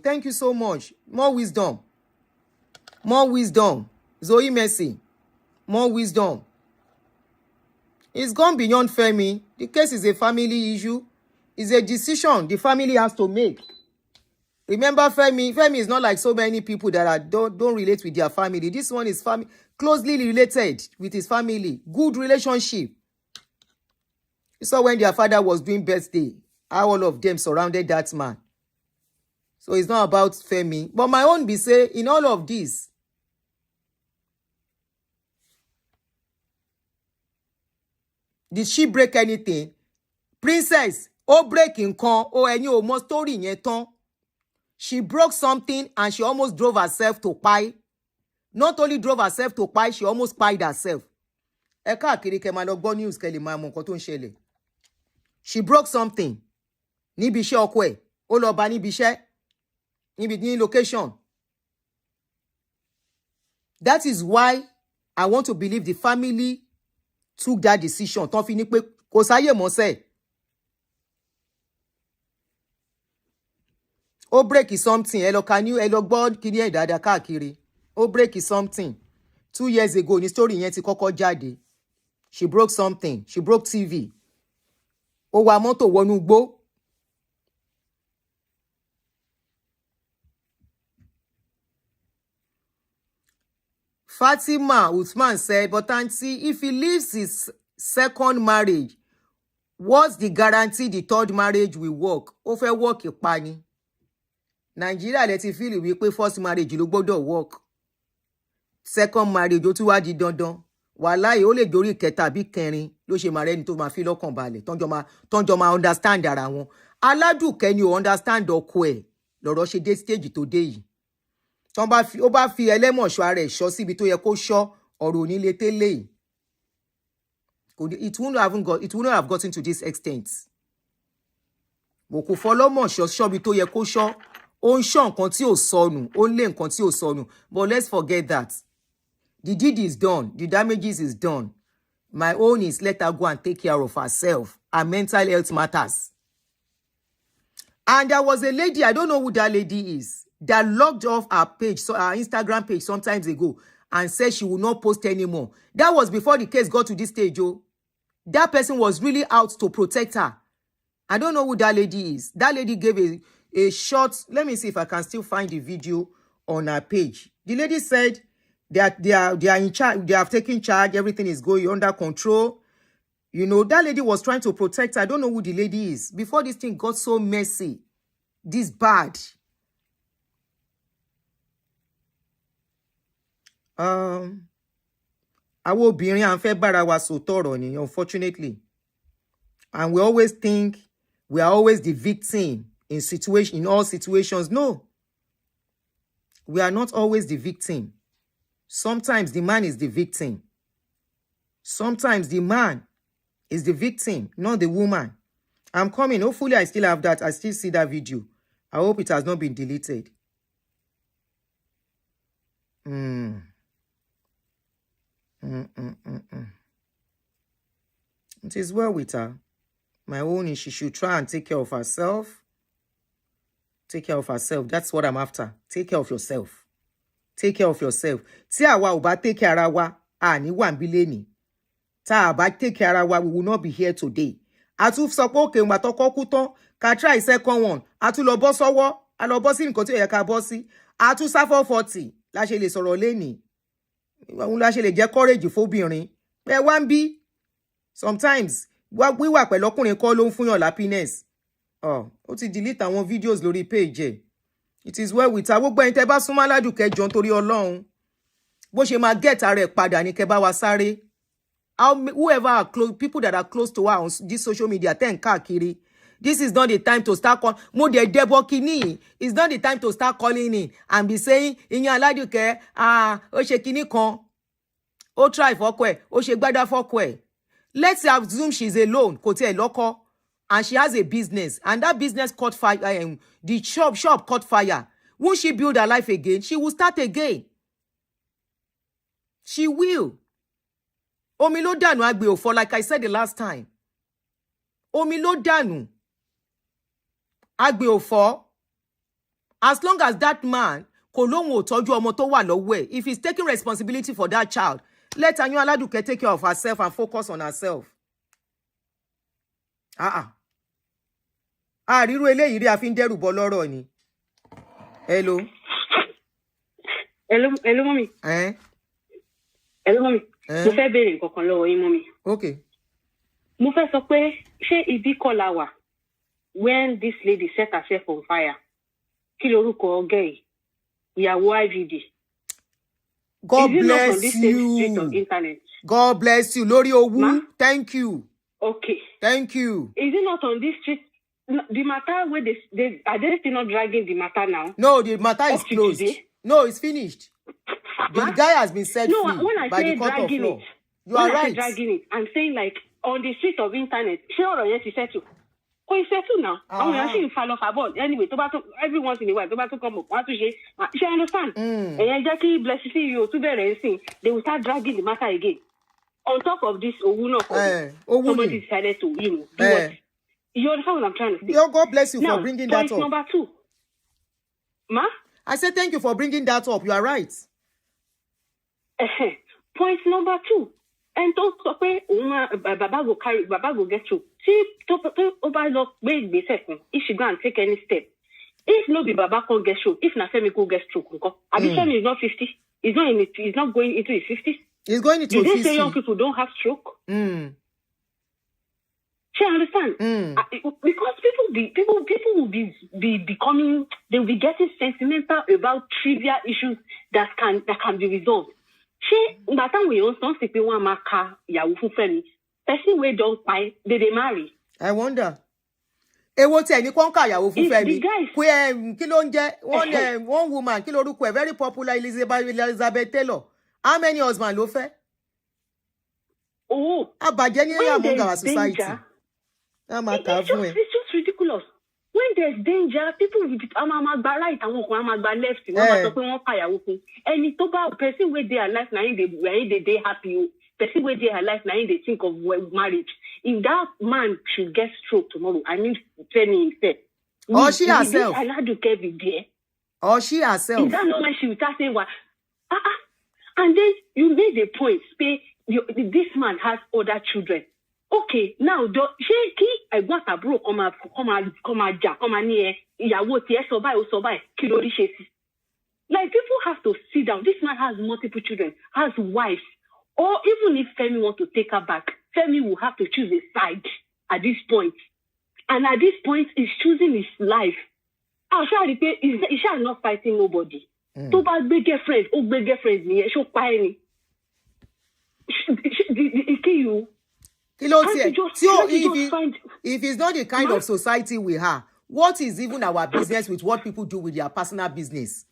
Thank you so much. More wisdom. Zoe Mercy. More wisdom. It's gone beyond Femi. The case is a family issue. It's a decision the family has to make. Remember, Femi is not like so many people that don't relate with their family. This one is closely related with his family. Good relationship. You saw when their father was doing birthday, how all of them surrounded that man. So it's not about Femi. But my own be say, in all of this, did she break anything? Princess, break in con, any almost story in ton. She broke something and she almost drove herself to pie. Not only drove herself to pie, she almost pied herself. She broke something. Níbi iṣẹ́ ọkọ ẹ̀, ó lọ bá níbi iṣẹ́, níbi location. That is why I want to believe the family took that decision. Tán fi ní pé kò sáyè mọ́ sẹ́. Ó break something. Ẹ lọ gbọ́ kíní ẹ̀ dáadáa káàkiri. Ó break something. 2 years ago, ní story yẹn ti kọ́kọ́ jáde. She broke something. She broke TV. Ó wa mọ́tò wọnú igbó. Fatima Uthman said, but Aunty, if he leaves his second marriage, what's the guarantee the third marriage will work? Ó fẹ́ work ìpa ni. Nigeria lẹ ti feel wípé first marriage ló gbọ́dọ̀ work. Second marriage ó tún wá di dandan. Wàláhì ó lè dorí kẹta bí kẹrin ló ṣe máa rẹ́ni tó máa fi lọ́kàn balẹ̀. Tọ́njọ́ máa understand ara wọn. Aládùkẹ́ ni ò understand ọkọ ẹ̀. Lọ́rọ̀ ṣe dé stage tó dé yìí. Ó bá fi ẹlẹ́mọ̀ṣọ́ ara ẹ̀ ṣọ́ síbi tó yẹ kó ṣọ́ ọ̀rọ̀ onílé tẹ́lẹ̀. It wouldn't have gotten to this extent. Bò kò fọlọ́mọ̀ṣọ́ ṣọ́bi tó yẹ kó ṣọ́. Ó ń ṣọ́ nǹkan tí ò sọnù. Ó ń lé nǹkan tí ò sọnù. But let's forget that. The deed is done. The damages is done. My own is let her go and take care of herself. Her mental health matters. And there was a lady, I don't know who that lady is, that logged off her page, so her Instagram page some times ago, and said she will not post anymore. That was before the case got to this stage, oh. That person was really out to protect her. I don't know who that lady is. That lady gave a short, let me see if I can still find the video on her page. The lady said that they are in charge, they have taken charge, everything is going under control. You know, that lady was trying to protect her. I don't know who the lady is. Before this thing got so messy, this bad. Àwọn obìnrin à ń fẹ́ bára wa sòótọ́ ọ̀rọ̀ ni, unfortunately. And we always think we are always the victim in all situations. No. We are not always the victim. Sometimes the man is the victim. Sometimes the man is the victim, not the woman. I'm coming. Hopefully I still have that. I still see that video. I hope it has not been deleted. It is well with her. My own is she should try and take care of herself. Take care of herself. That's what I'm after. Take care of yourself. Take care of yourself. Tí àwa ò bá take care ara wa, àní wà níbí lénìí. Tá a bá take care ara wa, we will not be here today. A tún sọ pé òkè ìgbà tọ́kọ kú tán, ká try second one. A tún lọ bọ́ sọ́wọ́, a lọ bọ́ sí nǹkan tí ó yẹ ká bọ́ sí. A tún sá 440 la ṣe lè sọ̀rọ̀ lénìí. Òun la ṣe lè jẹ́ courage fóbìnrin. Pé wá ń bí. Sometimes wíwà pẹ̀lú ọkùnrin kọ́ ló ń fún yàn happiness. Ó ti delete àwọn videos lórí page ẹ̀. It is well with her. Gbogbo ẹ̀yin tẹ́ bá súnmọ́ Aládùkẹ́ jọ̀ọ́ nítorí Ọlọ́run. Bó ṣe máa get ara ẹ̀ padà ní kẹ́ bá wa sáré. Whoever are close, people that are close to her on this social media, tẹ́ ń káàkiri. This is not the time to start calling. Mo de debo kini. It's not the time to start calling in and be saying, "Ìyẹn Aládùkẹ́, ó ṣe kíní kan. Ó try fọ́kọ ẹ̀, ó ṣe gbádá fọ́kọ ẹ̀." Let's assume she's alone, kò tiẹ̀ lọ́kọ, and she has a business, and that business caught fire. The shop caught fire. Won't she build her life again? She will start again. She will. Omi ló dànù agbe òfò, like I said the last time. Omi ló dànù agbe òfò. As long as that man kò lóhun ò tọ́jú ọmọ tó wà lọ́wọ́ ẹ̀, if he's taking responsibility for that child, let Anyo Aladuke take care of herself and focus on herself. Ríru eléyìí rí a fi ń dẹ́rù bọ́ lọ́rọ̀ ni. Hello. Hello, mommy. Hello, mommy. Mo fẹ́ béèrè nǹkan kan lọ́wọ́ yín, mommy. Okay. Mo fẹ́ sọ pé ṣé ibi kọ́ la wà when this lady set herself on fire? Kí lorúkọ ọgẹ́ yìí? Ìyàwó IVD. God bless you. God bless you. Lórí owó. Thank you. Okay. Thank you. Is it not on this street? The matter where they are they still not dragging the matter now? No, the matter is closed. No, it's finished. The guy has been set free by the court of law. You are right. Dragging it, I'm saying like on the street of internet. Ṣé ọ̀rọ̀ yẹn ti settle? Oh, it's settled now. I'm actually fall off about anyway. Every once in a while, to come up. She understand. And exactly bless you to be sing. They will start dragging the matter again. On top of this, somebody decided to do what? You understand what I'm trying to say? Your God bless you now, for bringing that up. Point number 2. Ma? I said thank you for bringing that up. You are right. Point number 2. And don't stop it. Baba go get through. See, if she go and take any step. If no be Baba can't get through, if na Femi could get through, Femi is not 50. He's not going into his 50s. He's going into his 50s. Did they say young people don't have stroke? She understand? Because people will be becoming, they will be getting sentimental about trivial issues that can be resolved. That time we don't speak one maka Yahoo Femi. Person we don't buy, they marry. I wonder. Ewo ti ẹni kon ka Yahoo Femi. Kí ló ń jẹ́ one woman kí lorúkọ ẹ̀ very popular Elizabeth Taylor. How many husbands ló fẹ́? Àbàjẹ́ ní among our society. It's just ridiculous. When there's danger, people will be right and left. And it's about person where they are alive now, they happy. Person where they are alive now, they think of marriage. If that man should get stroke tomorrow, I mean, Femi himself. Or she herself. Or she herself. Is that not when she would start saying what? And then you made a point. Say this man has other children. Okay, now ṣé kí ẹ̀gbọ́n àbúrò come ní ìyàwó tí ẹ sọ báyìí kí lórí ṣe sí. Like people have to sit down. This man has multiple children, has wives. Or even if Femi wants to take her back, Femi will have to choose a side at this point. And at this point, he's choosing his life. I shall repeat, he shall not fighting nobody. To bad big girlfriend, big girlfriend, me, show pie. He kill you. If it's not the kind of society we have, what is even our business with what people do with their personal business?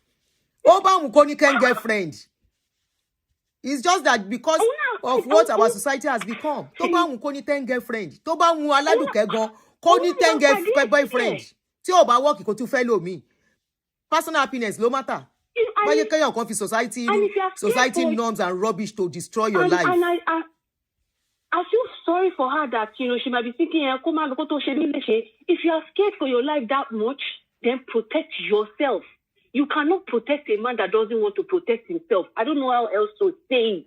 Oba Mukoni can get friend. It's just that because of what our society has become. Toba Mukoni can get friend. Toba Mu Aladuke go Koni can get boyfriend. Ti Oba work go to fellow me. Personal happiness no matter. Why you can't confuse society norms and rubbish to destroy your life? I feel sorry for her that, she might be thinking, if you are scared for your life that much, then protect yourself. You cannot protect a man that doesn't want to protect himself. I don't know how else to say it.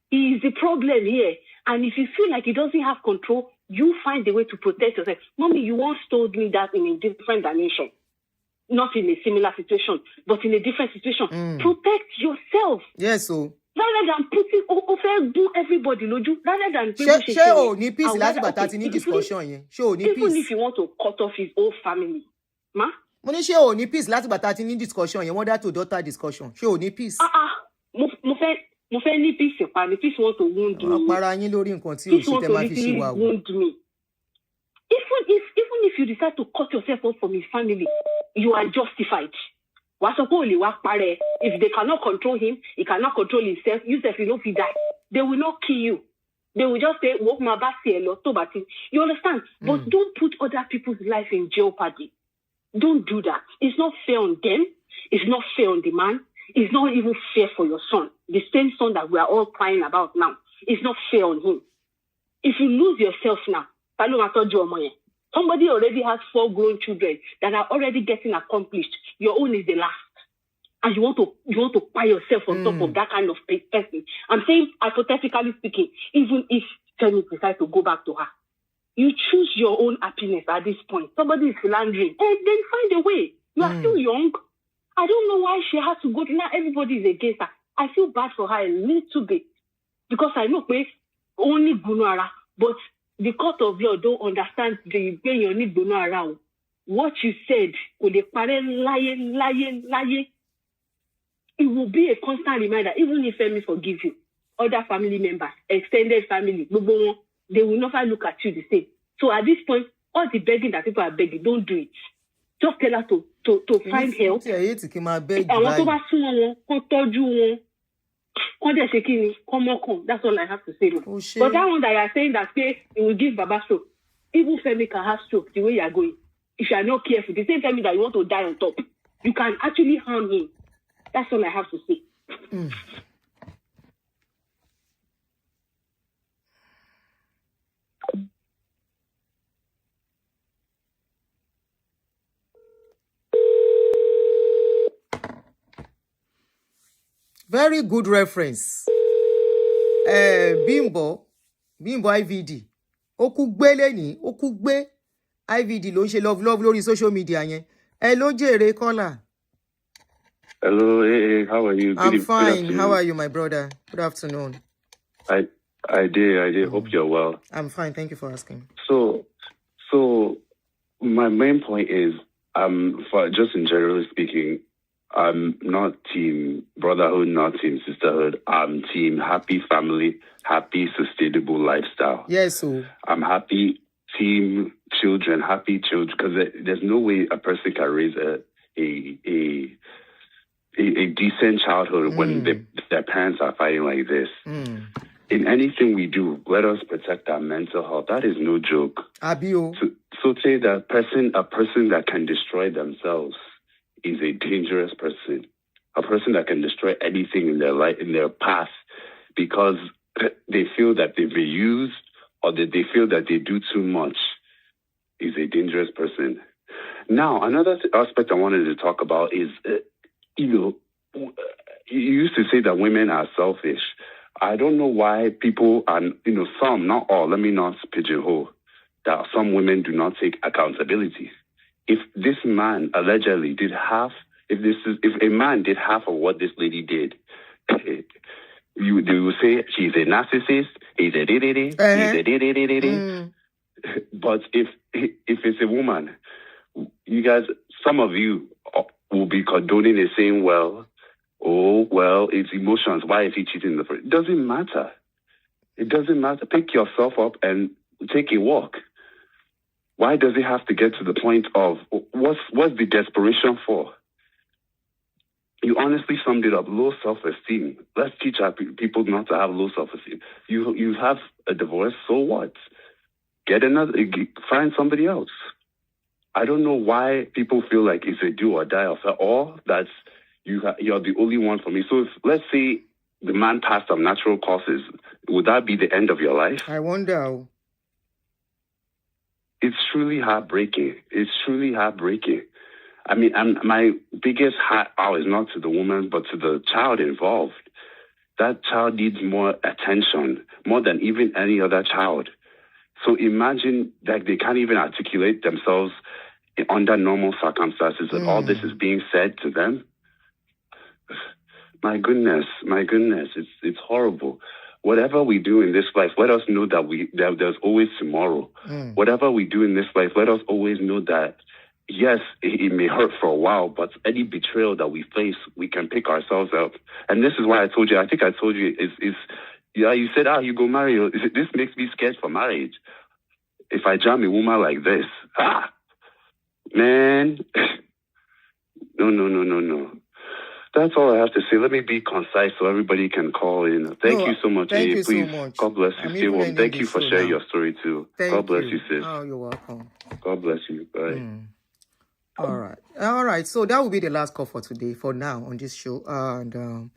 He is the problem here. And if you feel like he doesn't have control, you find a way to protect yourself. Mommy, you once told me that in a different dimension. Not in a similar situation, but in a different situation. Protect yourself. Yes, so. Rather than putting do everybody, rather than peace discussion. Even if you want to cut off his whole family, ma. Money peace last but discussion. You want that to daughter discussion. Peace. Mo fe peace peace want to wound me. Peace want to literally wound me. Even if you decide to cut yourself off from his family, you are justified. If they cannot control him, he cannot control himself, you will die. They will not kill you. They will just say, walk my back here, you understand? But don't put other people's life in jeopardy. Don't do that. It's not fair on them. It's not fair on the man. It's not even fair for your son. The same son that we are all crying about now. It's not fair on him. If you lose yourself now, somebody already has 4 grown children that are already getting accomplished. Your own is the last. And you want to pile yourself on top of that kind of person. I'm saying, hypothetically speaking, even if Femi decides to go back to her, you choose your own happiness at this point. Somebody is philandering. And then find a way. You are still young. I don't know why she has to go to now. Everybody is against her. I feel bad for her a little bit. Because I know only Gunuara, but the court of law don't understand the way you need to know around. What you said, lying. It will be a constant reminder, even if Femi forgive you, other family members, extended family, they will never look at you the same. So at this point, all the begging that people are begging, don't do it. Just tell her to find help. That's all I have to say. But that one that you are saying that it will give Baba stroke. Even Femi can have stroke the way you are going. If you are not careful, the same Femi that you want to die on top, you can actually harm him. That's all I have to say. Very good reference. Bimbo IVD. Okugbe leni, okugbe IVD ló ń ṣe love lórí social media yẹn. Hello jèrè caller. Hello, hey, how are you? I'm fine. How are you, my brother? Good afternoon. I did. Hope you're well. I'm fine. Thank you for asking. So my main point is, for just in generally speaking, I'm not team brotherhood, not team sisterhood. I'm team happy family, happy sustainable lifestyle. Yes, so I'm happy team children, happy children, because there's no way a person can raise a decent childhood when their parents are fighting like this. In anything we do, let us protect our mental health. That is no joke. Abio. So say that a person that can destroy themselves is a dangerous person. A person that can destroy anything in their life, in their path, because they feel that they've been used or that they feel that they do too much, is a dangerous person. Now, another aspect I wanted to talk about is, you used to say that women are selfish. I don't know why people are, some, not all, let me not pigeonhole, that some women do not take accountability. If this man allegedly did half, if a man did half of what this lady did, they will say she's a narcissist, he's a he's a But if it's a woman, you guys some of you will be condoning it, saying, well, it's emotions. Why is he cheating in the first? It doesn't matter. It doesn't matter. Pick yourself up and take a walk. Why does it have to get to the point of what's the desperation for? You honestly summed it up. Low self-esteem. Let's teach our people not to have low self-esteem. You have a divorce, so what? Find somebody else. I don't know why people feel like it's a do or die affair, or that you're the only one for me. So if, let's say, the man passed of natural causes, would that be the end of your life? I wonder. It's truly heartbreaking. It's truly heartbreaking. I mean, my biggest heart out is not to the woman, but to the child involved. That child needs more attention, more than even any other child. So imagine that they can't even articulate themselves under normal circumstances, and all this is being said to them. My goodness, it's horrible. Whatever we do in this life, let us know that there's always tomorrow. Whatever we do in this life, let us always know that, yes, it may hurt for a while, but any betrayal that we face, we can pick ourselves up. And this is why I told you, you said, you go marry. This makes me scared for marriage. If I jam a woman like this, man, no. That's all I have to say. Let me be concise so everybody can call in. Thank you so much. Thank you Please, so much. God bless you. Stay warm. Thank you for sharing your story too. God bless you, sis. Oh, you're welcome. God bless you. Bye. All right. So that will be the last call for today, for now, on this show. And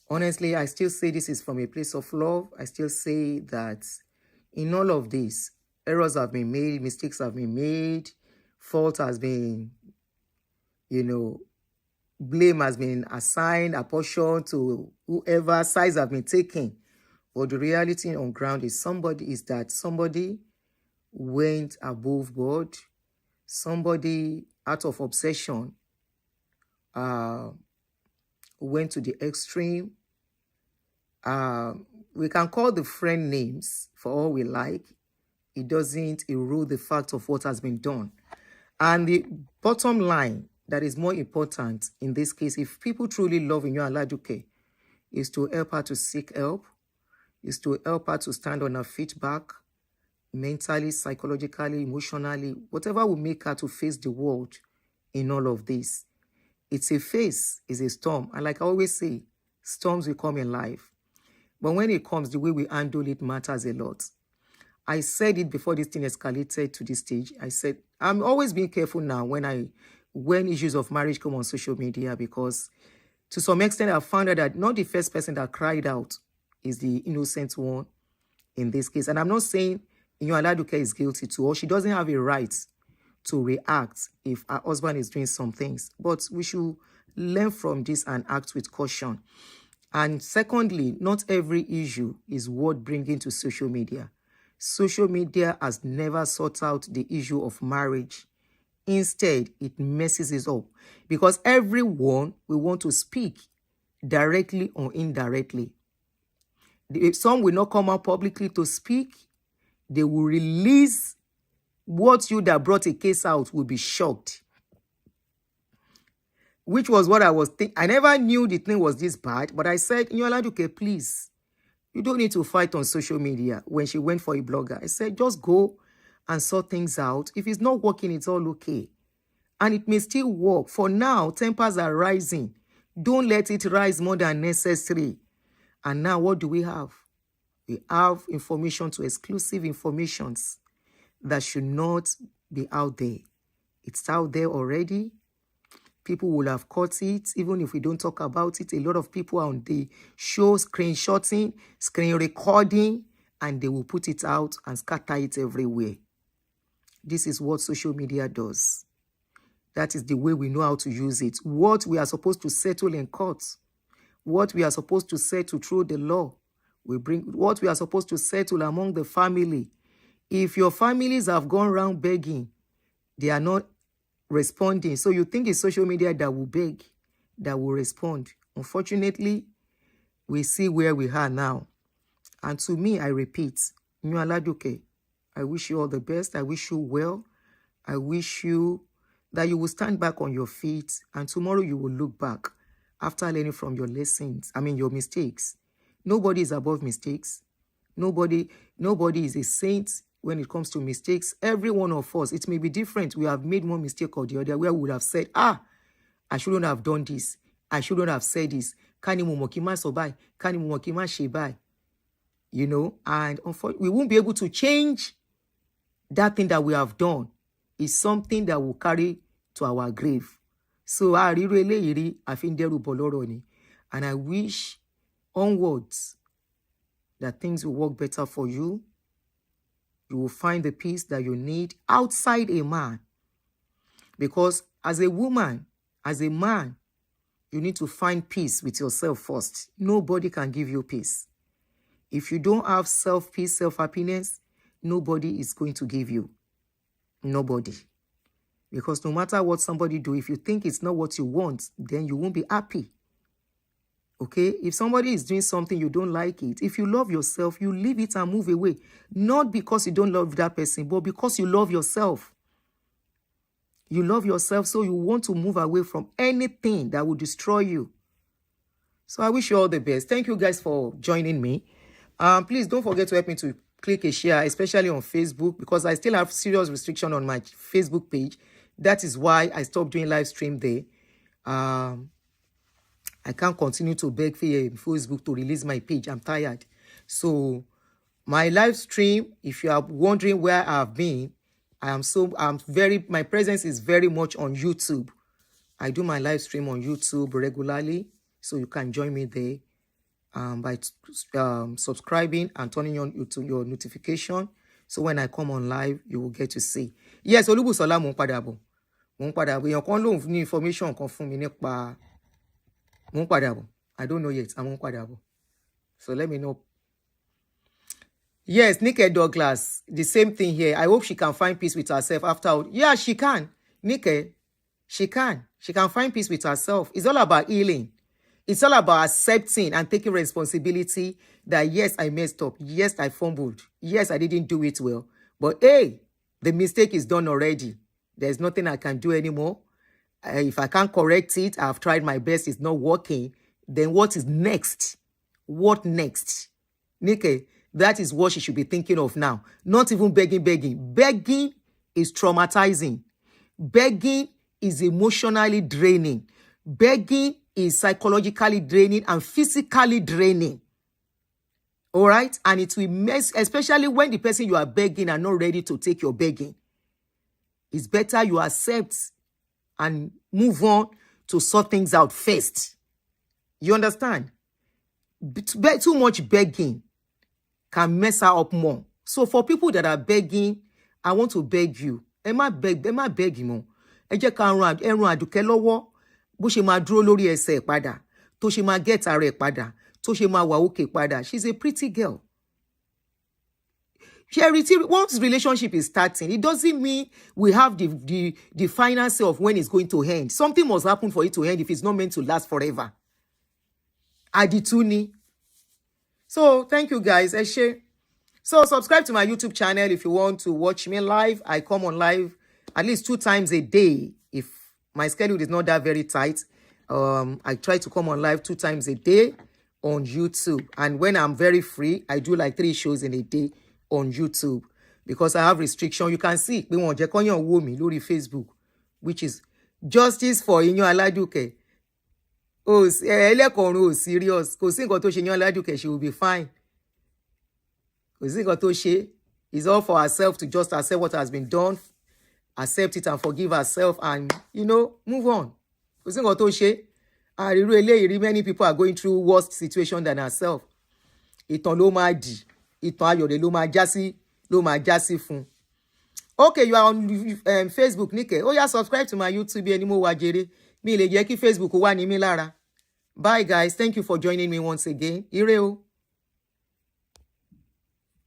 honestly, I still say this is from a place of love. I still say that in all of this, errors have been made, mistakes have been made, fault has been, blame has been assigned, apportioned to whoever, sides have been taken. But the reality on ground is that somebody went above board. Somebody, out of obsession, went to the extreme. We can call the friend names for all we like. It doesn't erode the fact of what has been done. And the bottom line that is more important in this case, if people truly love Aduke, is to help her to seek help, is to help her to stand on her feet back, mentally, psychologically, emotionally, whatever will make her to face the world in all of this. It's a phase, it's a storm. And like I always say, storms will come in life. But when it comes, the way we handle it matters a lot. I said it before this thing escalated to this stage. I said, I'm always being careful now when issues of marriage come on social media, because to some extent I've found out that not the first person that cried out is the innocent one in this case. And I'm not saying Aduke is guilty too, or she doesn't have a right to react if her husband is doing some things. But we should learn from this and act with caution. And secondly, not every issue is worth bringing to social media. Social media has never sought out the issue of marriage. Instead, it messes it up because everyone will want to speak directly or indirectly. Some will not come out publicly to speak. They will release what you that brought a case out will be shocked. Which was what I was thinking. I never knew the thing was this bad, but I said, Aduke, please, you don't need to fight on social media. When she went for a blogger, I said, just go and sort things out. If it's not working, it's all okay. And it may still work. For now, tempers are rising. Don't let it rise more than necessary. And now what do we have? We have information to exclusive informations that should not be out there. It's out there already. People will have caught it. Even if we don't talk about it, a lot of people are on the show screenshotting, screen recording, and they will put it out and scatter it everywhere. This is what social media does. That is the way we know how to use it. What we are supposed to settle in court, what we are supposed to settle through the law, we bring what we are supposed to settle among the family. If your families have gone around begging, they are not responding. So you think it's social media that will beg, that will respond. Unfortunately, we see where we are now. And to me, I repeat, Aduke, I wish you all the best. I wish you well. I wish you that you will stand back on your feet and tomorrow you will look back after learning from your lessons, your mistakes. Nobody is above mistakes. Nobody is a saint when it comes to mistakes. Every one of us, it may be different. We have made one mistake or the other where we would have said, I shouldn't have done this. I shouldn't have said this. And we won't be able to change that thing that we have done. It's something that will carry to our grave. So and I wish onwards that things will work better for you. You will find the peace that you need outside a man. Because as a woman, as a man, you need to find peace with yourself first. Nobody can give you peace. If you don't have self-peace, self-happiness, nobody is going to give you. Nobody. Because no matter what somebody do, if you think it's not what you want, then you won't be happy. Okay? If somebody is doing something, you don't like it. If you love yourself, you leave it and move away. Not because you don't love that person, but because you love yourself. You love yourself, so you want to move away from anything that will destroy you. So I wish you all the best. Thank you guys for joining me. Please don't forget to help me to click a share, especially on Facebook, because I still have serious restriction on my Facebook page. That is why I stopped doing live stream there. I can't continue to beg for Facebook to release my page. I'm tired. So my live stream, if you are wondering where I've been, my presence is very much on YouTube. I do my live stream on YouTube regularly, so you can join me there by subscribing and turning on your notification. So when I come on live, you will get to see. Yes, Olubusola mo padà bọ̀. Èèyàn kan ló ní information kan fún mi nípa mo padà bọ̀. I don't know yet. I'm padà bọ̀. So let me know. Yes, Nike Douglas, the same thing here. I hope she can find peace with herself after. Yeah, she can. Nike, she can. She can find peace with herself. It's all about healing. It's all about accepting and taking responsibility that, yes, I messed up. Yes, I fumbled. Yes, I didn't do it well. But, hey, the mistake is done already. There's nothing I can do anymore. If I can't correct it, I've tried my best, it's not working. Then what is next? What next? Nike, that is what she should be thinking of now. Not even begging. Begging is traumatizing. Begging is emotionally draining. Begging is psychologically draining and physically draining. All right? And it will mess, especially when the person you are begging are not ready to take your begging. It's better you accept and move on to sort things out first. You understand? Too much begging can mess her up more. So for people that are begging, I want to beg you. Ẹ má beg mọ́. Ẹ jẹ́ ká ràn Aduke lọ́wọ́. Bó ṣe máa dúró lórí ẹsẹ̀ padà. Tó ṣe máa get ara ẹ̀ padà. Tó ṣe máa wà okay padà. She's a pretty girl. Charity, once relationship is starting, it doesn't mean we have the final say of when it's going to end. Something must happen for it to end if it's not meant to last forever. Aduni. So, thank you guys. So, subscribe to my YouTube channel if you want to watch me live. I come on live at least 2 times a day. If my schedule is not that very tight, I try to come on live 2 times a day on YouTube. And when I'm very free, I do like 3 shows in a day on YouTube because I have restriction. You can see we want Jekonyan Womi lórí Facebook, which is Justice for Inyo Aladuke. Oh, serious. Kò sí nǹkan tó ṣe Inyo Aladuke, she will be fine. Kò sí nǹkan tó ṣe. It's all for herself to just accept what has been done, accept it and forgive herself and, move on. Kò sí nǹkan tó ṣe. Many people are going through worse situation than herself. Ìtàn ló máa dì. Ìtàn ayọ̀dẹ̀ ló máa já sí fún. Okay, you are on Facebook, Nike. Oh yeah, subscribe to my YouTube ẹni mo wá jèrè. Mi lè jẹ́ kí Facebook wà ní mi lára. Bye guys, thank you for joining me once again. Ire o.